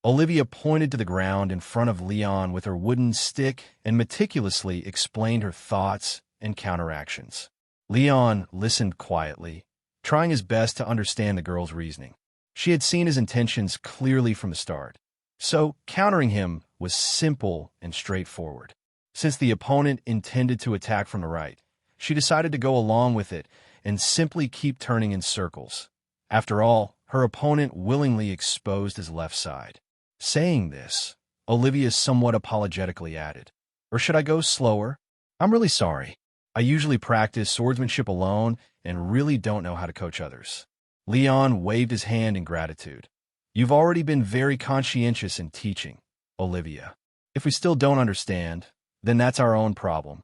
Olivia pointed to the ground in front of Leon with her wooden stick and meticulously explained her thoughts and counteractions. Leon listened quietly, trying his best to understand the girl's reasoning. She had seen his intentions clearly from the start, so countering him was simple and straightforward. Since the opponent intended to attack from the right, she decided to go along with it and simply keep turning in circles. After all, her opponent willingly exposed his left side. Saying this, Olivia somewhat apologetically added, "Or should I go slower? I'm really sorry. I usually practice swordsmanship alone and really don't know how to coach others." Leon waved his hand in gratitude. "You've already been very conscientious in teaching, Olivia. If we still don't understand, then that's our own problem."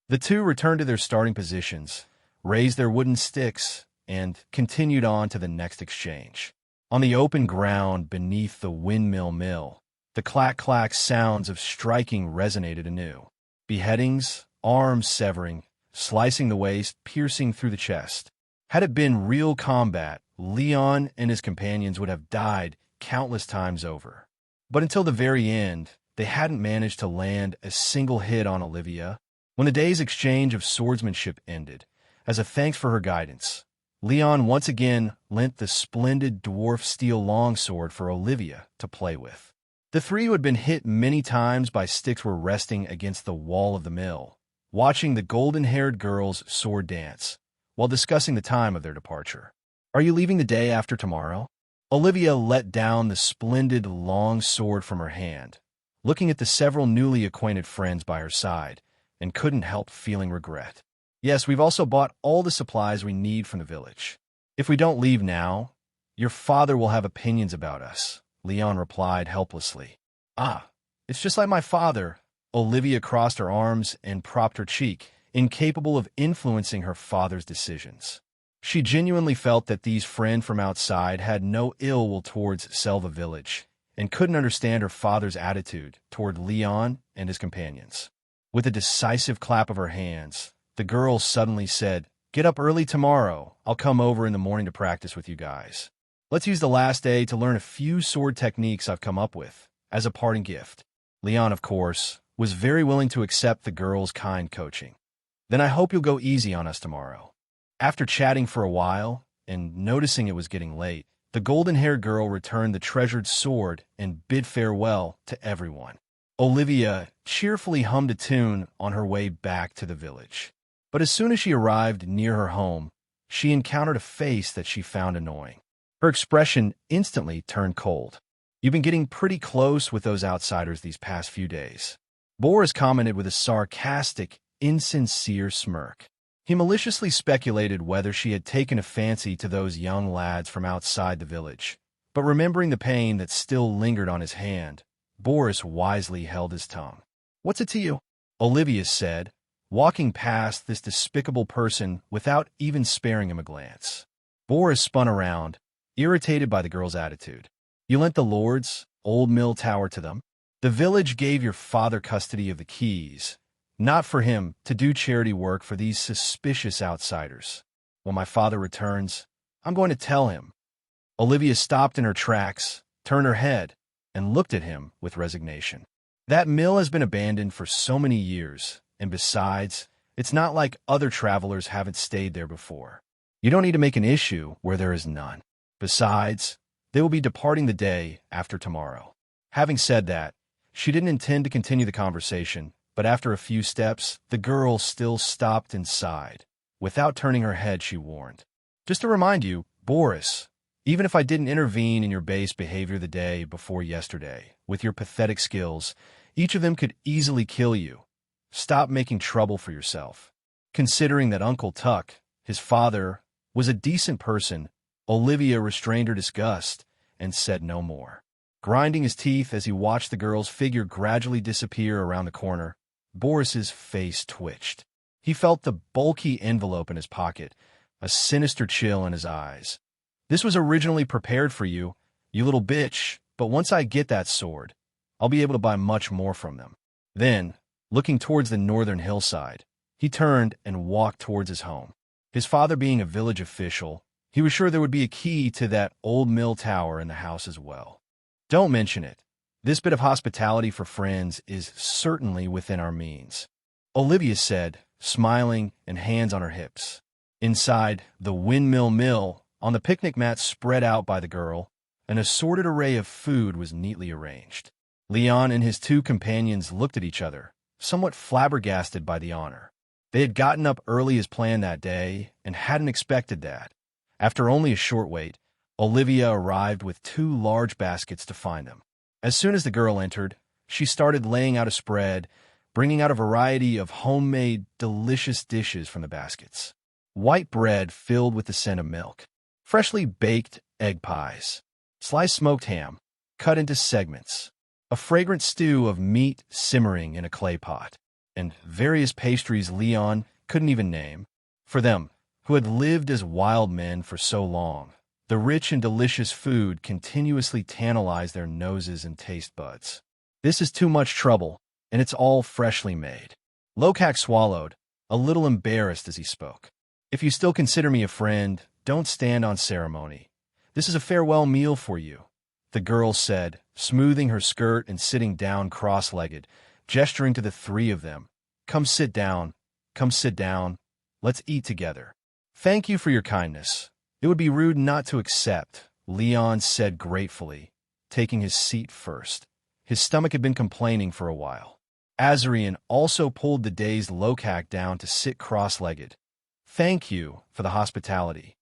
The two returned to their starting positions, raised their wooden sticks, and continued on to the next exchange. On the open ground beneath the windmill mill, the clack-clack sounds of striking resonated anew. Beheadings, arms severing, slicing the waist, piercing through the chest. Had it been real combat, Leon and his companions would have died countless times over. But until the very end, they hadn't managed to land a single hit on Olivia. When the day's exchange of swordsmanship ended, as a thanks for her guidance, Leon once again lent the splendid dwarf steel longsword for Olivia to play with. The three who had been hit many times by sticks were resting against the wall of the mill, watching the golden-haired girl's sword dance, while discussing the time of their departure. "Are you leaving the day after tomorrow?" Olivia let down the splendid long sword from her hand, looking at the several newly acquainted friends by her side, and couldn't help feeling regret. "Yes, we've also bought all the supplies we need from the village. If we don't leave now, your father will have opinions about us," Leon replied helplessly. "Ah, it's just like my father." Olivia crossed her arms and propped her cheek, incapable of influencing her father's decisions. She genuinely felt that these friends from outside had no ill will towards Selva village, and couldn't understand her father's attitude toward Leon and his companions. With a decisive clap of her hands, the girl suddenly said, "Get up early tomorrow. I'll come over in the morning to practice with you guys. Let's use the last day to learn a few sword techniques I've come up with, as a parting gift." Leon, of course, was very willing to accept the girl's kind coaching. "Then I hope you'll go easy on us tomorrow." After chatting for a while, and noticing it was getting late, the golden-haired girl returned the treasured sword and bid farewell to everyone. Olivia cheerfully hummed a tune on her way back to the village. But as soon as she arrived near her home, she encountered a face that she found annoying. Her expression instantly turned cold. "You've been getting pretty close with those outsiders these past few days," Boris commented with a sarcastic, insincere smirk. He maliciously speculated whether she had taken a fancy to those young lads from outside the village. But remembering the pain that still lingered on his hand, Boris wisely held his tongue. "What's it to you?" Olivia said, walking past this despicable person without even sparing him a glance. Boris spun around, irritated by the girl's attitude. "You lent the lord's old mill tower to them? The village gave your father custody of the keys, not for him to do charity work for these suspicious outsiders. When my father returns, I'm going to tell him." Olivia stopped in her tracks, turned her head, and looked at him with resignation. "That mill has been abandoned for so many years, and besides, it's not like other travelers haven't stayed there before. You don't need to make an issue where there is none. Besides, they will be departing the day after tomorrow." Having said that, she didn't intend to continue the conversation, but after a few steps, the girl still stopped and sighed. Without turning her head, she warned, "Just to remind you, Boris, even if I didn't intervene in your base behavior the day before yesterday, with your pathetic skills, each of them could easily kill you. Stop making trouble for yourself." Considering that Uncle Tuck, his father, was a decent person, Olivia restrained her disgust and said no more. Grinding his teeth as he watched the girl's figure gradually disappear around the corner, Boris's face twitched. He felt the bulky envelope in his pocket, a sinister chill in his eyes. "This was originally prepared for you, you little bitch, but once I get that sword, I'll be able to buy much more from them." Then, looking towards the northern hillside, he turned and walked towards his home. His father being a village official, he was sure there would be a key to that old mill tower in the house as well. "Don't mention it. This bit of hospitality for friends is certainly within our means," Olivia said, smiling and hands on her hips. Inside the windmill mill, on the picnic mat spread out by the girl, an assorted array of food was neatly arranged. Leon and his two companions looked at each other, somewhat flabbergasted by the honor. They had gotten up early as planned that day and hadn't expected that. After only a short wait, Olivia arrived with 2 large baskets to find them. As soon as the girl entered, she started laying out a spread, bringing out a variety of homemade, delicious dishes from the baskets. White bread filled with the scent of milk, freshly baked egg pies, sliced smoked ham, cut into segments, a fragrant stew of meat simmering in a clay pot, and various pastries Leon couldn't even name. For them, who had lived as wild men for so long, the rich and delicious food continuously tantalized their noses and taste buds. "This is too much trouble, and it's all freshly made." Lokak swallowed, a little embarrassed as he spoke. "If you still consider me a friend, don't stand on ceremony. This is a farewell meal for you," the girl said, smoothing her skirt and sitting down cross-legged, gesturing to the 3 of them. Come sit down. Let's eat together." "Thank you for your kindness. It would be rude not to accept," Leon said gratefully, taking his seat first. His stomach had been complaining for a while. Azarian also pulled the dazed Lokak down to sit cross-legged. Thank you for the hospitality.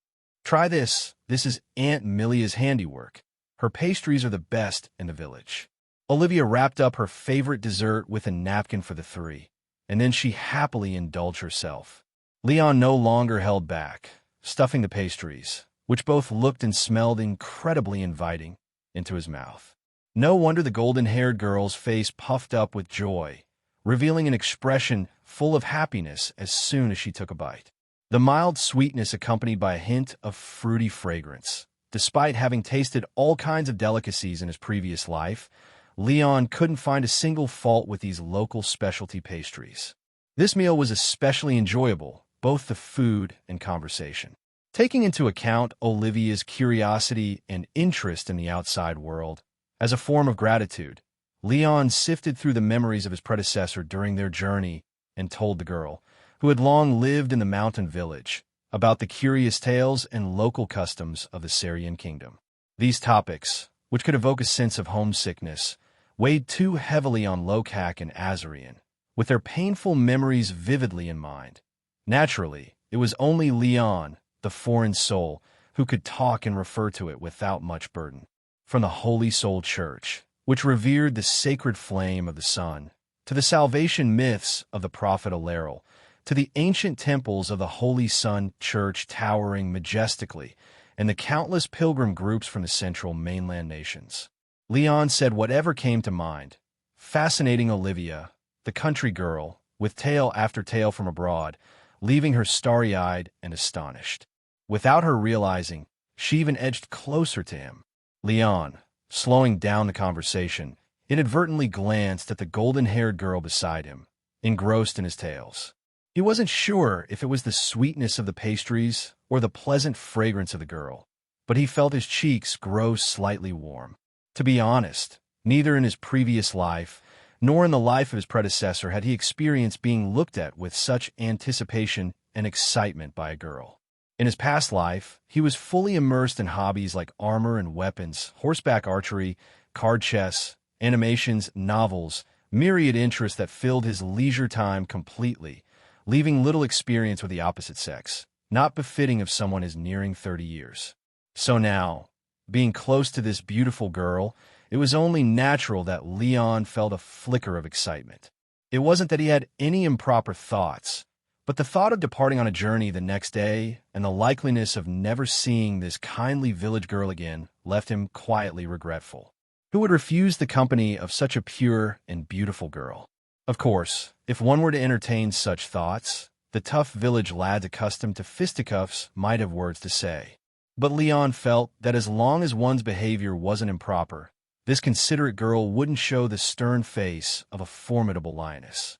Try this. This is Aunt Millia's handiwork. Her pastries are the best in the village. Olivia wrapped up her favorite dessert with a napkin for the three, and then she happily indulged herself. Leon no longer held back, stuffing the pastries, which both looked and smelled incredibly inviting, into his mouth. No wonder the golden-haired girl's face puffed up with joy, revealing an expression full of happiness as soon as she took a bite. The mild sweetness accompanied by a hint of fruity fragrance. Despite having tasted all kinds of delicacies in his previous life, Leon couldn't find a single fault with these local specialty pastries. This meal was especially enjoyable, both the food and conversation. Taking into account Olivia's curiosity and interest in the outside world, as a form of gratitude, Leon sifted through the memories of his predecessor during their journey and told the girl, who had long lived in the mountain village, about the curious tales and local customs of the Syrian kingdom. These topics, which could evoke a sense of homesickness, weighed too heavily on Lokak and Azarian, with their painful memories vividly in mind. Naturally, it was only Leon, the foreign soul, who could talk and refer to it without much burden. From the Holy Soul Church, which revered the sacred flame of the sun, to the salvation myths of the prophet Alaril, to the ancient temples of the Holy Sun Church towering majestically, and the countless pilgrim groups from the central mainland nations. Leon said whatever came to mind, fascinating Olivia, the country girl, with tale after tale from abroad, leaving her starry-eyed and astonished. Without her realizing, she even edged closer to him. Leon, slowing down the conversation, inadvertently glanced at the golden-haired girl beside him, engrossed in his tales. He wasn't sure if it was the sweetness of the pastries or the pleasant fragrance of the girl, but he felt his cheeks grow slightly warm. To be honest, neither in his previous life nor in the life of his predecessor had he experienced being looked at with such anticipation and excitement by a girl. In his past life, he was fully immersed in hobbies like armor and weapons, horseback archery, card chess, animations, novels, myriad interests that filled his leisure time completely, leaving little experience with the opposite sex, not befitting of someone as nearing 30 years. So now, being close to this beautiful girl, it was only natural that Leon felt a flicker of excitement. It wasn't that he had any improper thoughts, but the thought of departing on a journey the next day and the likeliness of never seeing this kindly village girl again left him quietly regretful. Who would refuse the company of such a pure and beautiful girl? Of course, if one were to entertain such thoughts, the tough village lads accustomed to fisticuffs might have words to say. But Leon felt that as long as one's behavior wasn't improper, this considerate girl wouldn't show the stern face of a formidable lioness.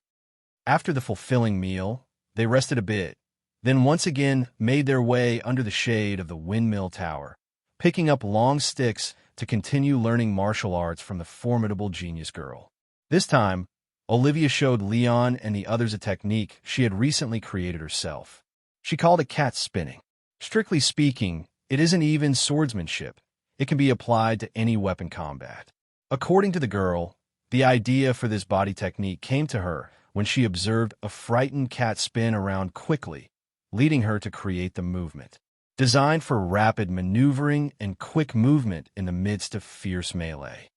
After the fulfilling meal, they rested a bit, then once again made their way under the shade of the windmill tower, picking up long sticks to continue learning martial arts from the formidable genius girl. This time, Olivia showed Leon and the others a technique she had recently created herself. She called it cat spinning. Strictly speaking, it isn't even swordsmanship. It can be applied to any weapon combat. According to the girl, the idea for this body technique came to her when she observed a frightened cat spin around quickly, leading her to create the movement. Designed for rapid maneuvering and quick movement in the midst of fierce melee.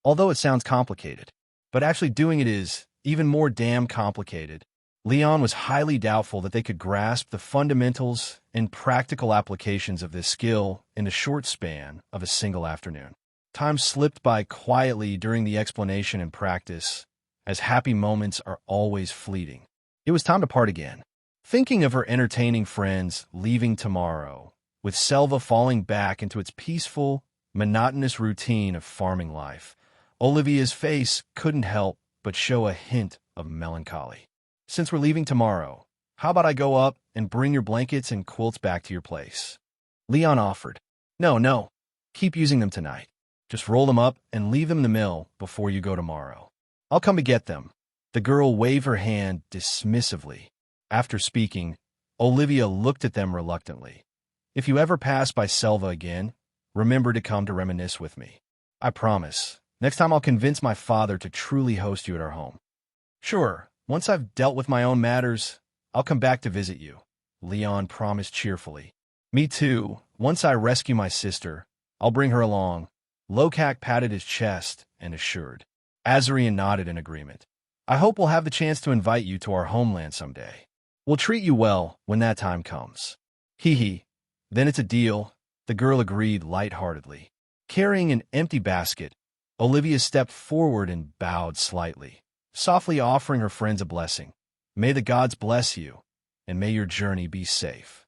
Although it sounds complicated, but actually doing it is even more damn complicated. Leon was highly doubtful that they could grasp the fundamentals and practical applications of this skill in the short span of a single afternoon. Time slipped by quietly during the explanation and practice, as happy moments are always fleeting. It was time to part again. Thinking of her entertaining friends leaving tomorrow, with Selva falling back into its peaceful, monotonous routine of farming life, Olivia's face couldn't help but show a hint of melancholy. Since we're leaving tomorrow, how about I go up and bring your blankets and quilts back to your place? Leon offered. No, keep using them tonight. Just roll them up and leave them in the mill before you go tomorrow. I'll come to get them. The girl waved her hand dismissively. After speaking, Olivia looked at them reluctantly. If you ever pass by Selva again, remember to come to reminisce with me. I promise. Next time I'll convince my father to truly host you at our home. Sure, once I've dealt with my own matters, I'll come back to visit you. Leon promised cheerfully. Me too. Once I rescue my sister, I'll bring her along. Lokak patted his chest and assured. Azarian nodded in agreement. I hope we'll have the chance to invite you to our homeland someday. We'll treat you well when that time comes. Hee hee. Then it's a deal, the girl agreed lightheartedly. Carrying an empty basket, Olivia stepped forward and bowed slightly, softly offering her friends a blessing. May the gods bless you, and may your journey be safe.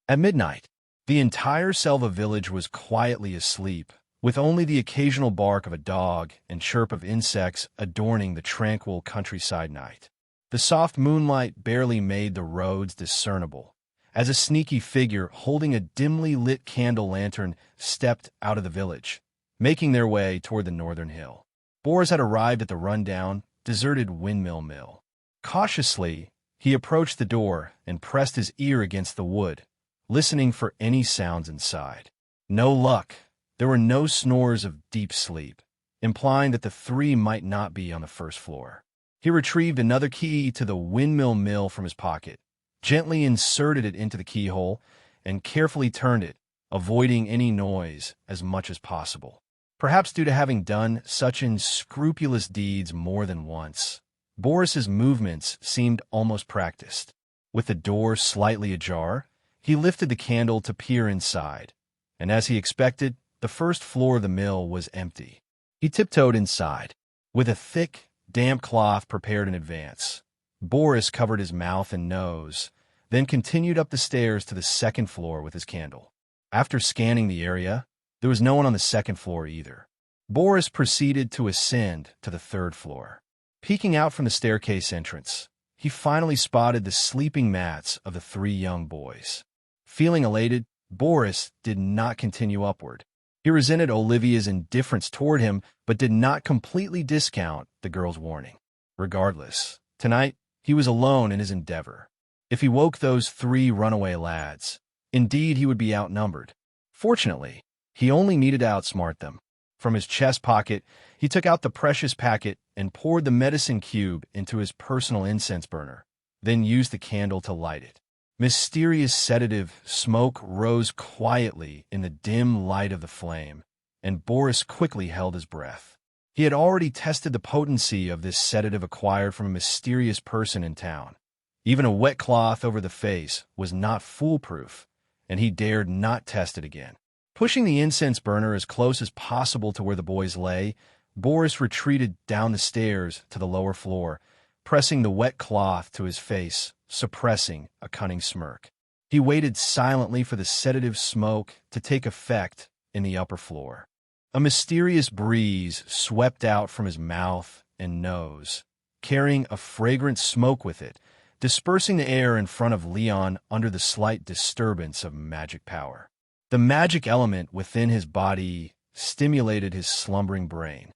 At midnight, the entire Selva village was quietly asleep, with only the occasional bark of a dog and chirp of insects adorning the tranquil countryside night. The soft moonlight barely made the roads discernible, as a sneaky figure holding a dimly lit candle lantern stepped out of the village, making their way toward the northern hill. Boris had arrived at the rundown, deserted windmill mill. Cautiously, he approached the door and pressed his ear against the wood, listening for any sounds inside. No luck. There were no snores of deep sleep, implying that the three might not be on the first floor. He retrieved another key to the windmill mill from his pocket, gently inserted it into the keyhole, and carefully turned it, avoiding any noise as much as possible. Perhaps due to having done such unscrupulous deeds more than once, Boris's movements seemed almost practiced. With the door slightly ajar, he lifted the candle to peer inside, and as he expected, the first floor of the mill was empty. He tiptoed inside. With a thick, damp cloth prepared in advance, Boris covered his mouth and nose, then continued up the stairs to the second floor with his candle. After scanning the area, there was no one on the second floor either. Boris proceeded to ascend to the third floor. Peeking out from the staircase entrance, he finally spotted the sleeping mats of the three young boys. Feeling elated, Boris did not continue upward. He resented Olivia's indifference toward him, but did not completely discount the girl's warning. Regardless, tonight he was alone in his endeavor. If he woke those three runaway lads, indeed he would be outnumbered. Fortunately, he only needed to outsmart them. From his chest pocket, he took out the precious packet and poured the medicine cube into his personal incense burner, then used the candle to light it. Mysterious sedative smoke rose quietly in the dim light of the flame, and Boris quickly held his breath. He had already tested the potency of this sedative acquired from a mysterious person in town. Even a wet cloth over the face was not foolproof, and he dared not test it again. Pushing the incense burner as close as possible to where the boys lay, Boris retreated down the stairs to the lower floor, pressing the wet cloth to his face, suppressing a cunning smirk. He waited silently for the sedative smoke to take effect in the upper floor. A mysterious breeze swept out from his mouth and nose, carrying a fragrant smoke with it, dispersing the air in front of Leon under the slight disturbance of magic power. The magic element within his body stimulated his slumbering brain.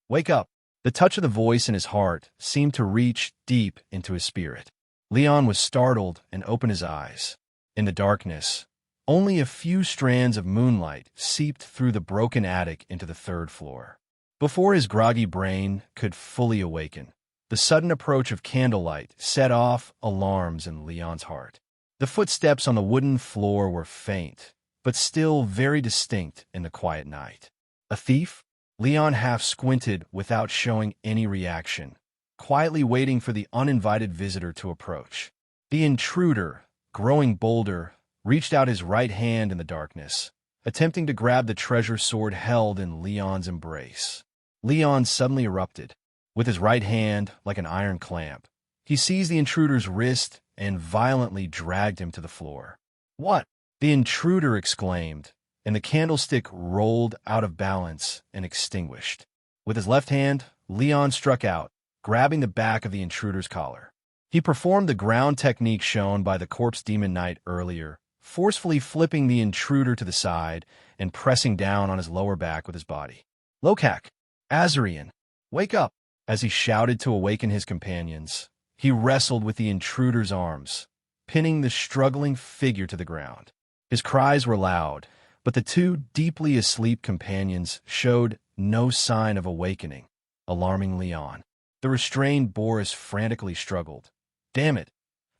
Wake up! The touch of the voice in his heart seemed to reach deep into his spirit. Leon was startled and opened his eyes. In the darkness, only a few strands of moonlight seeped through the broken attic into the third floor. Before his groggy brain could fully awaken, the sudden approach of candlelight set off alarms in Leon's heart. The footsteps on the wooden floor were faint, but still very distinct in the quiet night. A thief? Leon half squinted without showing any reaction, quietly waiting for the uninvited visitor to approach. The intruder, growing bolder, reached out his right hand in the darkness, attempting to grab the treasure sword held in Leon's embrace. Leon suddenly erupted. With his right hand, like an iron clamp, he seized the intruder's wrist and violently dragged him to the floor. "What?" the intruder exclaimed, and the candlestick rolled out of balance and extinguished. With his left hand, Leon struck out, grabbing the back of the intruder's collar. He performed the ground technique shown by the corpse demon knight earlier, forcefully flipping the intruder to the side and pressing down on his lower back with his body. "Lokak! Azarian! Wake up!" As he shouted to awaken his companions, he wrestled with the intruder's arms, pinning the struggling figure to the ground. His cries were loud, but the two deeply asleep companions showed no sign of awakening, alarming Leon. The restrained Boris frantically struggled. "Damn it!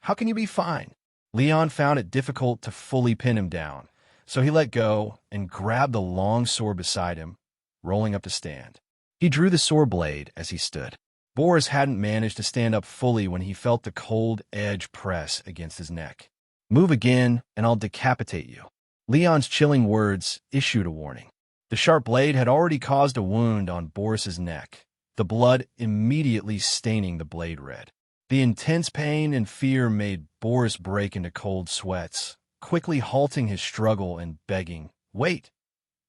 How can you be fine?" Leon found it difficult to fully pin him down, so he let go and grabbed the long sword beside him, rolling up to stand. He drew the sword blade as he stood. Boris hadn't managed to stand up fully when he felt the cold edge press against his neck. "Move again, and I'll decapitate you." Leon's chilling words issued a warning. The sharp blade had already caused a wound on Boris's neck, the blood immediately staining the blade red. The intense pain and fear made Boris break into cold sweats, quickly halting his struggle and begging, "Wait!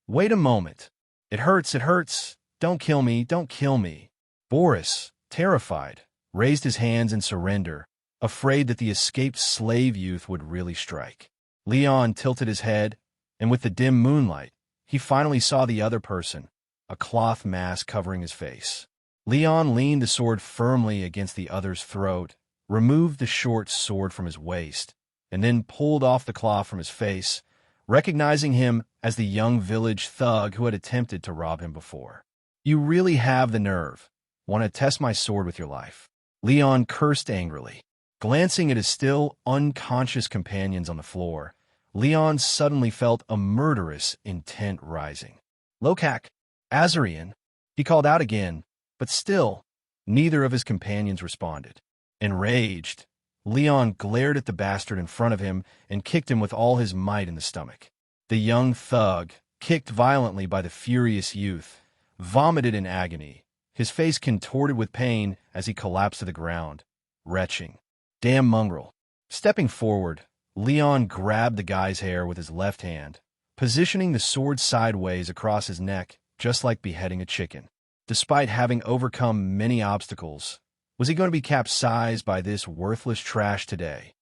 Wait a moment! It hurts! Don't kill me! Don't kill me!" Boris, terrified, raised his hands in surrender, afraid that the escaped slave youth would really strike. Leon tilted his head, and with the dim moonlight, he finally saw the other person, a cloth mask covering his face. Leon leaned the sword firmly against the other's throat, removed the short sword from his waist, and then pulled off the cloth from his face, recognizing him as the young village thug who had attempted to rob him before. "You really have the nerve. Want to test my sword with your life?" Leon cursed angrily. Glancing at his still unconscious companions on the floor, Leon suddenly felt a murderous intent rising. "Lokak, Azarian," he called out again, but still, neither of his companions responded. Enraged, Leon glared at the bastard in front of him and kicked him with all his might in the stomach. The young thug, kicked violently by the furious youth, vomited in agony, his face contorted with pain as he collapsed to the ground, retching. "Damn mongrel." Stepping forward, Leon grabbed the guy's hair with his left hand, positioning the sword sideways across his neck, just like beheading a chicken. Despite having overcome many obstacles, was he going to be capsized by this worthless trash today?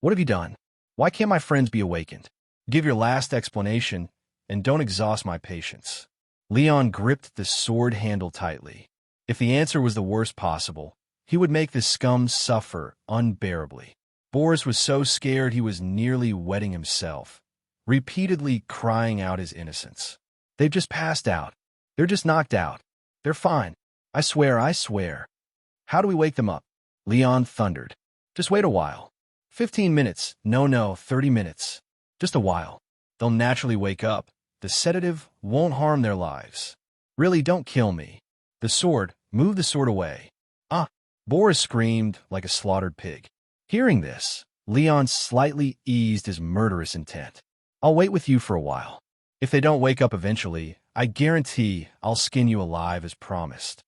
"What have you done? Why can't my friends be awakened? Give your last explanation, and don't exhaust my patience." Leon gripped the sword handle tightly. If the answer was the worst possible, he would make the scum suffer unbearably. Boris was so scared he was nearly wetting himself, repeatedly crying out his innocence. "They've just passed out. They're just knocked out. They're fine. I swear. How do we wake them up?" Leon thundered. "Just wait a while. 15 minutes. No, 30 minutes. Just a while. They'll naturally wake up. The sedative won't harm their lives. Really, don't kill me. Move the sword away." "Ah!" Boris screamed like a slaughtered pig. Hearing this, Leon slightly eased his murderous intent. "I'll wait with you for a while. If they don't wake up eventually, I guarantee I'll skin you alive as promised."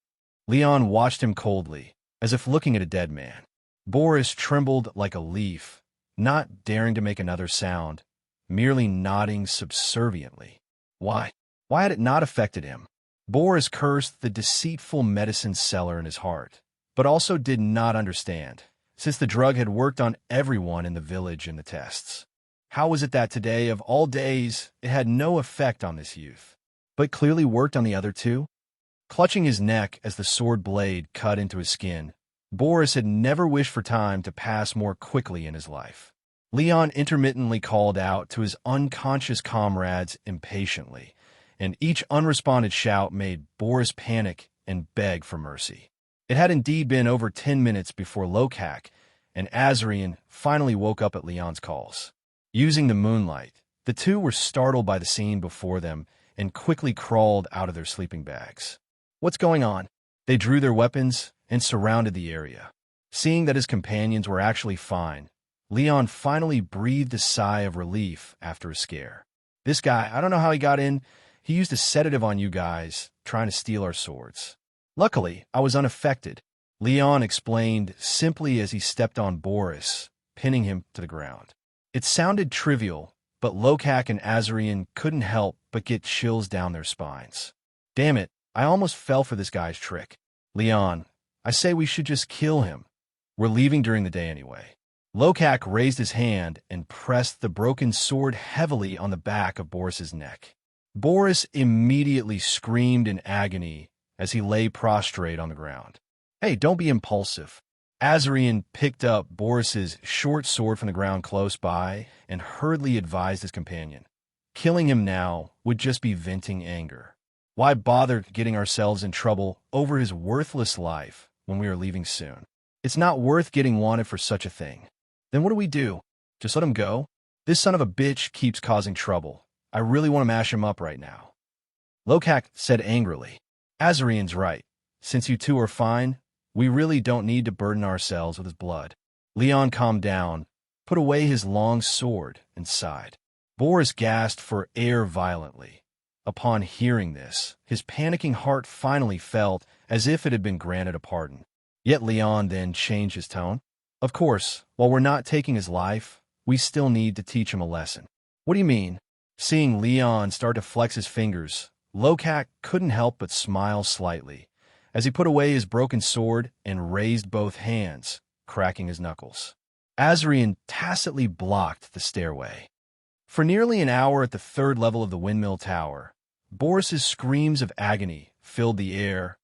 Leon watched him coldly, as if looking at a dead man. Boris trembled like a leaf, not daring to make another sound, merely nodding subserviently. Why had it not affected him? Boris cursed the deceitful medicine seller in his heart, but also did not understand, since the drug had worked on everyone in the village in the tests. How was it that today, of all days, it had no effect on this youth, but clearly worked on the other two? Clutching his neck as the sword blade cut into his skin, Boris had never wished for time to pass more quickly in his life. Leon intermittently called out to his unconscious comrades impatiently, and each unresponded shout made Boris panic and beg for mercy. It had indeed been over 10 minutes before Lokak and Azarian finally woke up at Leon's calls. Using the moonlight, the two were startled by the scene before them and quickly crawled out of their sleeping bags. "What's going on?" They drew their weapons and surrounded the area. Seeing that his companions were actually fine, Leon finally breathed a sigh of relief after a scare. "This guy, I don't know how he got in. He used a sedative on you guys, trying to steal our swords. Luckily, I was unaffected," Leon explained simply as he stepped on Boris, pinning him to the ground. It sounded trivial, but Lokak and Azarian couldn't help but get chills down their spines. "Damn it, I almost fell for this guy's trick. Leon, I say we should just kill him. We're leaving during the day anyway." Lokak raised his hand and pressed the broken sword heavily on the back of Boris's neck. Boris immediately screamed in agony as he lay prostrate on the ground. "Hey, don't be impulsive." Azarian picked up Boris's short sword from the ground close by and hurriedly advised his companion. Killing him now would just be venting anger. Why bother getting ourselves in trouble over his worthless life when we are leaving soon? It's not worth getting wanted for such a thing. Then what do we do? Just let him go. This son of a bitch keeps causing trouble. I really want to mash him up right now. Lokak said angrily. Azarian's right. Since you two are fine, we really don't need to burden ourselves with his blood. Leon calmed down, put away his long sword, and sighed. Boris gasped for air violently. Upon hearing this, his panicking heart finally felt as if it had been granted a pardon. Yet Leon then changed his tone. Of course, while we're not taking his life, we still need to teach him a lesson. What do you mean? Seeing Leon start to flex his fingers, Lokak couldn't help but smile slightly as he put away his broken sword and raised both hands, cracking his knuckles. Azarian tacitly blocked the stairway. For nearly an hour at the third level of the windmill tower, Boris's screams of agony filled the air,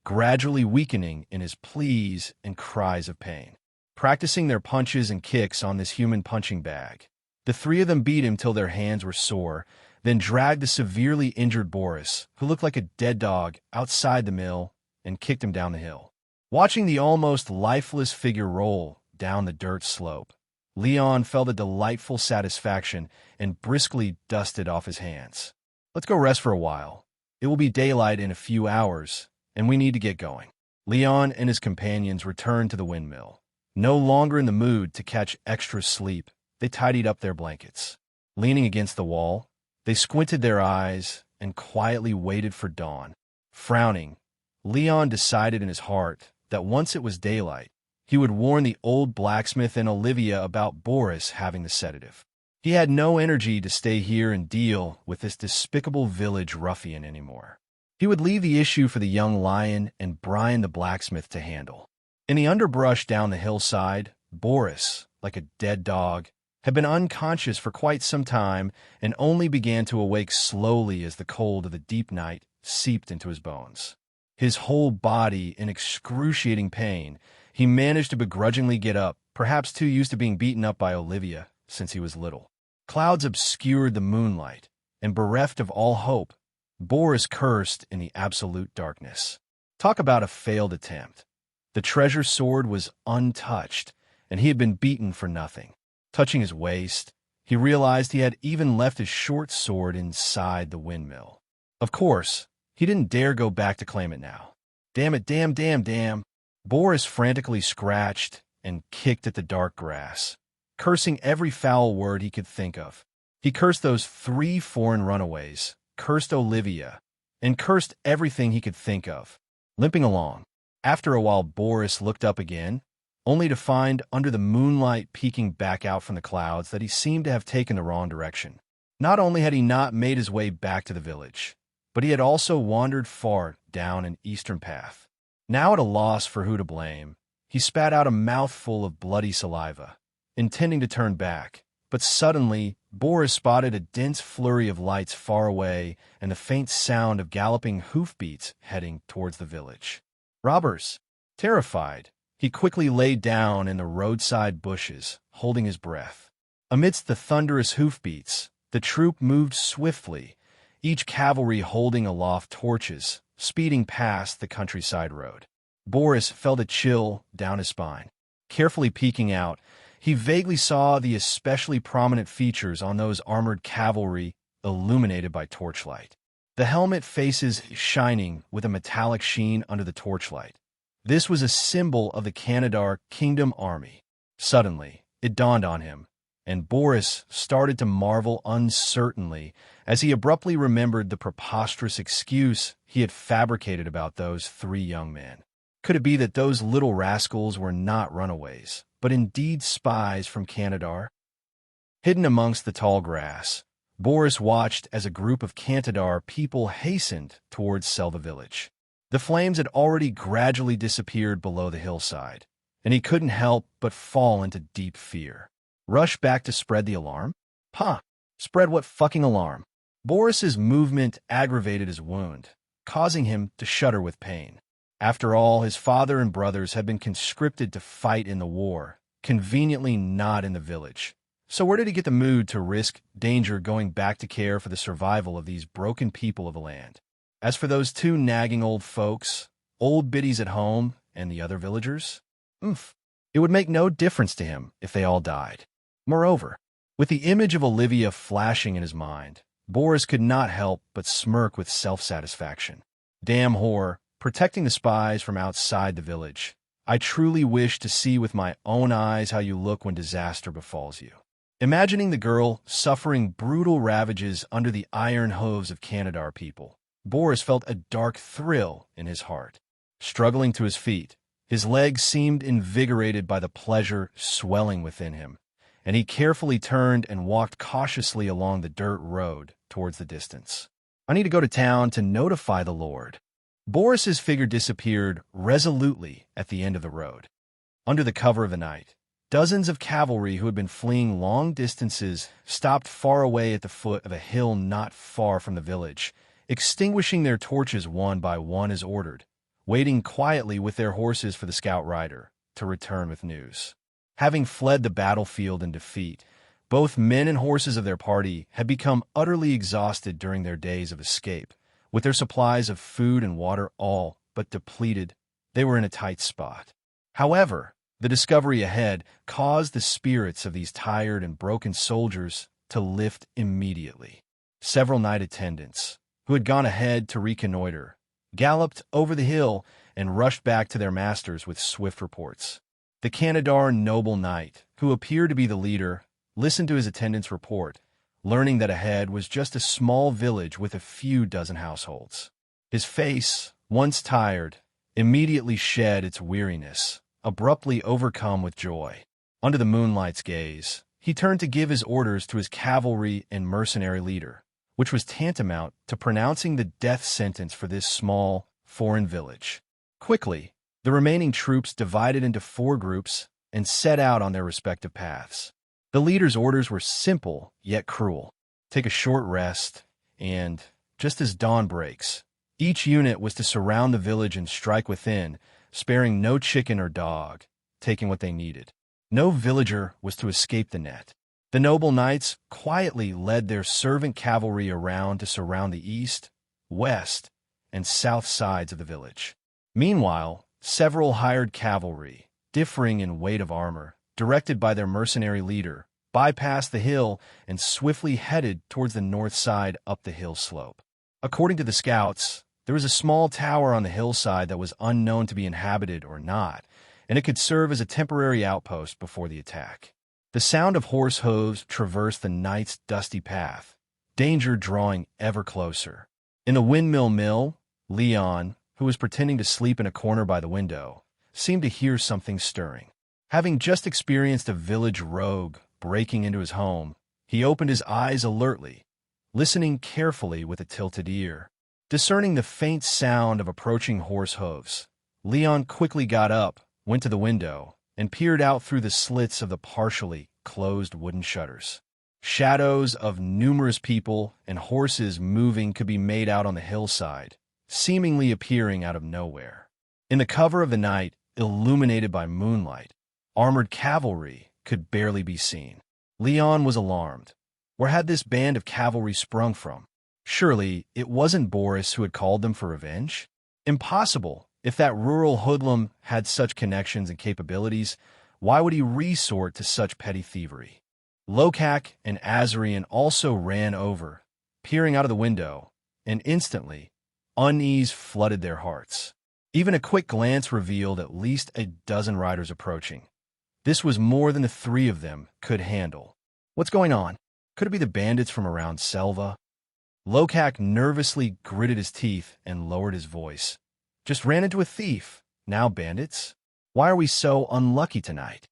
gradually weakening in his pleas and cries of pain. Practicing their punches and kicks on this human punching bag, the three of them beat him till their hands were sore, then dragged the severely injured Boris, who looked like a dead dog, outside the mill and kicked him down the hill. Watching the almost lifeless figure roll down the dirt slope, Leon felt a delightful satisfaction and briskly dusted off his hands. Let's go rest for a while. It will be daylight in a few hours, and we need to get going. Leon and his companions returned to the windmill. No longer in the mood to catch extra sleep, they tidied up their blankets. Leaning against the wall, they squinted their eyes and quietly waited for dawn. Frowning, Leon decided in his heart that once it was daylight, he would warn the old blacksmith and Olivia about Boris having the sedative. He had no energy to stay here and deal with this despicable village ruffian anymore. He would leave the issue for the young lion and Brian the blacksmith to handle. In the underbrush down the hillside, Boris, like a dead dog, had been unconscious for quite some time and only began to awake slowly as the cold of the deep night seeped into his bones. His whole body in excruciating pain, he managed to begrudgingly get up, perhaps too used to being beaten up by Olivia since he was little. Clouds obscured the moonlight, and bereft of all hope, Boris cursed in the absolute darkness. Talk about a failed attempt. The treasure sword was untouched, and he had been beaten for nothing. Touching his waist, he realized he had even left his short sword inside the windmill. Of course, he didn't dare go back to claim it now. Damn it, damn. Boris frantically scratched and kicked at the dark grass, cursing every foul word he could think of. He cursed those 3 foreign runaways, cursed Olivia, and cursed everything he could think of. Limping along, after a while Boris looked up again, only to find under the moonlight peeking back out from the clouds that he seemed to have taken the wrong direction. Not only had he not made his way back to the village, but he had also wandered far down an eastern path. Now at a loss for who to blame, he spat out a mouthful of bloody saliva, intending to turn back, but suddenly Boris spotted a dense flurry of lights far away and the faint sound of galloping hoofbeats heading towards the village. Robbers! Terrified, he quickly lay down in the roadside bushes, holding his breath. Amidst the thunderous hoofbeats, the troop moved swiftly, each cavalry holding aloft torches, speeding past the countryside road. Boris felt a chill down his spine. Carefully peeking out, he vaguely saw the especially prominent features on those armored cavalry illuminated by torchlight. The helmet faces shining with a metallic sheen under the torchlight. This was a symbol of the Canadar Kingdom Army. Suddenly, it dawned on him, and Boris started to marvel uncertainly as he abruptly remembered the preposterous excuse he had fabricated about those 3 young men. Could it be that those little rascals were not runaways, but indeed spies from Canadar? Hidden amongst the tall grass, Boris watched as a group of Cantadar people hastened towards Selva village. The flames had already gradually disappeared below the hillside, and he couldn't help but fall into deep fear. Rush back to spread the alarm? Spread what fucking alarm? Boris's movement aggravated his wound, causing him to shudder with pain. After all, his father and brothers had been conscripted to fight in the war, conveniently not in the village. So where did he get the mood to risk danger going back to care for the survival of these broken people of the land? As for those 2 nagging old folks, old biddies at home, and the other villagers, it would make no difference to him if they all died. Moreover, with the image of Olivia flashing in his mind, Boris could not help but smirk with self-satisfaction. Damn whore, protecting the spies from outside the village. I truly wish to see with my own eyes how you look when disaster befalls you. Imagining the girl suffering brutal ravages under the iron hooves of Canadar people, Boris felt a dark thrill in his heart. Struggling to his feet, his legs seemed invigorated by the pleasure swelling within him, and he carefully turned and walked cautiously along the dirt road towards the distance. I need to go to town to notify the Lord. Boris's figure disappeared resolutely at the end of the road. Under the cover of the night, dozens of cavalry who had been fleeing long distances stopped far away at the foot of a hill not far from the village, extinguishing their torches one by one as ordered, waiting quietly with their horses for the scout rider to return with news. Having fled the battlefield in defeat, both men and horses of their party had become utterly exhausted during their days of escape. With their supplies of food and water all but depleted, they were in a tight spot. However, the discovery ahead caused the spirits of these tired and broken soldiers to lift immediately. Several night attendants, who had gone ahead to reconnoiter, galloped over the hill and rushed back to their masters with swift reports. The Canadar noble knight, who appeared to be the leader, listened to his attendant's report, learning that ahead was just a small village with a few dozen households. His face, once tired, immediately shed its weariness, abruptly overcome with joy. Under the moonlight's gaze, he turned to give his orders to his cavalry and mercenary leader, which was tantamount to pronouncing the death sentence for this small, foreign village. Quickly, the remaining troops divided into 4 groups and set out on their respective paths. The leader's orders were simple, yet cruel. Take a short rest, and, just as dawn breaks, each unit was to surround the village and strike within, sparing no chicken or dog, taking what they needed. No villager was to escape the net. The noble knights quietly led their servant cavalry around to surround the east, west, and south sides of the village. Meanwhile, several hired cavalry, differing in weight of armor, directed by their mercenary leader, bypassed the hill and swiftly headed towards the north side up the hill slope. According to the scouts, there was a small tower on the hillside that was unknown to be inhabited or not, and it could serve as a temporary outpost before the attack. The sound of horse hooves traversed the night's dusty path, danger drawing ever closer. In the windmill mill, Leon, who was pretending to sleep in a corner by the window, seemed to hear something stirring. Having just experienced a village rogue breaking into his home, he opened his eyes alertly, listening carefully with a tilted ear. Discerning the faint sound of approaching horse hooves, Leon quickly got up, went to the window, and peered out through the slits of the partially closed wooden shutters. Shadows of numerous people and horses moving could be made out on the hillside, seemingly appearing out of nowhere. In the cover of the night, illuminated by moonlight, armored cavalry could barely be seen. Leon was alarmed. Where had this band of cavalry sprung from? Surely it wasn't Boris who had called them for revenge? Impossible. If that rural hoodlum had such connections and capabilities, why would he resort to such petty thievery? Lokak and Azarian also ran over, peering out of the window, and instantly, unease flooded their hearts. Even a quick glance revealed at least a dozen riders approaching. This was more than the 3 of them could handle. What's going on? Could it be the bandits from around Selva? Lokak nervously gritted his teeth and lowered his voice. Just ran into a thief. Now bandits? Why are we so unlucky tonight?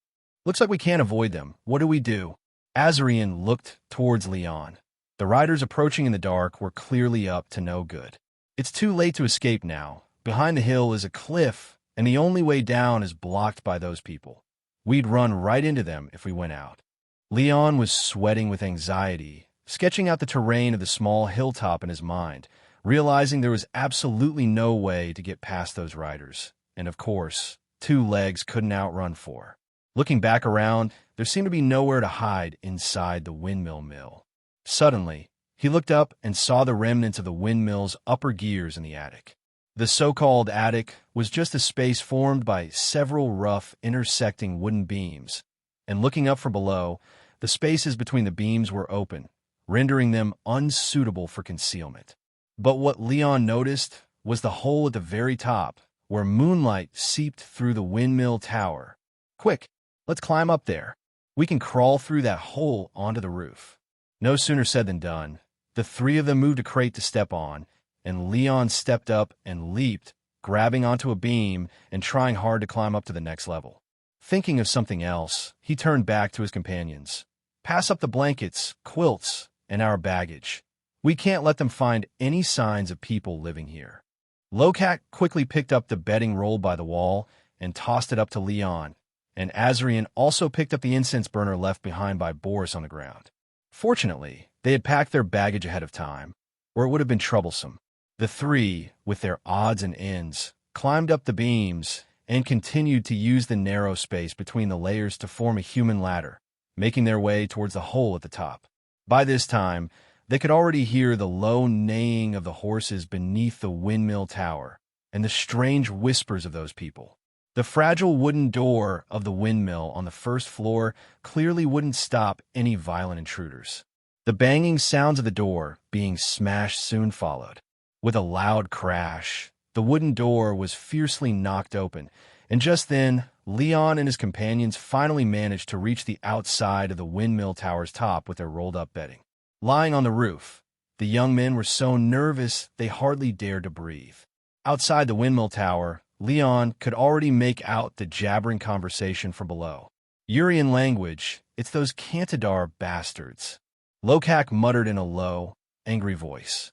Looks like we can't avoid them. What do we do? Azarian looked towards Leon. The riders approaching in the dark were clearly up to no good. It's too late to escape now. Behind the hill is a cliff, and the only way down is blocked by those people. We'd run right into them if we went out. Leon was sweating with anxiety, sketching out the terrain of the small hilltop in his mind, realizing there was absolutely no way to get past those riders. And of course, 2 legs couldn't outrun 4. Looking back around, there seemed to be nowhere to hide inside the windmill mill. Suddenly, he looked up and saw the remnants of the windmill's upper gears in the attic. The so-called attic was just a space formed by several rough, intersecting wooden beams, and looking up from below, The spaces between the beams were open, rendering them unsuitable for concealment. But what Leon noticed was the hole at the very top, where moonlight seeped through the windmill tower. "Quick, let's climb up there. We can crawl through that hole onto the roof." No sooner said than done. The three of them moved a crate to step on, and Leon stepped up and leaped, grabbing onto a beam and trying hard to climb up to the next level. Thinking of something else, he turned back to his companions. "Pass up the blankets, quilts, and our baggage. We can't let them find any signs of people living here." Lokak quickly picked up the bedding rolled by the wall and tossed it up to Leon, and Azarian also picked up the incense burner left behind by Boris on the ground. Fortunately, they had packed their baggage ahead of time, or it would have been troublesome. The three, with their odds and ends, climbed up the beams and continued to use the narrow space between the layers to form a human ladder, making their way towards the hole at the top. By this time, they could already hear the low neighing of the horses beneath the windmill tower and the strange whispers of those people. The fragile wooden door of the windmill on the first floor clearly wouldn't stop any violent intruders. The banging sounds of the door being smashed soon followed. With a loud crash, the wooden door was fiercely knocked open, and just then, Leon and his companions finally managed to reach the outside of the windmill tower's top with their rolled-up bedding. Lying on the roof, the young men were so nervous they hardly dared to breathe. Outside the windmill tower, Leon could already make out the jabbering conversation from below. Urian language, "It's those Cantadar bastards," Lokak muttered in a low, angry voice.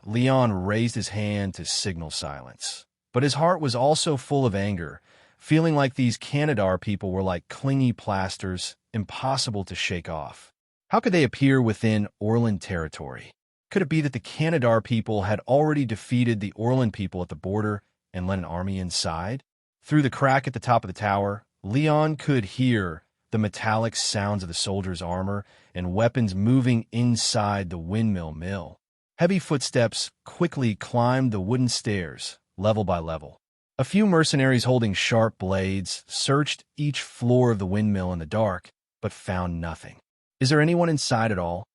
Leon raised his hand to signal silence, but his heart was also full of anger, feeling like these Cantadar people were like clingy plasters, impossible to shake off. How could they appear within Orlan territory? Could it be that the Cantadar people had already defeated the Orlan people at the border and led an army inside? Through the crack at the top of the tower, Leon could hear the metallic sounds of the soldiers' armor and weapons moving inside the windmill mill. Heavy footsteps quickly climbed the wooden stairs, level by level. A few mercenaries holding sharp blades searched each floor of the windmill in the dark, but found nothing. "Is there anyone inside at all?"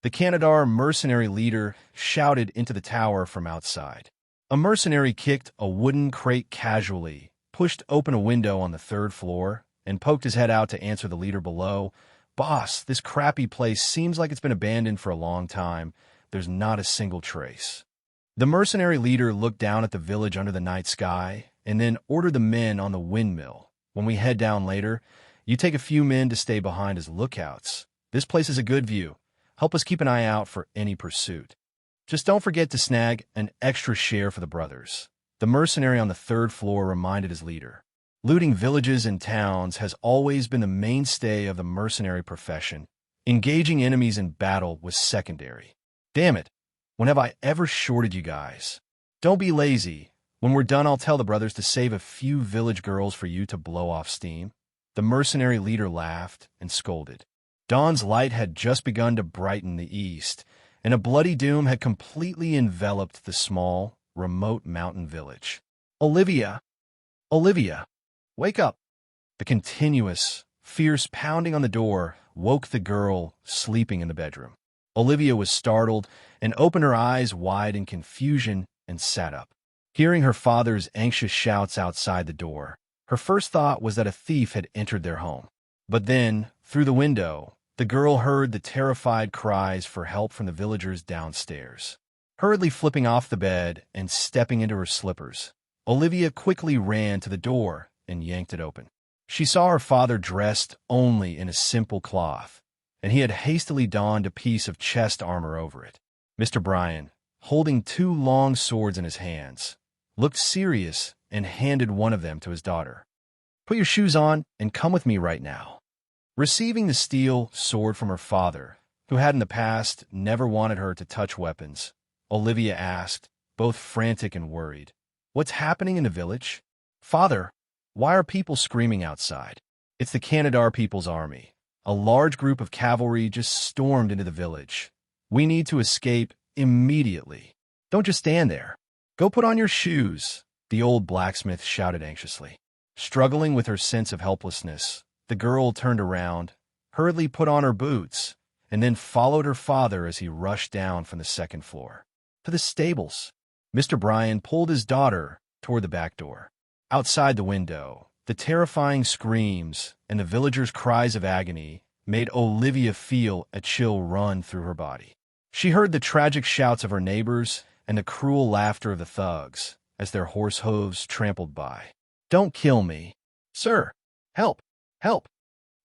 The Cantadar mercenary leader shouted into the tower from outside. A mercenary kicked a wooden crate casually, pushed open a window on the third floor, and poked his head out to answer the leader below. "Boss, this crappy place seems like it's been abandoned for a long time. There's not a single trace." The mercenary leader looked down at the village under the night sky and then ordered the men on the windmill, "When we head down later, you take a few men to stay behind as lookouts. This place is a good view. Help us keep an eye out for any pursuit. Just don't forget to snag an extra share for the brothers." The mercenary on the third floor reminded his leader. Looting villages and towns has always been the mainstay of the mercenary profession. Engaging enemies in battle was secondary. "Damn it, when have I ever shorted you guys? Don't be lazy. When we're done, I'll tell the brothers to save a few village girls for you to blow off steam." The mercenary leader laughed and scolded. Dawn's light had just begun to brighten the east, and a bloody doom had completely enveloped the small, remote mountain village. "Olivia! Olivia! Wake up!" The continuous, fierce pounding on the door woke the girl sleeping in the bedroom. Olivia was startled and opened her eyes wide in confusion and sat up. Hearing her father's anxious shouts outside the door, her first thought was that a thief had entered their home. But then, through the window, the girl heard the terrified cries for help from the villagers downstairs. Hurriedly flipping off the bed and stepping into her slippers, Olivia quickly ran to the door and yanked it open. She saw her father dressed only in a simple cloth, and he had hastily donned a piece of chest armor over it. Mr. Bryan, holding two long swords in his hands, looked serious and handed one of them to his daughter. "Put your shoes on and come with me right now." Receiving the steel sword from her father, who had in the past never wanted her to touch weapons, Olivia asked, both frantic and worried, "What's happening in the village? Father, why are people screaming outside?" "It's the Cantadar people's army. A large group of cavalry just stormed into the village. We need to escape immediately. Don't just stand there. Go put on your shoes," the old blacksmith shouted anxiously. Struggling with her sense of helplessness, the girl turned around, hurriedly put on her boots, and then followed her father as he rushed down from the second floor. To the stables. Mr. Bryan pulled his daughter toward the back door. Outside the window, the terrifying screams and the villagers' cries of agony made Olivia feel a chill run through her body. She heard the tragic shouts of her neighbors and the cruel laughter of the thugs as their horse hooves trampled by. "Don't kill me. Sir, help, help.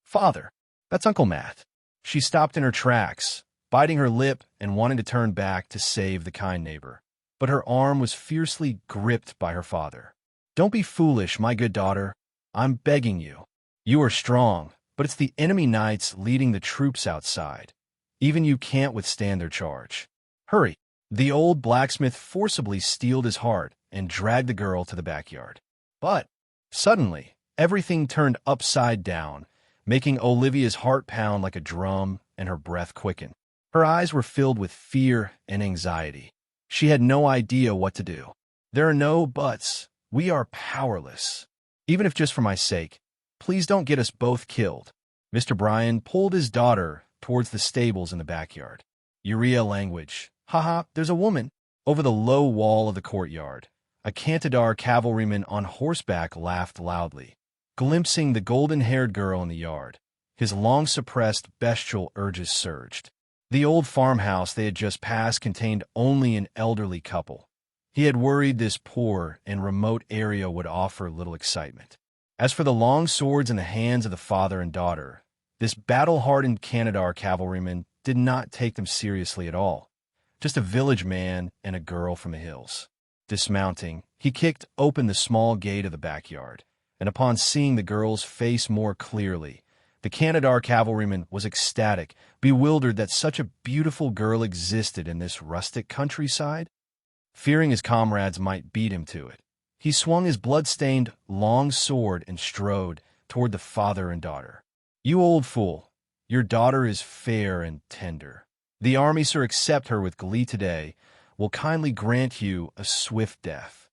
Father, that's Uncle Matt." She stopped in her tracks, biting her lip and wanting to turn back to save the kind neighbor. But her arm was fiercely gripped by her father. "Don't be foolish, my good daughter. I'm begging you. You are strong, but it's the enemy knights leading the troops outside. Even you can't withstand their charge. Hurry." The old blacksmith forcibly steeled his heart and dragged the girl to the backyard. But suddenly, everything turned upside down, making Olivia's heart pound like a drum and her breath quicken. Her eyes were filled with fear and anxiety. She had no idea what to do. "There are no buts. We are powerless. Even if just for my sake, please don't get us both killed." Mr. Bryan pulled his daughter towards the stables in the backyard. Urea language. "Haha, there's a woman." Over the low wall of the courtyard, a Cantadar cavalryman on horseback laughed loudly, glimpsing the golden-haired girl in the yard. His long-suppressed bestial urges surged. The old farmhouse they had just passed contained only an elderly couple. He had worried this poor and remote area would offer little excitement. As for the long swords in the hands of the father and daughter, this battle-hardened Cantadar cavalryman did not take them seriously at all. Just a village man and a girl from the hills. Dismounting, he kicked open the small gate of the backyard, and upon seeing the girl's face more clearly, the Cantadar cavalryman was ecstatic, bewildered that such a beautiful girl existed in this rustic countryside. Fearing his comrades might beat him to it, he swung his blood-stained long sword and strode toward the father and daughter. "You old fool, your daughter is fair and tender. The army, sir, accept her with glee today, will kindly grant you a swift death."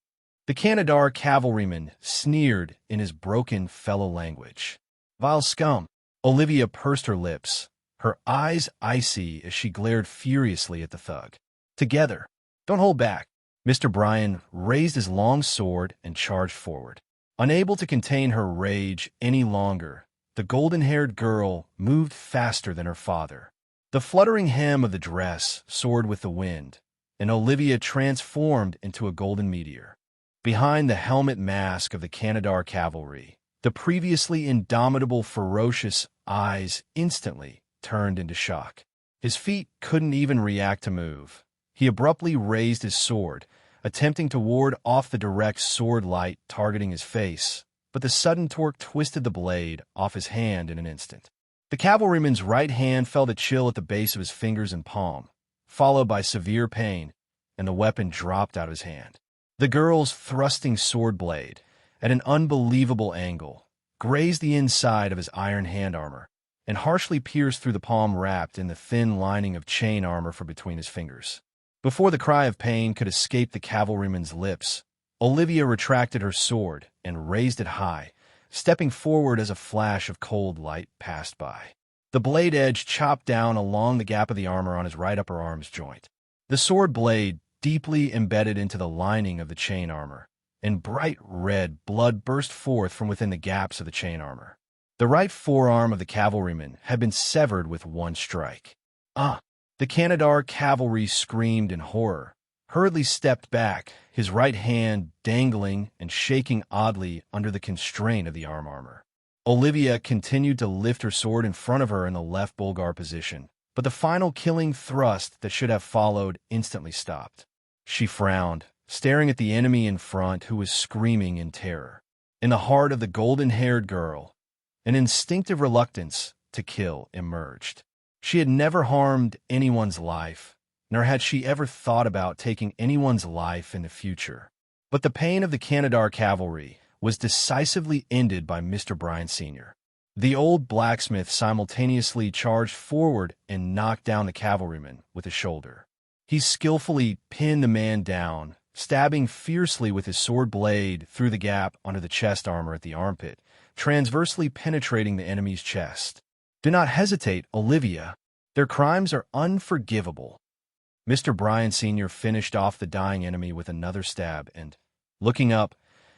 The Cantadar cavalryman sneered in his broken fellow language. "Vile scum." Olivia pursed her lips, her eyes icy as she glared furiously at the thug. "Together. Don't hold back." Mr. Bryan raised his long sword and charged forward. Unable to contain her rage any longer, the golden-haired girl moved faster than her father. The fluttering hem of the dress soared with the wind, and Olivia transformed into a golden meteor. Behind the helmet mask of the Cantadar cavalry, the previously indomitable, ferocious eyes instantly turned into shock. His feet couldn't even react to move. He abruptly raised his sword, attempting to ward off the direct sword light targeting his face, but the sudden torque twisted the blade off his hand in an instant. The cavalryman's right hand felt a chill at the base of his fingers and palm, followed by severe pain, and the weapon dropped out of his hand. The girl's thrusting sword blade, at an unbelievable angle, grazed the inside of his iron hand armor, and harshly pierced through the palm wrapped in the thin lining of chain armor from between his fingers. Before the cry of pain could escape the cavalryman's lips, Olivia retracted her sword and raised it high, stepping forward as a flash of cold light passed by. The blade edge chopped down along the gap of the armor on his right upper arm's joint. The sword blade deeply embedded into the lining of the chain armor, and bright red blood burst forth from within the gaps of the chain armor. The right forearm of the cavalryman had been severed with one strike. "Ah!" The Cantadar cavalry screamed in horror, hurriedly stepped back, his right hand dangling and shaking oddly under the constraint of the arm armor. Olivia continued to lift her sword in front of her in the left bulgar position, but the final killing thrust that should have followed instantly stopped. She frowned, staring at the enemy in front who was screaming in terror. In the heart of the golden-haired girl, an instinctive reluctance to kill emerged. She had never harmed anyone's life, nor had she ever thought about taking anyone's life in the future. But the pain of the Cantadar cavalry was decisively ended by Mr. Bryan Sr. The old blacksmith simultaneously charged forward and knocked down the cavalryman with his shoulder. He skillfully pinned the man down, stabbing fiercely with his sword blade through the gap under the chest armor at the armpit, transversely penetrating the enemy's chest. Do not hesitate, Olivia. Their crimes are unforgivable. Mr. Bryan Sr. finished off the dying enemy with another stab and, looking up,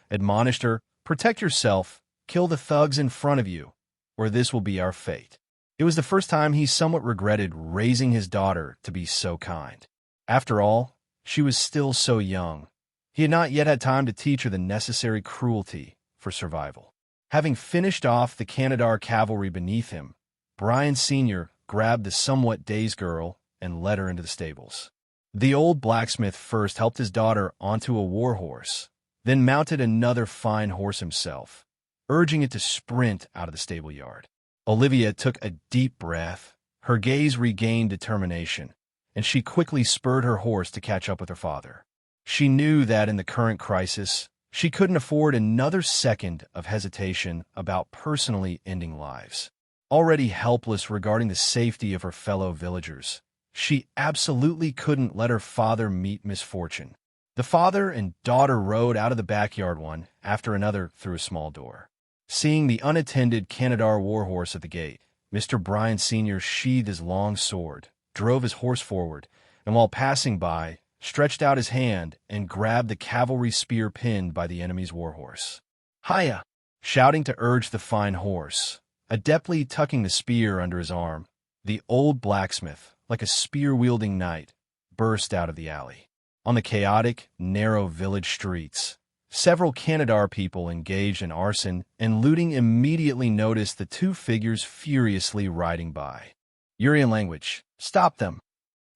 admonished her, "Protect yourself, kill the thugs in front of you, or this will be our fate." It was the first time he somewhat regretted raising his daughter to be so kind. After all, she was still so young. He had not yet had time to teach her the necessary cruelty for survival. Having finished off the Canadar cavalry beneath him, Bryan Sr. grabbed the somewhat dazed girl and led her into the stables. The old blacksmith first helped his daughter onto a war horse, then mounted another fine horse himself, urging it to sprint out of the stable yard. Olivia took a deep breath, her gaze regained determination, and she quickly spurred her horse to catch up with her father. She knew that in the current crisis, she couldn't afford another second of hesitation about personally ending lives. Already helpless regarding the safety of her fellow villagers, she absolutely couldn't let her father meet misfortune. The father and daughter rode out of the backyard one after another through a small door. Seeing the unattended Canadar warhorse at the gate, Mr. Bryan Sr. sheathed his long sword, drove his horse forward, and while passing by, stretched out his hand and grabbed the cavalry spear pinned by the enemy's warhorse. "Hiya!" Shouting to urge the fine horse, adeptly tucking the spear under his arm, the old blacksmith, like a spear-wielding knight, burst out of the alley. On the chaotic, narrow village streets, several Canadar people engaged in arson and looting immediately noticed the two figures furiously riding by. Urian language, "Stop them!"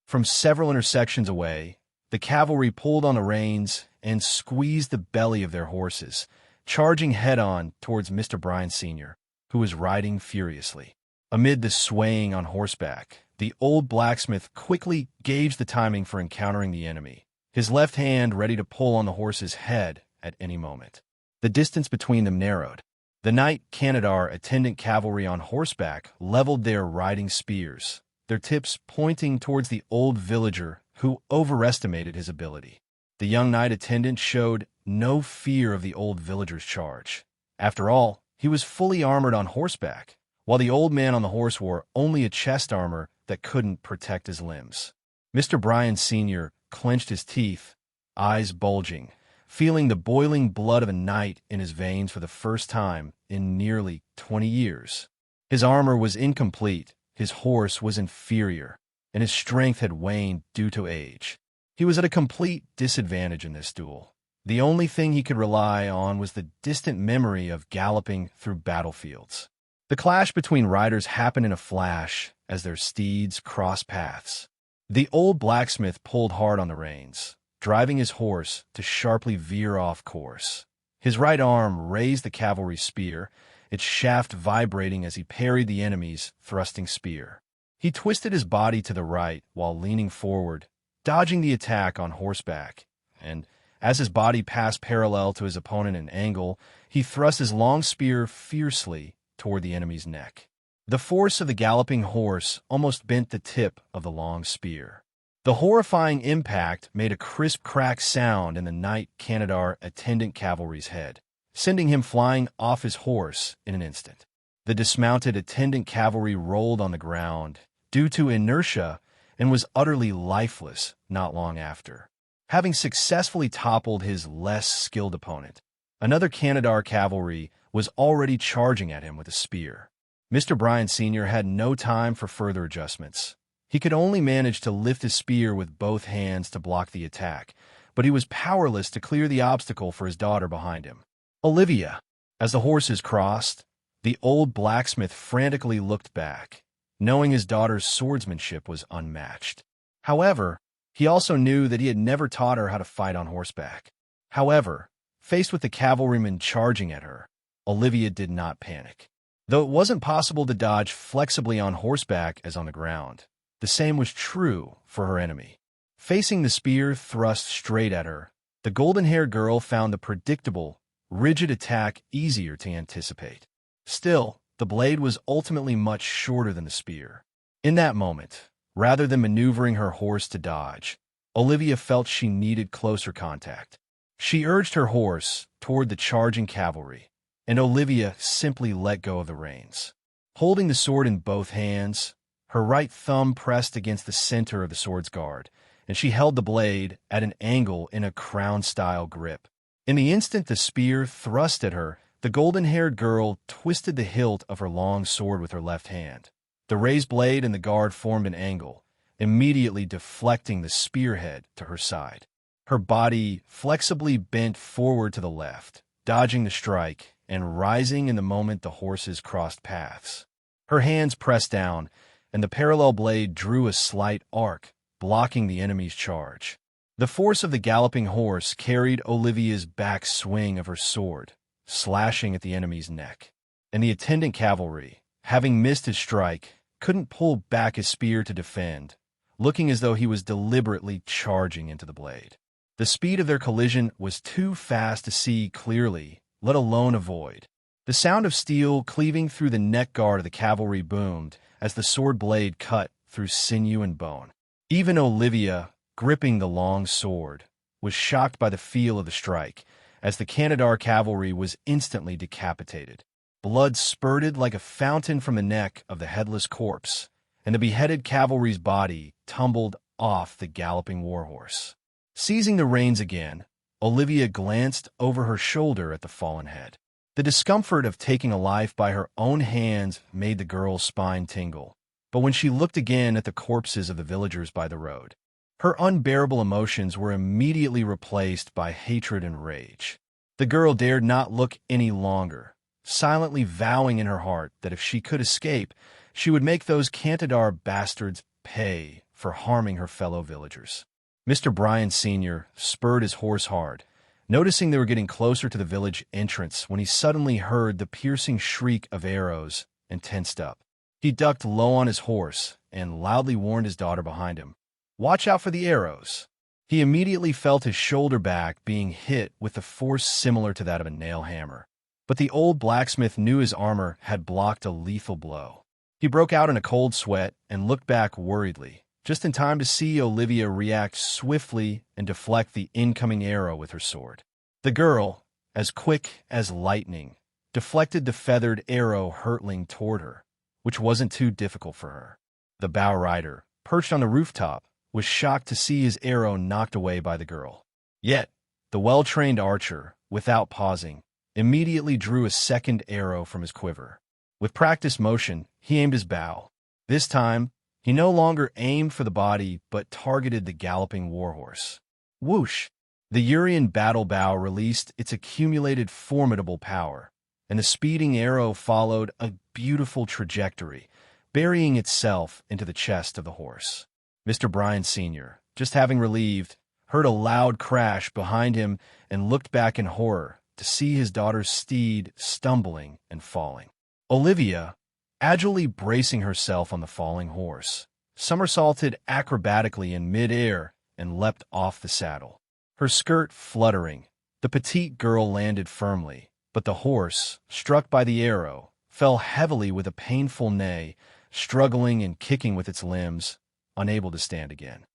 From several intersections away, the cavalry pulled on the reins and squeezed the belly of their horses, charging head-on towards Mr. Bryan Sr., who was riding furiously. Amid the swaying on horseback, the old blacksmith quickly gauged the timing for encountering the enemy, his left hand ready to pull on the horse's head at any moment. The distance between them narrowed. The Knight Canadar attendant cavalry on horseback leveled their riding spears, their tips pointing towards the old villager who overestimated his ability. The young knight attendant showed no fear of the old villager's charge. After all, he was fully armored on horseback, while the old man on the horse wore only a chest armor that couldn't protect his limbs. Mr. Bryan Sr. clenched his teeth, eyes bulging, feeling the boiling blood of a knight in his veins for the first time in nearly 20 years. His armor was incomplete, his horse was inferior, and his strength had waned due to age. He was at a complete disadvantage in this duel. The only thing he could rely on was the distant memory of galloping through battlefields. The clash between riders happened in a flash as their steeds crossed paths. The old blacksmith pulled hard on the reins, driving his horse to sharply veer off course. His right arm raised the cavalry spear, its shaft vibrating as he parried the enemy's thrusting spear. He twisted his body to the right while leaning forward, dodging the attack on horseback, and as his body passed parallel to his opponent in angle, he thrust his long spear fiercely toward the enemy's neck. The force of the galloping horse almost bent the tip of the long spear. The horrifying impact made a crisp crack sound in the Knight Canadar attendant cavalry's head, sending him flying off his horse in an instant. The dismounted attendant cavalry rolled on the ground due to inertia and was utterly lifeless not long after. Having successfully toppled his less skilled opponent, another Canadar cavalry was already charging at him with a spear. Mr. Bryan Sr. had no time for further adjustments. He could only manage to lift his spear with both hands to block the attack, but he was powerless to clear the obstacle for his daughter behind him. "Olivia!" As the horses crossed, the old blacksmith frantically looked back, knowing his daughter's swordsmanship was unmatched. However, he also knew that he had never taught her how to fight on horseback. However, faced with the cavalrymen charging at her, Olivia did not panic. Though it wasn't possible to dodge flexibly on horseback as on the ground, the same was true for her enemy. Facing the spear thrust straight at her, the golden-haired girl found the predictable, rigid attack easier to anticipate. Still, the blade was ultimately much shorter than the spear. In that moment, rather than maneuvering her horse to dodge, Olivia felt she needed closer contact. She urged her horse toward the charging cavalry, and Olivia simply let go of the reins. holding the sword in both hands, her right thumb pressed against the center of the sword's guard, and she held the blade at an angle in a crown-style grip. In the instant the spear thrust at her, the golden-haired girl twisted the hilt of her long sword with her left hand. The raised blade and the guard formed an angle, immediately deflecting the spearhead to her side. Her body flexibly bent forward to the left, dodging the strike and rising in the moment the horses crossed paths. Her hands pressed down, and the parallel blade drew a slight arc, blocking the enemy's charge. The force of the galloping horse carried Olivia's back swing of her sword, slashing at the enemy's neck. And the attendant cavalry, having missed his strike, couldn't pull back his spear to defend, looking as though he was deliberately charging into the blade. The speed of their collision was too fast to see clearly, let alone avoid. The sound of steel cleaving through the neck guard of the cavalry boomed as the sword blade cut through sinew and bone. Even Olivia, gripping the long sword, was shocked by the feel of the strike, as the Canadar cavalry was instantly decapitated. Blood spurted like a fountain from the neck of the headless corpse, and the beheaded cavalry's body tumbled off the galloping warhorse. Seizing the reins again, Olivia glanced over her shoulder at the fallen head. The discomfort of taking a life by her own hands made the girl's spine tingle, but when she looked again at the corpses of the villagers by the road, her unbearable emotions were immediately replaced by hatred and rage. The girl dared not look any longer, silently vowing in her heart that if she could escape, she would make those Cantadar bastards pay for harming her fellow villagers. Mr. Bryan Sr. spurred his horse hard, noticing they were getting closer to the village entrance when he suddenly heard the piercing shriek of arrows and tensed up. He ducked low on his horse and loudly warned his daughter behind him, "Watch out for the arrows." He immediately felt his shoulder back being hit with a force similar to that of a nail hammer. But the old blacksmith knew his armor had blocked a lethal blow. He broke out in a cold sweat and looked back worriedly, just in time to see Olivia react swiftly and deflect the incoming arrow with her sword. The girl, as quick as lightning, deflected the feathered arrow hurtling toward her, which wasn't too difficult for her. The bow rider, perched on the rooftop, was shocked to see his arrow knocked away by the girl. Yet, the well-trained archer, without pausing, immediately drew a second arrow from his quiver. With practiced motion, he aimed his bow. This time, he no longer aimed for the body, but targeted the galloping warhorse. Whoosh! The Urian battle bow released its accumulated formidable power, and the speeding arrow followed a beautiful trajectory, burying itself into the chest of the horse. Mr. Bryan Sr., just having relieved, heard a loud crash behind him and looked back in horror to see his daughter's steed stumbling and falling. Olivia, agilely bracing herself on the falling horse, somersaulted acrobatically in mid-air and leapt off the saddle. Her skirt fluttering, the petite girl landed firmly, but the horse, struck by the arrow, fell heavily with a painful neigh, struggling and kicking with its limbs, unable to stand again.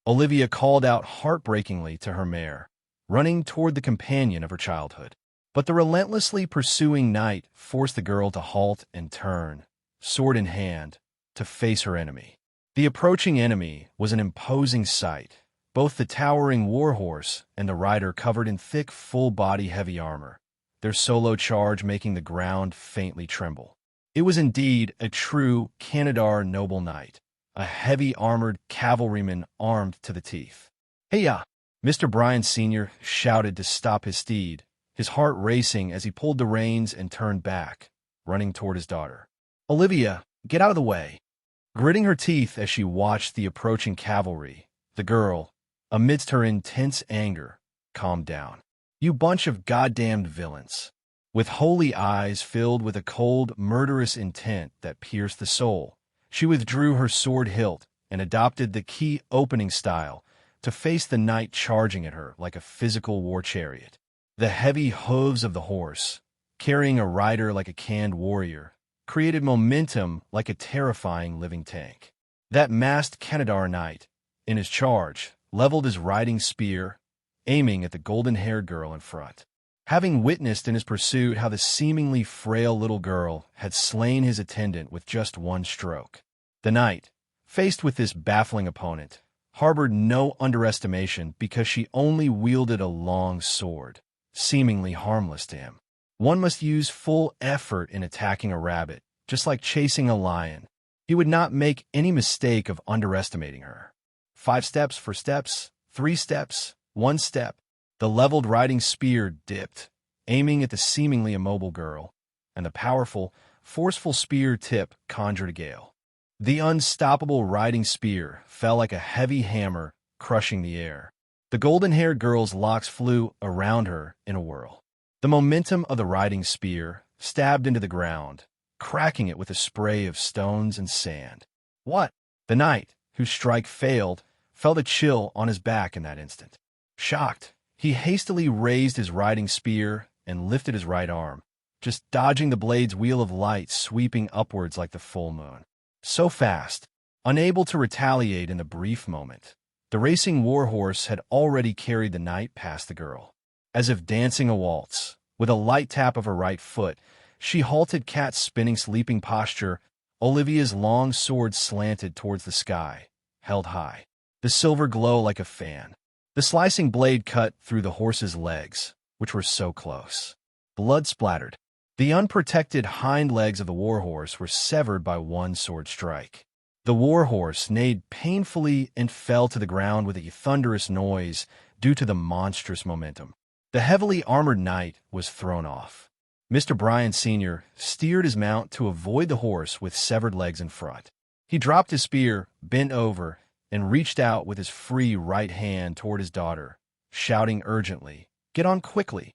Olivia called out heartbreakingly to her mare, running toward the companion of her childhood. But the relentlessly pursuing night forced the girl to halt and turn, sword in hand, to face her enemy. The approaching enemy was an imposing sight, both the towering warhorse and the rider covered in thick, full-body heavy armor, their solo charge making the ground faintly tremble. It was indeed a true Canadar noble knight, a heavy-armored cavalryman armed to the teeth. "Hey-ya!" Mr. Bryan Sr. shouted to stop his steed, his heart racing as he pulled the reins and turned back, running toward his daughter. "Olivia, get out of the way." Gritting her teeth as she watched the approaching cavalry, the girl, amidst her intense anger, calmed down. "You bunch of goddamned villains." With holy eyes filled with a cold, murderous intent that pierced the soul, she withdrew her sword hilt and adopted the key opening style to face the knight charging at her like a physical war chariot. The heavy hooves of the horse, carrying a rider like a canned warrior, created momentum like a terrifying living tank. That masked Canadar knight, in his charge, leveled his riding spear, aiming at the golden-haired girl in front. having witnessed in his pursuit how the seemingly frail little girl had slain his attendant with just one stroke. The knight, faced with this baffling opponent, harbored no underestimation because she only wielded a long sword, seemingly harmless to him. One must use full effort in attacking a rabbit, just like chasing a lion. He would not make any mistake of underestimating her. 5 steps for steps, 3 steps, 1 step. The leveled riding spear dipped, aiming at the seemingly immobile girl, and the powerful, forceful spear tip conjured a gale. The unstoppable riding spear fell like a heavy hammer, crushing the air. The golden-haired girl's locks flew around her in a whirl. The momentum of the riding spear stabbed into the ground, cracking it with a spray of stones and sand. What? The knight, whose strike failed, felt a chill on his back in that instant. Shocked, he hastily raised his riding spear and lifted his right arm, just dodging the blade's wheel of light sweeping upwards like the full moon. So fast, unable to retaliate in the brief moment, the racing warhorse had already carried the knight past the girl. As if dancing a waltz, with a light tap of her right foot, she halted Kat's spinning sleeping posture. Olivia's long sword slanted towards the sky, held high, the silver glow like a fan. The slicing blade cut through the horse's legs, which were so close. Blood splattered. The unprotected hind legs of the warhorse were severed by one sword strike. The warhorse neighed painfully and fell to the ground with a thunderous noise due to the monstrous momentum. The heavily armored knight was thrown off. Mr. Bryan Sr. steered his mount to avoid the horse with severed legs in front. He dropped his spear, bent over, and reached out with his free right hand toward his daughter, shouting urgently, "Get on quickly!"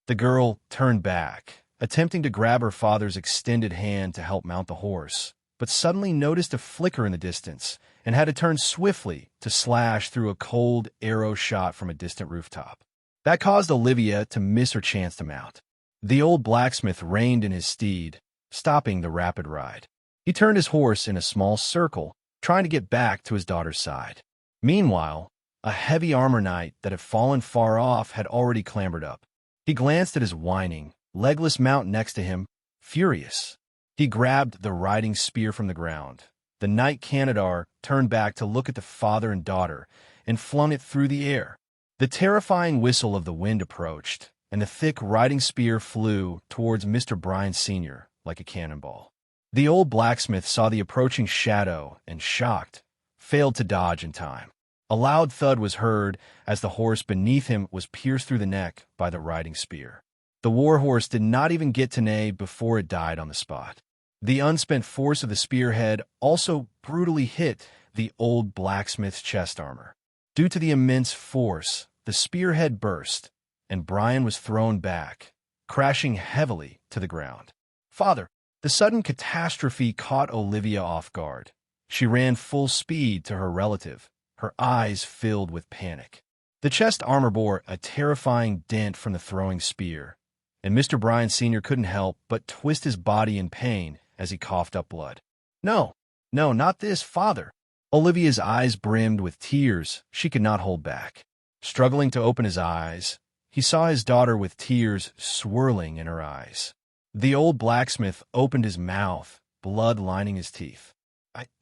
The girl turned back, attempting to grab her father's extended hand to help mount the horse, but suddenly noticed a flicker in the distance and had to turn swiftly to slash through a cold arrow shot from a distant rooftop. That caused Olivia to miss her chance to mount. The old blacksmith reined in his steed, stopping the rapid ride. He turned his horse in a small circle, trying to get back to his daughter's side. Meanwhile, a heavy armor knight that had fallen far off had already clambered up. He glanced at his whining, legless mount next to him, furious. He grabbed the riding spear from the ground. The knight Canadar turned back to look at the father and daughter and flung it through the air. The terrifying whistle of the wind approached, and the thick riding spear flew towards Mr. Bryan Sr. like a cannonball. The old blacksmith saw the approaching shadow and, shocked, failed to dodge in time. A loud thud was heard as the horse beneath him was pierced through the neck by the riding spear. The warhorse did not even get to neigh before it died on the spot. The unspent force of the spearhead also brutally hit the old blacksmith's chest armor. Due to the immense force, the spearhead burst, and Bryan was thrown back, crashing heavily to the ground. "Father!" The sudden catastrophe caught Olivia off guard. She ran full speed to her relative, her eyes filled with panic. The chest armor bore a terrifying dent from the throwing spear, and Mr. Bryan Sr. couldn't help but twist his body in pain as he coughed up blood. No, not this, Father!" Olivia's eyes brimmed with tears she could not hold back. Struggling to open his eyes, he saw his daughter with tears swirling in her eyes. The old blacksmith opened his mouth, blood lining his teeth.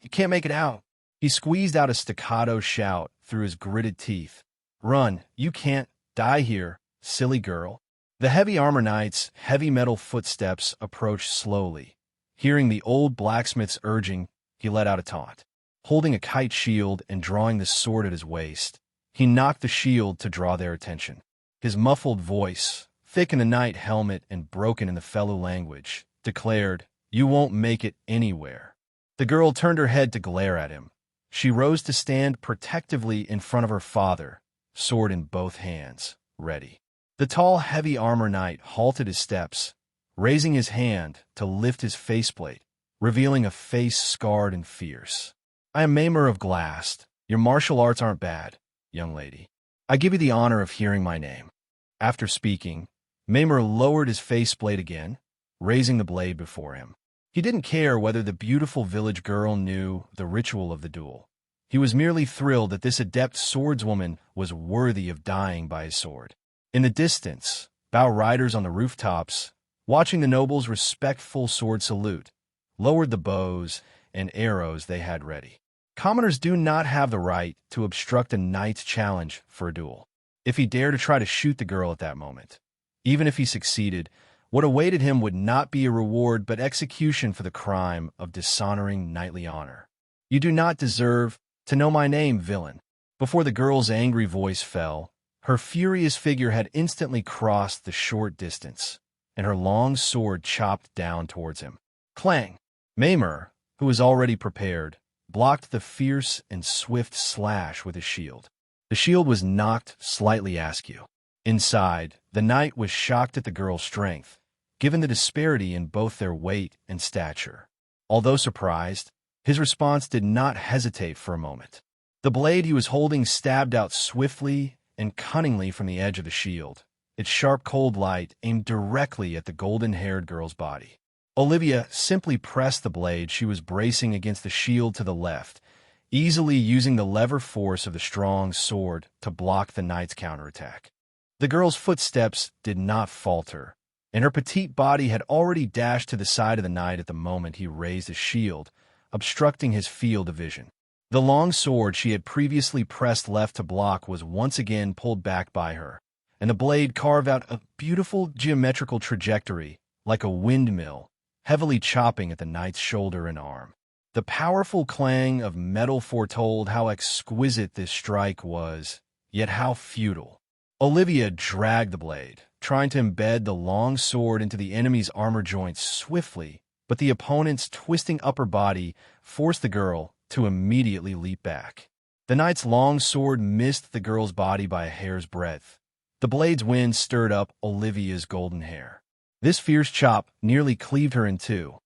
You can't make it out." He squeezed out a staccato shout through his gritted teeth. "Run, you can't die here, silly girl." The heavy armor knight's heavy metal footsteps approached slowly. Hearing the old blacksmith's urging, he let out a taunt. Holding a kite shield and drawing the sword at his waist, he knocked the shield to draw their attention. His muffled voice, thick in the knight helmet and broken in the fellow language, declared, "You won't make it anywhere." The girl turned her head to glare at him. She rose to stand protectively in front of her father, sword in both hands, ready. The tall, heavy armor knight halted his steps, raising his hand to lift his faceplate, revealing a face scarred and fierce. "I am Maymar of Glast. Your martial arts aren't bad, young lady. I give you the honor of hearing my name." After speaking, Maymar lowered his faceplate again, raising the blade before him. He didn't care whether the beautiful village girl knew the ritual of the duel. He was merely thrilled that this adept swordswoman was worthy of dying by his sword. In the distance, bow riders on the rooftops, watching the nobles' respectful sword salute, lowered the bows and arrows they had ready. Commoners do not have the right to obstruct a knight's challenge for a duel. If he dared to try to shoot the girl at that moment, even if he succeeded, what awaited him would not be a reward but execution for the crime of dishonoring knightly honor. "You do not deserve to know my name, villain." Before the girl's angry voice fell, her furious figure had instantly crossed the short distance, and her long sword chopped down towards him. Clang! Mamer, who was already prepared, blocked the fierce and swift slash with his shield. The shield was knocked slightly askew. Inside, the knight was shocked at the girl's strength, given the disparity in both their weight and stature. Although surprised, his response did not hesitate for a moment. The blade he was holding stabbed out swiftly and cunningly from the edge of the shield, its sharp cold light aimed directly at the golden-haired girl's body. Olivia simply pressed the blade she was bracing against the shield to the left, easily using the lever force of the strong sword to block the knight's counterattack. The girl's footsteps did not falter, and her petite body had already dashed to the side of the knight at the moment he raised his shield, obstructing his field of vision. The long sword she had previously pressed left to block was once again pulled back by her, and the blade carved out a beautiful geometrical trajectory, like a windmill, heavily chopping at the knight's shoulder and arm. The powerful clang of metal foretold how exquisite this strike was, yet how futile. Olivia dragged the blade, trying to embed the long sword into the enemy's armor joints swiftly, but the opponent's twisting upper body forced the girl to immediately leap back. The knight's long sword missed the girl's body by a hair's breadth. The blade's wind stirred up Olivia's golden hair. This fierce chop nearly cleaved her in two.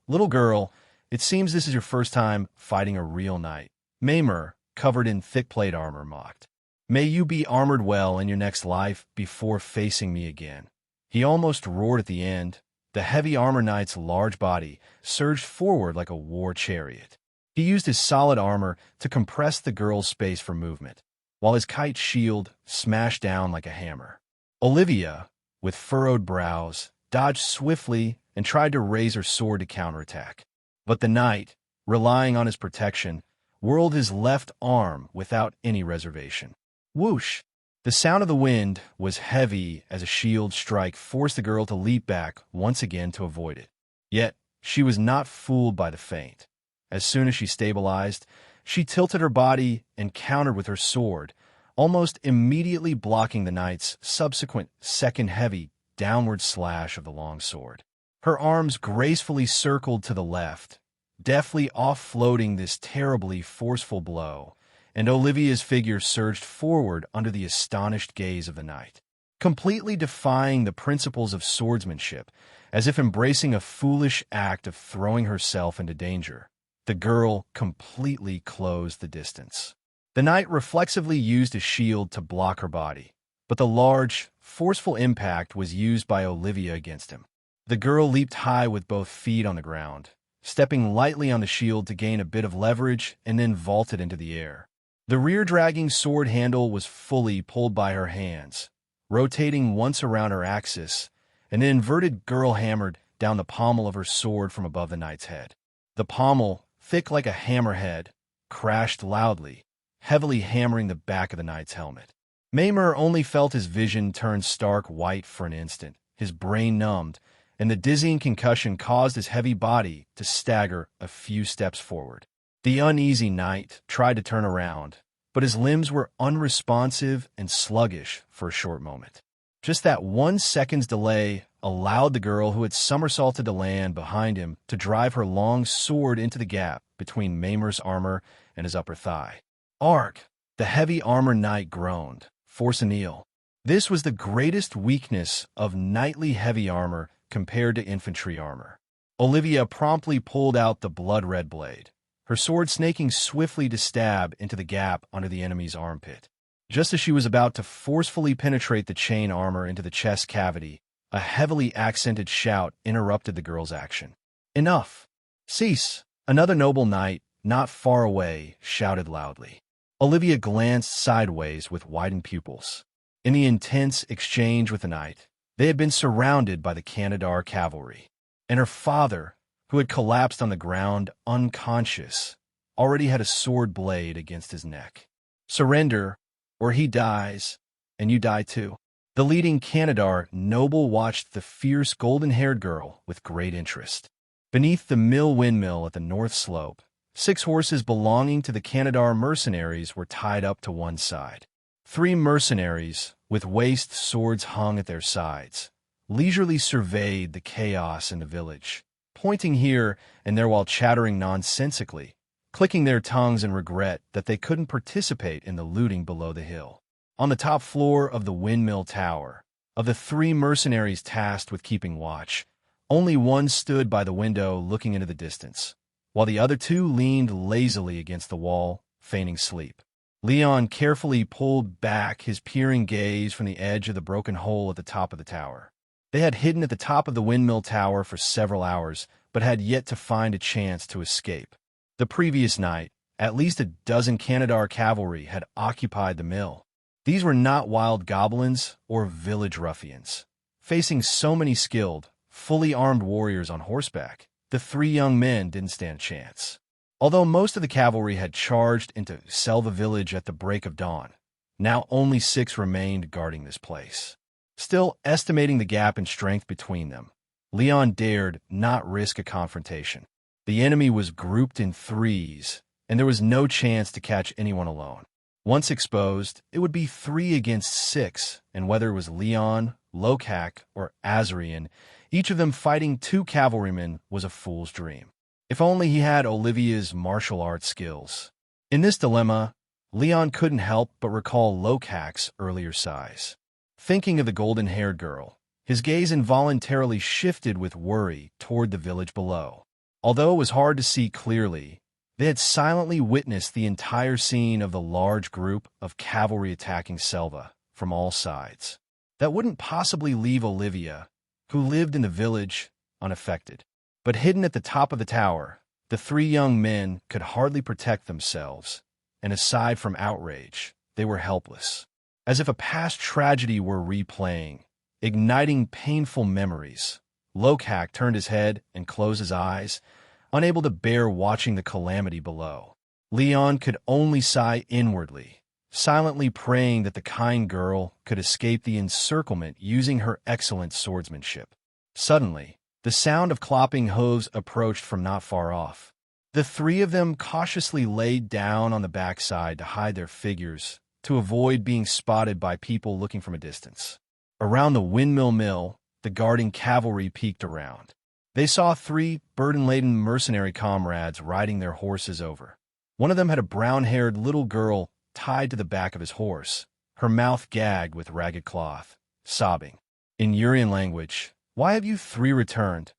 "Little girl, it seems this is your first time fighting a real knight," Mamer, covered in thick plate armor, mocked. "May you be armored well in your next life before facing me again." He almost roared at the end. The heavy armor knight's large body surged forward like a war chariot. He used his solid armor to compress the girl's space for movement, while his kite shield smashed down like a hammer. Olivia, with furrowed brows, dodged swiftly and tried to raise her sword to counterattack. But the knight, relying on his protection, whirled his left arm without any reservation. Whoosh! The sound of the wind was heavy as a shield strike forced the girl to leap back once again to avoid it. Yet, she was not fooled by the feint. As soon as she stabilized, she tilted her body and countered with her sword, almost immediately blocking the knight's subsequent second heavy downward slash of the long sword. Her arms gracefully circled to the left, deftly offloading this terribly forceful blow, and Olivia's figure surged forward under the astonished gaze of the knight. Completely defying the principles of swordsmanship, as if embracing a foolish act of throwing herself into danger, the girl completely closed the distance. The knight reflexively used his shield to block her body, but the large, forceful impact was used by Olivia against him. The girl leaped high with both feet on the ground, stepping lightly on the shield to gain a bit of leverage and then vaulted into the air. The rear-dragging sword handle was fully pulled by her hands, rotating once around her axis, and an inverted girl hammered down the pommel of her sword from above the knight's head. The pommel, thick like a hammerhead, crashed loudly, heavily hammering the back of the knight's helmet. Mamer only felt his vision turn stark white for an instant, his brain numbed, and the dizzying concussion caused his heavy body to stagger a few steps forward. The uneasy knight tried to turn around, but his limbs were unresponsive and sluggish for a short moment. Just that 1 second's delay allowed the girl who had somersaulted to land behind him to drive her long sword into the gap between Mamer's armor and his upper thigh. "Arg!" The heavy armor knight groaned. "Force anneal." This was the greatest weakness of knightly heavy armor compared to infantry armor. Olivia promptly pulled out the blood-red blade, her sword snaking swiftly to stab into the gap under the enemy's armpit. Just as she was about to forcefully penetrate the chain armor into the chest cavity, a heavily accented shout interrupted the girl's action. "Enough! Cease!" Another noble knight, not far away, shouted loudly. Olivia glanced sideways with widened pupils. In the intense exchange with the knight, They had been surrounded by the Canadar cavalry, and her father, who had collapsed on the ground unconscious, already had a sword blade against his neck. Surrender, or he dies, and you die too. The leading Canadar noble watched the fierce golden-haired girl with great interest. Beneath the mill windmill at the north slope, 6 horses belonging to the Canadar mercenaries were tied up to one side. 3 mercenaries, with waist swords hung at their sides, leisurely surveyed the chaos in the village, pointing here and there while chattering nonsensically, clicking their tongues in regret that they couldn't participate in the looting below the hill. On the top floor of the windmill tower, of the 3 mercenaries tasked with keeping watch, only one stood by the window looking into the distance, while the other 2 leaned lazily against the wall, feigning sleep. Leon carefully pulled back his peering gaze from the edge of the broken hole at the top of the tower. They had hidden at the top of the windmill tower for several hours, but had yet to find a chance to escape. The previous night, at least a dozen Canadar cavalry had occupied the mill. These were not wild goblins or village ruffians. Facing so many skilled, fully armed warriors on horseback, the 3 young men didn't stand a chance. Although most of the cavalry had charged into Selva village at the break of dawn, now only 6 remained guarding this place. Still estimating the gap in strength between them, Leon dared not risk a confrontation. The enemy was grouped in 3s, and there was no chance to catch anyone alone. Once exposed, it would be 3 against 6, and whether it was Leon, Lokak, or Azarian, each of them fighting 2 cavalrymen was a fool's dream. If only he had Olivia's martial arts skills. In this dilemma, Leon couldn't help but recall Lokak's earlier size. Thinking of the golden-haired girl, his gaze involuntarily shifted with worry toward the village below. Although it was hard to see clearly, they had silently witnessed the entire scene of the large group of cavalry attacking Selva from all sides. That wouldn't possibly leave Olivia, who lived in the village, unaffected. But hidden at the top of the tower, the 3 young men could hardly protect themselves, and aside from outrage, they were helpless. As if a past tragedy were replaying, igniting painful memories, Lokak turned his head and closed his eyes, unable to bear watching the calamity below. Leon could only sigh inwardly, silently praying that the kind girl could escape the encirclement using her excellent swordsmanship. Suddenly, the sound of clopping hooves approached from not far off. The 3 of them cautiously laid down on the backside to hide their figures, to avoid being spotted by people looking from a distance. Around the windmill mill, the guarding cavalry peeked around. They saw 3 burden-laden mercenary comrades riding their horses over. One of them had a brown-haired little girl tied to the back of his horse, her mouth gagged with ragged cloth, sobbing. In Urian language, "Why have you 3 returned?"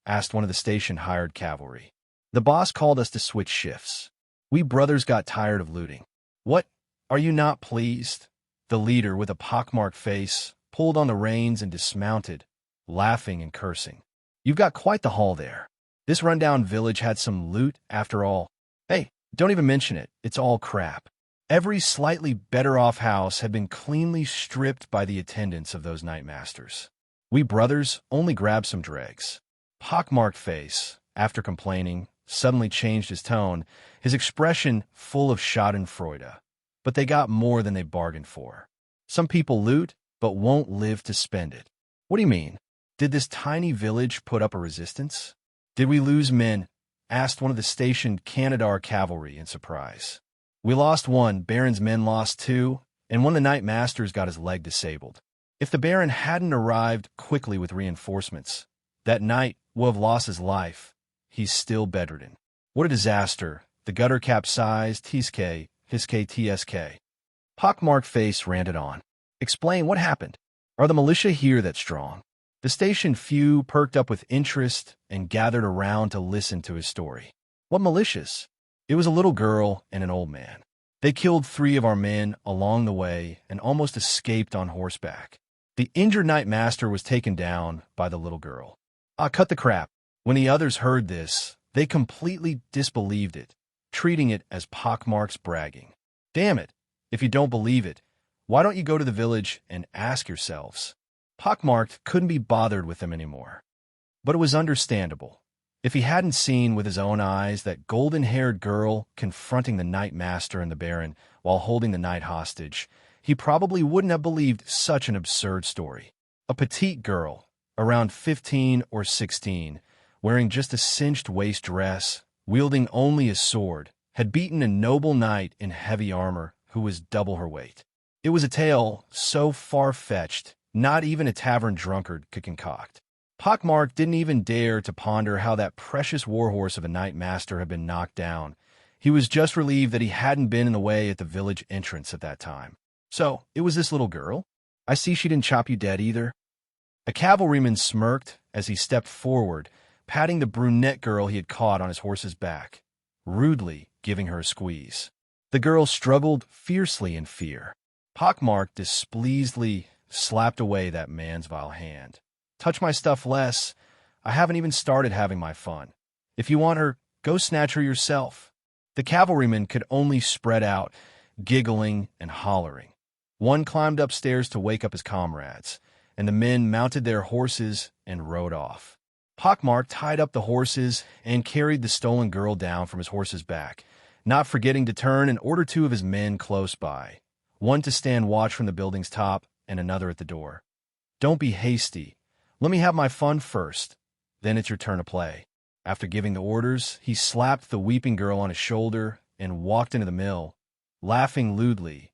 asked one of the station-hired cavalry. "The boss called us to switch shifts. We brothers got tired of looting." "What? Are you not pleased?" The leader, with a pockmarked face, pulled on the reins and dismounted, laughing and cursing. "You've got quite the haul there. This rundown village had some loot after all. Hey, don't even mention it. It's all crap. Every slightly better-off house had been cleanly stripped by the attendants of those nightmasters. We brothers only grabbed some dregs." Pockmarked face, after complaining, suddenly changed his tone, his expression full of schadenfreude. "But they got more than they bargained for. Some people loot, but won't live to spend it." "What do you mean? Did this tiny village put up a resistance? Did we lose men?" asked one of the stationed Canadar cavalry in surprise. "We lost 1, Baron's men lost 2, and one of the night masters got his leg disabled. If the Baron hadn't arrived quickly with reinforcements, that knight will have lost his life. He's still bedridden." "What a disaster. The gutter capsized, Hiske, TSK. Pockmarked face ranted on. "Explain what happened. Are the militia here that strong?" The station few perked up with interest and gathered around to listen to his story. "What militias?" "It was a little girl and an old man. They killed 3 of our men along the way and almost escaped on horseback. The injured night master was taken down by the little girl." "Ah, cut the crap." When the others heard this, they completely disbelieved it, treating it as Pockmark's bragging. "Damn it, if you don't believe it, why don't you go to the village and ask yourselves?" Pockmarked couldn't be bothered with him anymore. But it was understandable. If he hadn't seen with his own eyes that golden-haired girl confronting the Night Master and the Baron while holding the knight hostage, he probably wouldn't have believed such an absurd story. A petite girl, around 15 or 16, wearing just a cinched waist dress, wielding only a sword, had beaten a noble knight in heavy armor who was double her weight. It was a tale so far-fetched, not even a tavern drunkard could concoct. Pockmarked didn't even dare to ponder how that precious warhorse of a Night Master had been knocked down. He was just relieved that he hadn't been in the way at the village entrance at that time. So, it was this little girl? I see she didn't chop you dead either. A cavalryman smirked as he stepped forward, patting the brunette girl he had caught on his horse's back, rudely giving her a squeeze. The girl struggled fiercely in fear. Pockmarked displeasedly slapped away that man's vile hand. Touch my stuff less. I haven't even started having my fun. If you want her, go snatch her yourself. The cavalryman could only spread out, giggling and hollering. One climbed upstairs to wake up his comrades, and the men mounted their horses and rode off. Pockmarked tied up the horses and carried the stolen girl down from his horse's back, not forgetting to turn and order two of his men close by, one to stand watch from the building's top and another at the door. Don't be hasty. Let me have my fun first. Then it's your turn to play. After giving the orders, he slapped the weeping girl on his shoulder and walked into the mill, laughing lewdly.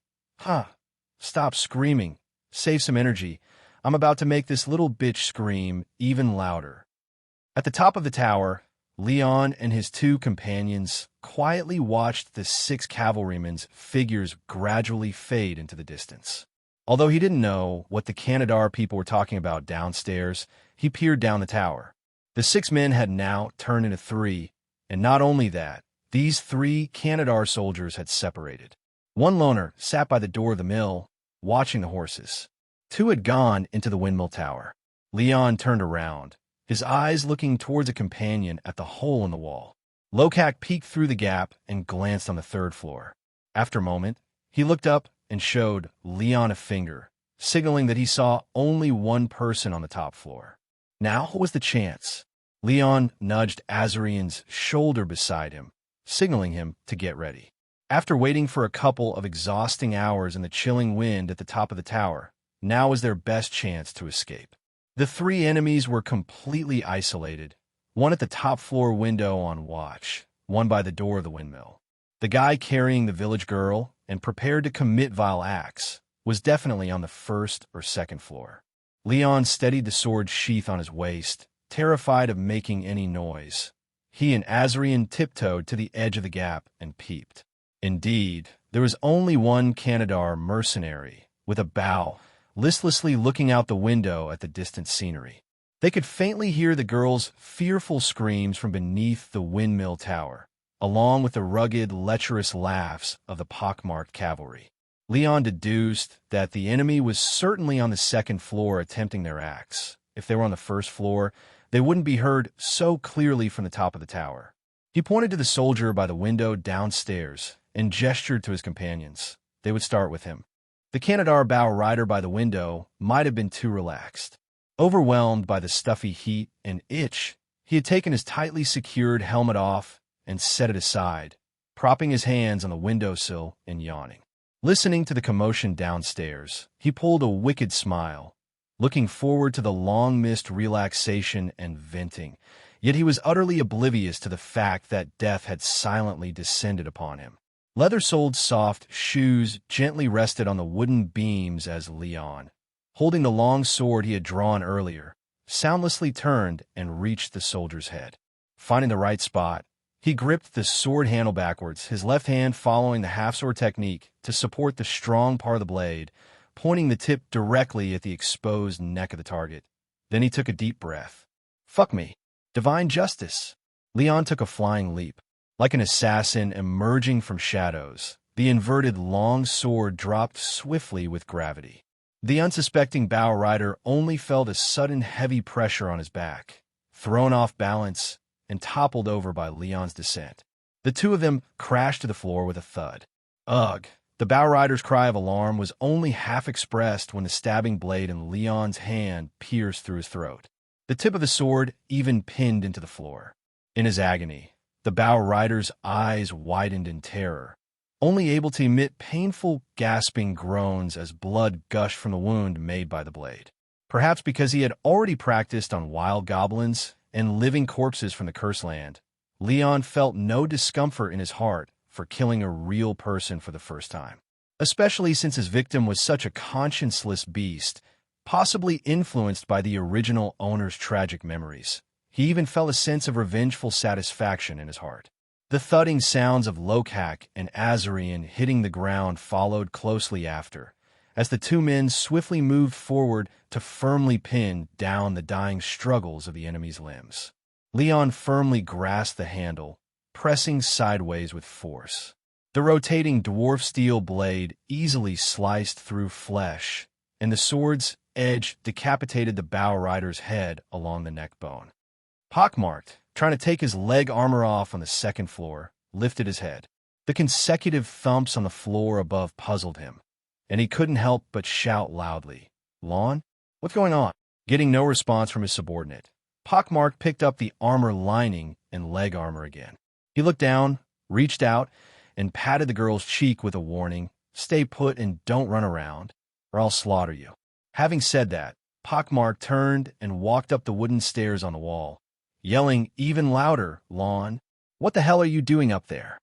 Stop screaming. Save some energy. I'm about to make this little bitch scream even louder. At the top of the tower, Leon and his two companions quietly watched the 6 cavalrymen's figures gradually fade into the distance. Although he didn't know what the Canadar people were talking about downstairs, he peered down the tower. The 6 men had now turned into 3, and not only that, these 3 Canadar soldiers had separated. One loner sat by the door of the mill, watching the horses. 2 had gone into the windmill tower. Leon turned around, his eyes looking towards a companion at the hole in the wall. Lokak peeked through the gap and glanced on the 3rd floor. After a moment, he looked up and showed Leon a finger, signaling that he saw only one person on the top floor. Now was the chance. Leon nudged Azarian's shoulder beside him, signaling him to get ready. After waiting for a couple of exhausting hours in the chilling wind at the top of the tower, now was their best chance to escape. The 3 enemies were completely isolated, one at the top floor window on watch, one by the door of the windmill. The guy carrying the village girl and prepared to commit vile acts was definitely on the 1st or 2nd floor. Leon steadied the sword sheath on his waist, terrified of making any noise. He and Azarian tiptoed to the edge of the gap and peeped. Indeed, there was only one Canadar mercenary, with a bow, listlessly looking out the window at the distant scenery. They could faintly hear the girl's fearful screams from beneath the windmill tower, along with the rugged, lecherous laughs of the pockmarked cavalry. Leon deduced that the enemy was certainly on the 2nd floor attempting their acts. If they were on the 1st floor, they wouldn't be heard so clearly from the top of the tower. He pointed to the soldier by the window downstairs and gestured to his companions. They would start with him. The Canadar bow rider by the window might have been too relaxed. Overwhelmed by the stuffy heat and itch, he had taken his tightly secured helmet off and set it aside, propping his hands on the windowsill and yawning. Listening to the commotion downstairs, he pulled a wicked smile, looking forward to the long-missed relaxation and venting, yet he was utterly oblivious to the fact that death had silently descended upon him. Leather-soled soft shoes gently rested on the wooden beams as Leon, holding the long sword he had drawn earlier, soundlessly turned and reached the soldier's head. Finding the right spot, he gripped the sword handle backwards, his left hand following the half-sword technique to support the strong part of the blade, pointing the tip directly at the exposed neck of the target. Then he took a deep breath. Fuck me. Divine justice. Leon took a flying leap. Like an assassin emerging from shadows, the inverted long sword dropped swiftly with gravity. The unsuspecting bow rider only felt a sudden heavy pressure on his back, thrown off balance, and toppled over by Leon's descent. The 2 of them crashed to the floor with a thud. Ugh, The bow rider's cry of alarm was only half expressed when the stabbing blade in Leon's hand pierced through his throat. The tip of the sword even pinned into the floor. In his agony, the bow rider's eyes widened in terror, only able to emit painful, gasping groans as blood gushed from the wound made by the blade. Perhaps because he had already practiced on wild goblins and living corpses from the Cursed Land, Leon felt no discomfort in his heart for killing a real person for the first time, especially since his victim was such a conscienceless beast, possibly influenced by the original owner's tragic memories. He even felt a sense of revengeful satisfaction in his heart. The thudding sounds of Lokak and Azarian hitting the ground followed closely after, as the two men swiftly moved forward to firmly pin down the dying struggles of the enemy's limbs. Leon firmly grasped the handle, pressing sideways with force. The rotating dwarf steel blade easily sliced through flesh, and the sword's edge decapitated the bow rider's head along the neck bone. Pockmarked, trying to take his leg armor off on the second floor, lifted his head. The consecutive thumps on the floor above puzzled him, and he couldn't help but shout loudly, "Lon? What's going on?" Getting no response from his subordinate, Pockmarked picked up the armor lining and leg armor again. He looked down, reached out, and patted the girl's cheek with a warning, "Stay put and don't run around, or I'll slaughter you." Having said that, Pockmarked turned and walked up the wooden stairs on the wall, yelling even louder, "Lon, what the hell are you doing up there?"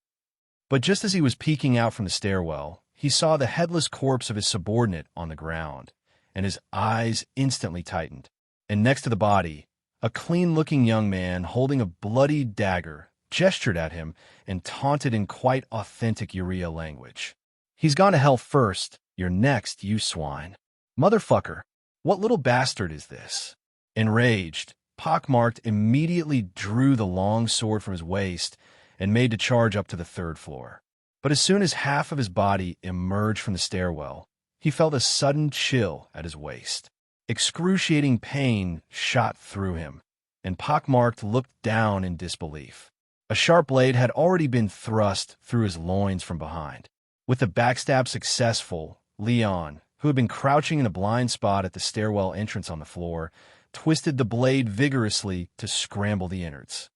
But just as he was peeking out from the stairwell, he saw the headless corpse of his subordinate on the ground, and his eyes instantly tightened. And next to the body, a clean-looking young man holding a bloody dagger gestured at him and taunted in quite authentic Urea language. "He's gone to hell first. You're next, you swine. Motherfucker, what little bastard is this?" Enraged, Pockmarked immediately drew the long sword from his waist and made to charge up to the third floor. But as soon as half of his body emerged from the stairwell, he felt a sudden chill at his waist. Excruciating pain shot through him, and Pockmarked looked down in disbelief. A sharp blade had already been thrust through his loins from behind. With the backstab successful, Leon, who had been crouching in a blind spot at the stairwell entrance on the floor, twisted the blade vigorously to scramble the innards.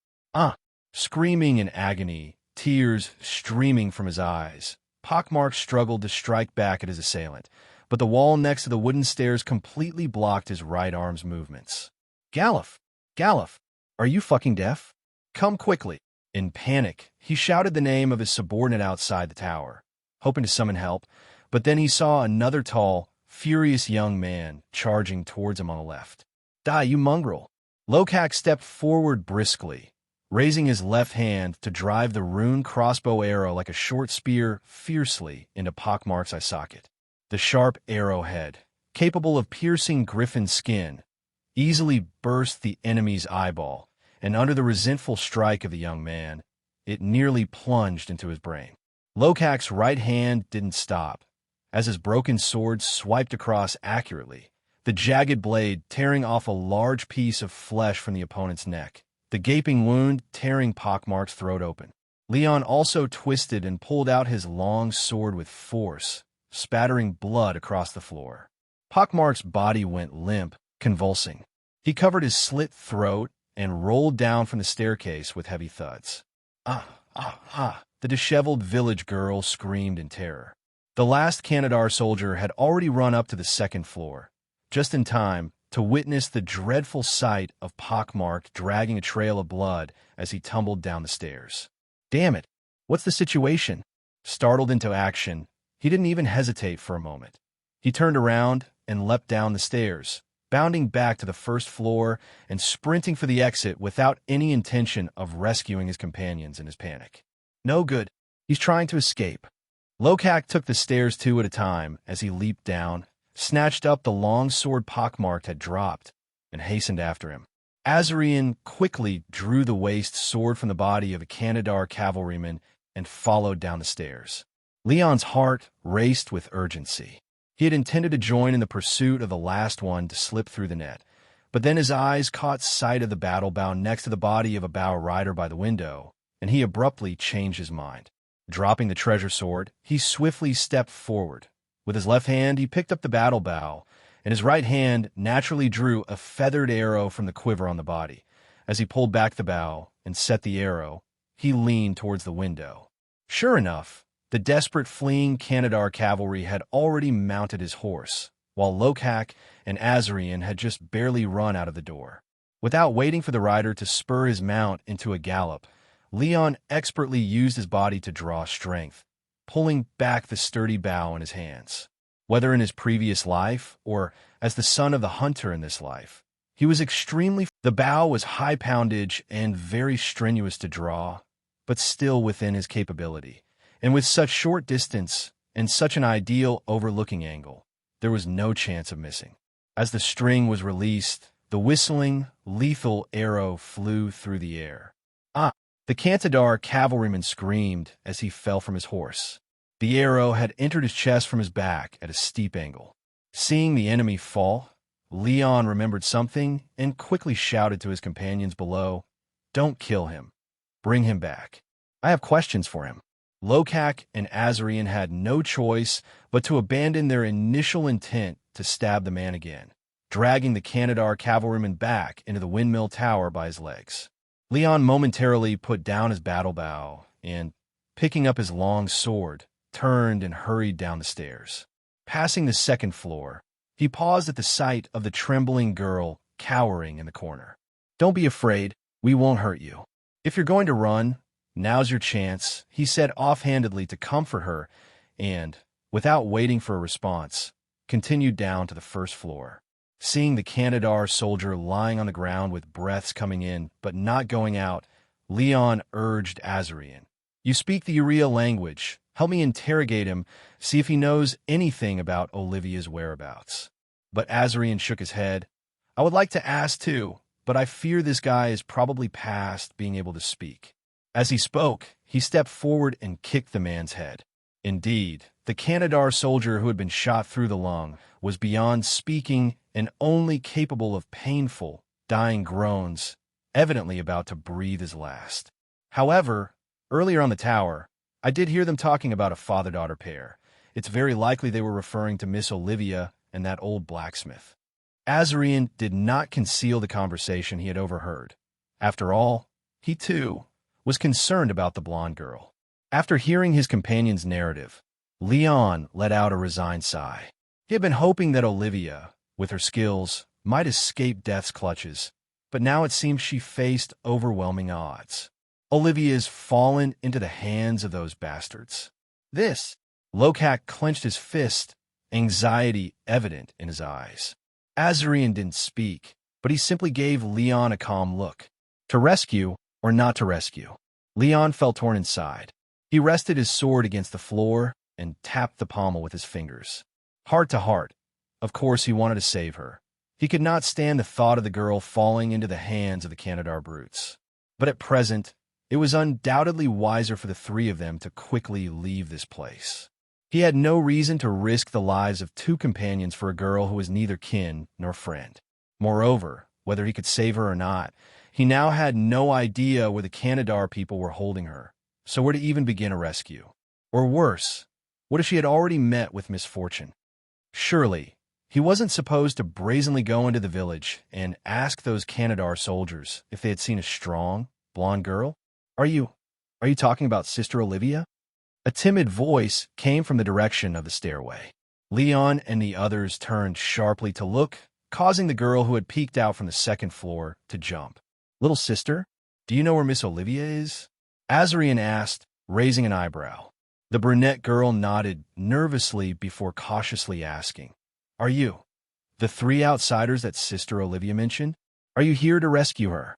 Screaming in agony, tears streaming from his eyes, Pockmarked struggled to strike back at his assailant, but the wall next to the wooden stairs completely blocked his right arm's movements. "Galuf! Galuf! Are you fucking deaf? Come quickly!" In panic, he shouted the name of his subordinate outside the tower, hoping to summon help, but then he saw another tall, furious young man charging towards him on the left. "Die, you mongrel!" Lokak stepped forward briskly, raising his left hand to drive the rune crossbow arrow like a short spear fiercely into Pockmarked's eye socket. The sharp arrowhead, capable of piercing griffin skin, easily burst the enemy's eyeball, and under the resentful strike of the young man, it nearly plunged into his brain. Lokak's right hand didn't stop, as his broken sword swiped across accurately, the jagged blade tearing off a large piece of flesh from the opponent's neck, the gaping wound tearing Pockmarked's throat open. Leon also twisted and pulled out his long sword with force, spattering blood across the floor. Pockmarked's body went limp, convulsing. He covered his slit throat and rolled down from the staircase with heavy thuds. The disheveled village girl screamed in terror. The last Canadar soldier had already run up to the second floor, just in time to witness the dreadful sight of Pockmarked dragging a trail of blood as he tumbled down the stairs. "Damn it! What's the situation?" Startled into action, he didn't even hesitate for a moment. He turned around and leapt down the stairs, bounding back to the first floor and sprinting for the exit without any intention of rescuing his companions in his panic. No good. He's trying to escape. Lokak took the stairs two at a time as he leaped down, snatched up the long sword Pockmarked had dropped, and hastened after him. Azarian quickly drew the waist sword from the body of a Canadar cavalryman and followed down the stairs. Leon's heart raced with urgency. He had intended to join in the pursuit of the last one to slip through the net, but then his eyes caught sight of the battle bow next to the body of a bow rider by the window, and he abruptly changed his mind. Dropping the treasure sword, he swiftly stepped forward. With his left hand, he picked up the battle bow, and his right hand naturally drew a feathered arrow from the quiver on the body. As he pulled back the bow and set the arrow, he leaned towards the window. Sure enough, the desperate fleeing Canadar cavalry had already mounted his horse, while Lokak and Azarian had just barely run out of the door. Without waiting for the rider to spur his mount into a gallop, Leon expertly used his body to draw strength, pulling back the sturdy bow in his hands. Whether in his previous life or as the son of the hunter in this life, he was extremely... The bow was high poundage and very strenuous to draw, but still within his capability. And with such short distance and such an ideal overlooking angle, there was no chance of missing. As the string was released, the whistling, lethal arrow flew through the air. Ah! The Cantadar cavalryman screamed as he fell from his horse. The arrow had entered his chest from his back at a steep angle. Seeing the enemy fall, Leon remembered something and quickly shouted to his companions below, "Don't kill him. Bring him back. I have questions for him." Lokak and Azarian had no choice but to abandon their initial intent to stab the man again, dragging the Canadar cavalryman back into the windmill tower by his legs. Leon momentarily put down his battle bow and, picking up his long sword, turned and hurried down the stairs. Passing the second floor, he paused at the sight of the trembling girl cowering in the corner. "Don't be afraid, we won't hurt you. If you're going to run, now's your chance," he said offhandedly to comfort her and, without waiting for a response, continued down to the first floor. Seeing the Canadar soldier lying on the ground with breaths coming in but not going out, Leon urged Azarian, "You speak the Urea language. Help me interrogate him, see if he knows anything about Olivia's whereabouts." But Azarian shook his head. "I would like to ask too, but I fear this guy is probably past being able to speak." As he spoke, he stepped forward and kicked the man's head. Indeed, the Canadar soldier who had been shot through the lung was beyond speaking and only capable of painful, dying groans, evidently about to breathe his last. However, earlier on the tower, I did hear them talking about a father-daughter pair. It's very likely they were referring to Miss Olivia and that old blacksmith. Azarian did not conceal the conversation he had overheard. After all, he too was concerned about the blonde girl. After hearing his companion's narrative, Leon let out a resigned sigh. He had been hoping that Olivia, with her skills, might escape death's clutches, but now it seemed she faced overwhelming odds. Olivia's fallen into the hands of those bastards. This, Lokak clenched his fist, anxiety evident in his eyes. Azarian didn't speak, but he simply gave Leon a calm look. To rescue or not to rescue? Leon felt torn inside. He rested his sword against the floor and tapped the pommel with his fingers. Heart to heart, of course he wanted to save her. He could not stand the thought of the girl falling into the hands of the Canadar brutes. But at present, it was undoubtedly wiser for the three of them to quickly leave this place. He had no reason to risk the lives of two companions for a girl who was neither kin nor friend. Moreover, whether he could save her or not, he now had no idea where the Canadar people were holding her, so where to even begin a rescue. Or worse, what if she had already met with misfortune? Surely, he wasn't supposed to brazenly go into the village and ask those Canadar soldiers if they had seen a strong, blonde girl. Are you talking about Sister Olivia?" A timid voice came from the direction of the stairway. Leon and the others turned sharply to look, causing the girl who had peeked out from the second floor to jump. "Little sister, do you know where Miss Olivia is?" Azarian asked, raising an eyebrow. The brunette girl nodded nervously before cautiously asking, "Are you the three outsiders that Sister Olivia mentioned? Are you here to rescue her?"